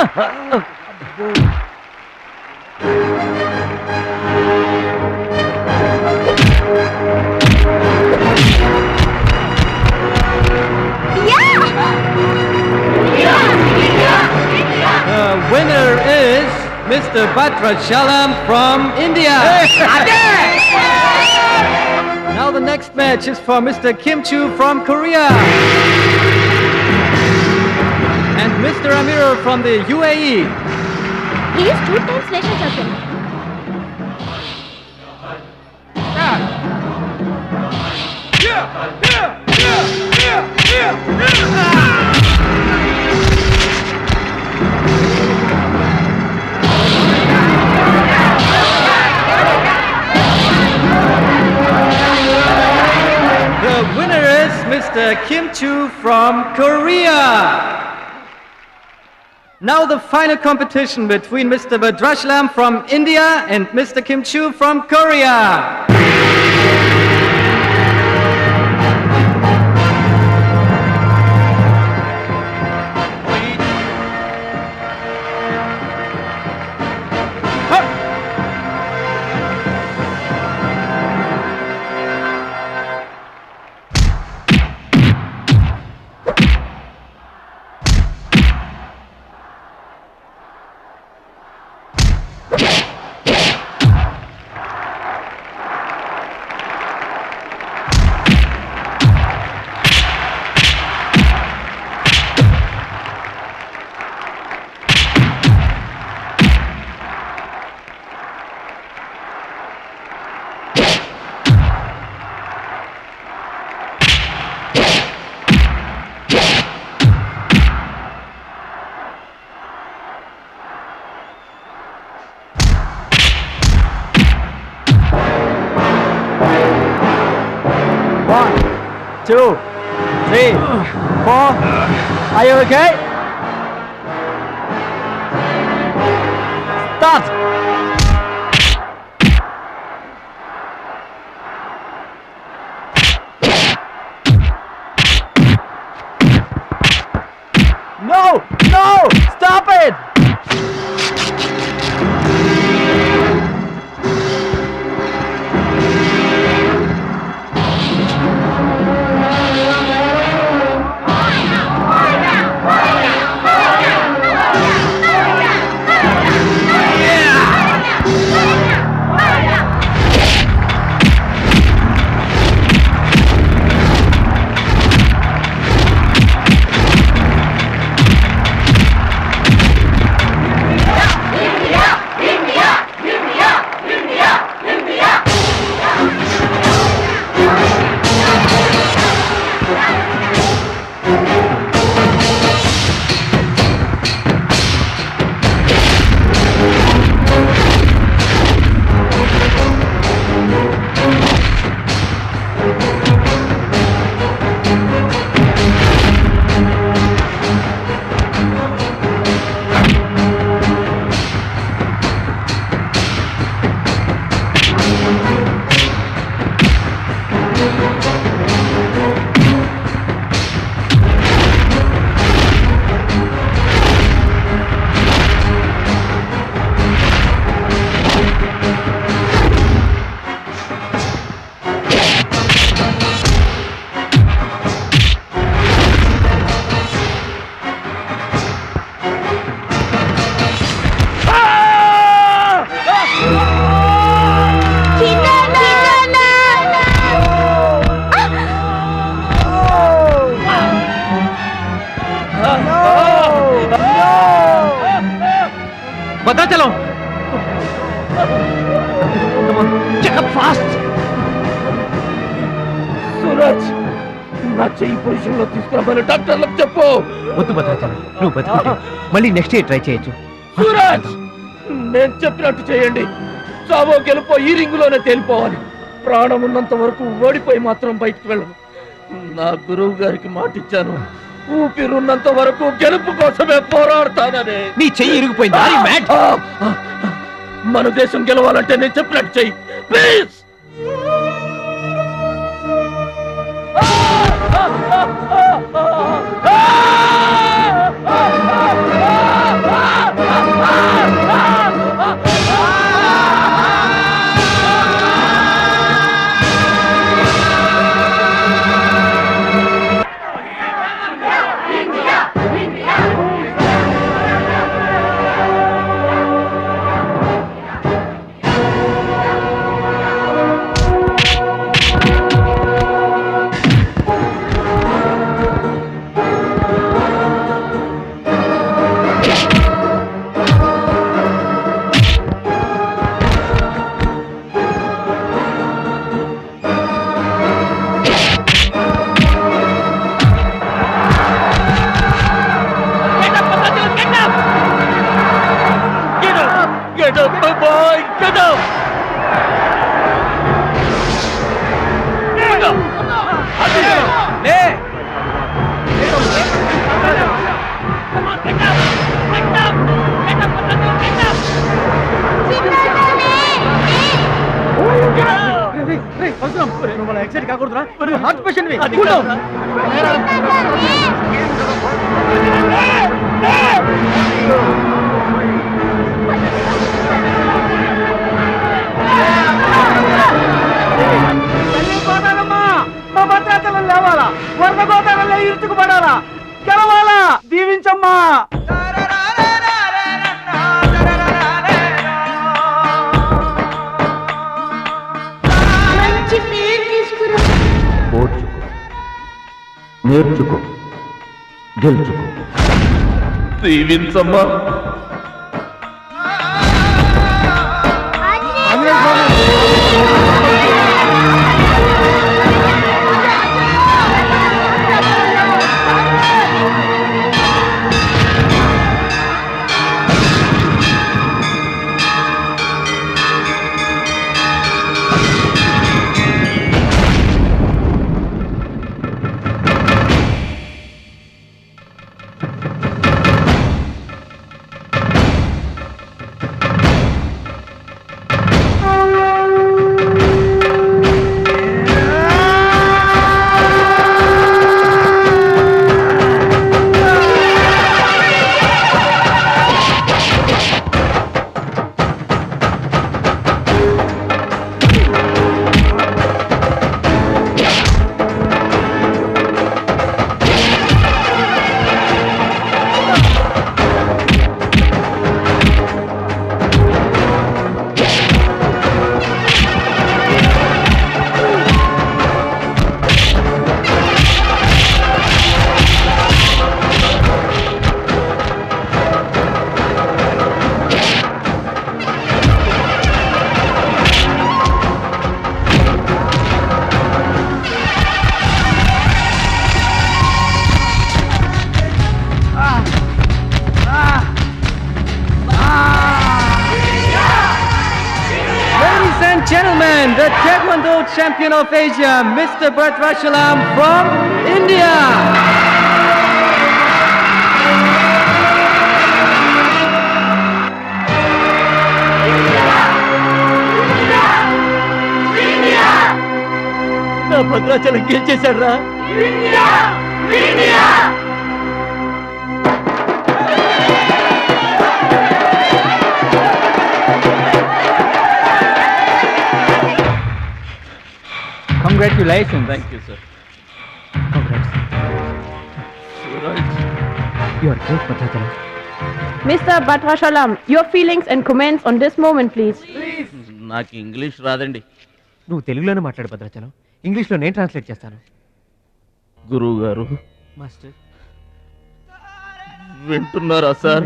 Winner is Mr. Bhadrachalam from India. Now the next match is for Mr. Kim Chu from Korea. And Mr. Amir from the UAE. He is 2 times national champion. The winner is Mr. Kim Chu from Korea. Now the final competition between Mr. Bhadrachalam from India and Mr. Kim Chu from Korea. Two, three, four. Are you okay? Start. No! No! Stop it! Bhadrachalam Suraj నా చెయ్యి పొజిషన్ లో తీసుకురామని డాక్టర్లకు చెప్పు. వద్దు భద్రాచలం, నువ్వు బతుకుంటే మళ్ళీ నెక్స్ట్ ఇయర్ ట్రై చేయొచ్చు. సూరజ్ నేను చెప్పినట్టు చేయండి. చావో గెలుపో ఈ రింగులోనే తేలిపోవాలి. ప్రాణం ఉన్నంత వరకు ఓడిపోయి మాత్రం బయటకు వెళ్ళను. నా గురువు గారికి మాటిచ్చాను, ఊపిరున్నంత వరకు గెలుపు కోసమే పోరాడతానని. నీ చెయ్యి ఇరిగిపోయింది. మన దేశం గెలవాలంటే నేను చెప్పినట్టు చెయ్యి ప్లీజ్. హార్ట్ పేషెంట్ మా భద్రాచలం లేవాలా, వరద గోదావరిలో ఇరుచుకుపడాలా, గెలవాలా, దీవించమ్మా. ఓర్చుకో, నేర్చుకో, గెలుచుకో. దీవించమ్మా. Gentlemen, the Taekwondo champion of Asia, Mr. Bhadrachalam from India. నా భద్రాచలం గెలిచేశాడు రా. Congratulations. Thank you, sir. Congrats. Suraj. You are great, Bhadrachalam. Mr. Bhadrachalam, your feelings and comments on this moment, please. నాకు ఇంగ్లీష్ రాదండి. నువ్వు తెలుగులోనే మాట్లాడు భద్రాచలం, ఇంగ్లీష్లో నేను ట్రాన్స్లేట్ చేస్తాను. గురువు గారు మాస్టర్ వింటున్నారా సార్?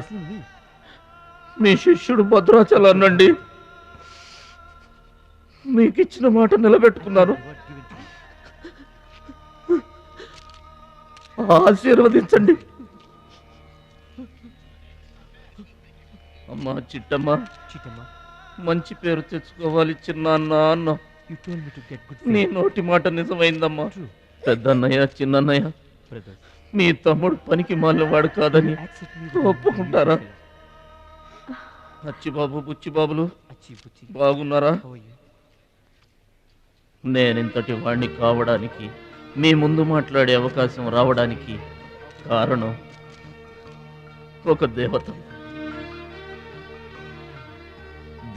మీ శిష్యుడు భద్రాచలాన్నండి. మీకు ఇచ్చిన మాట నిలబెట్టుకున్నాను. ఆశీర్వదించండి. అమ్మా చిట్టమ్మ, మంచి పేరు తెచ్చుకోవాలి చిన్నాన్న అన్న. నీ నోటి మాట నిజమైందమ్మా. పెద్దన్నయ్య, చిన్నన్నయ్య, మీ తమ్ముడు పనికి మాలినవాడు కాదని ఒప్పుకుంటారా? అచ్చిబాబు, బుచ్చిబాబులు బాగున్నారా? నేనింతటి వాణ్ణి కావడానికి, మీ ముందు మాట్లాడే అవకాశం రావడానికి కారణం ఒక దేవత.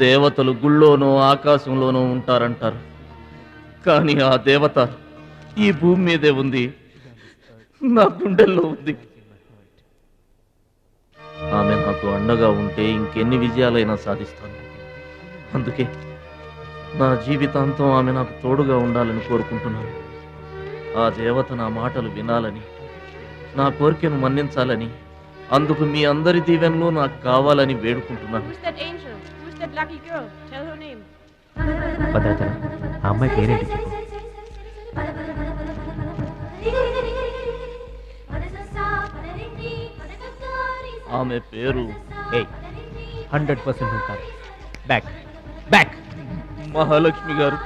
దేవతలు గుళ్ళోనో ఆకాశంలోనో ఉంటారంటారు, కానీ ఆ దేవత ఈ భూమి మీదే ఉంది, నా గుండెల్లో ఉంది. ఆమె నాకు అండగా ఉంటే ఇంకెన్ని విజయాలైనా సాధిస్తాను. అందుకే నా జీవితాంతం ఆమె నాకు తోడుగా ఉండాలని కోరుకుంటున్నాను. ఆ దేవత నా మాటలు వినాలని, నా కోరికను మన్నించాలని, అందుకు మీ అందరి దీవెనలు నాకు కావాలని వేడుకుంటున్నాను. Who's that angel? Who's that lucky girl? Tell her name. Bhadrachalam, ఆ అమ్మాయి పేరేంటి చెప్పు. ఆమె పేరు 100% నువ్వు కాదు. బ్యాక్ బ్యాక్ మహాలక్ష్మి గారు.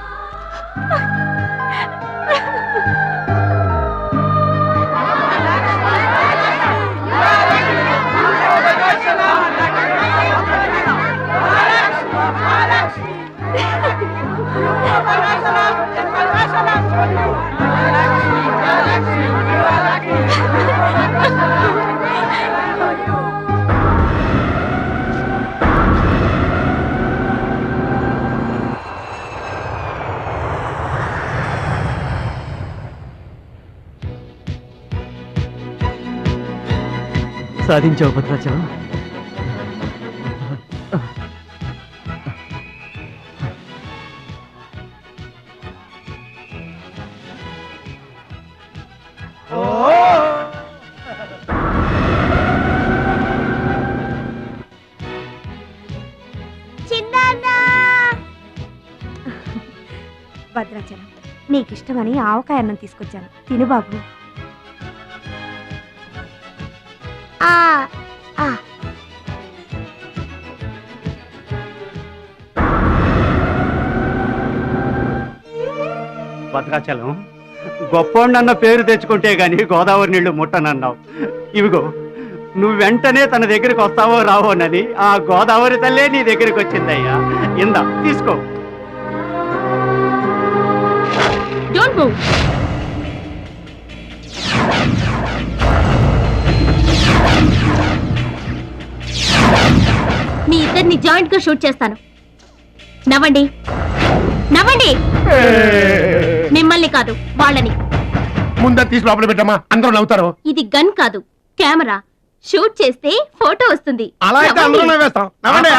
Bhadrachalam! సాధించావు భద్రాచలం. భద్రాచలం, నీకిష్టమని ఆవకాయ అన్నం తీసుకొచ్చాను, తిను బాబు. భద్రాచలం, గొప్పోండన్న పేరు తెచ్చుకుంటే గాని గోదావరి నీళ్లు ముట్టనన్నావు. ఇవిగో నువ్వు వెంటనే తన దగ్గరికి వస్తావో రావోనని ఆ గోదావరి తల్లే నీ దగ్గరికి వచ్చిందయ్యా. ఇందా తీసుకో. Don't move. మీ ఇద్దరిని జాయింట్ గా షూట్ చేస్తాను. నవ్వండి, నవ్వండి. మిమ్మల్ని కాదు, వాళ్ళని. ముందా తీసి లోపల పెట్టమ్మా, అందరూ నవ్వుతారు. ఇది గన్ కాదు, కెమెరా. షూట్ చేస్తే ఫోటో వస్తుంది. అలా అయితే అందరూ నవ్వేస్తాం. నవ్వండి.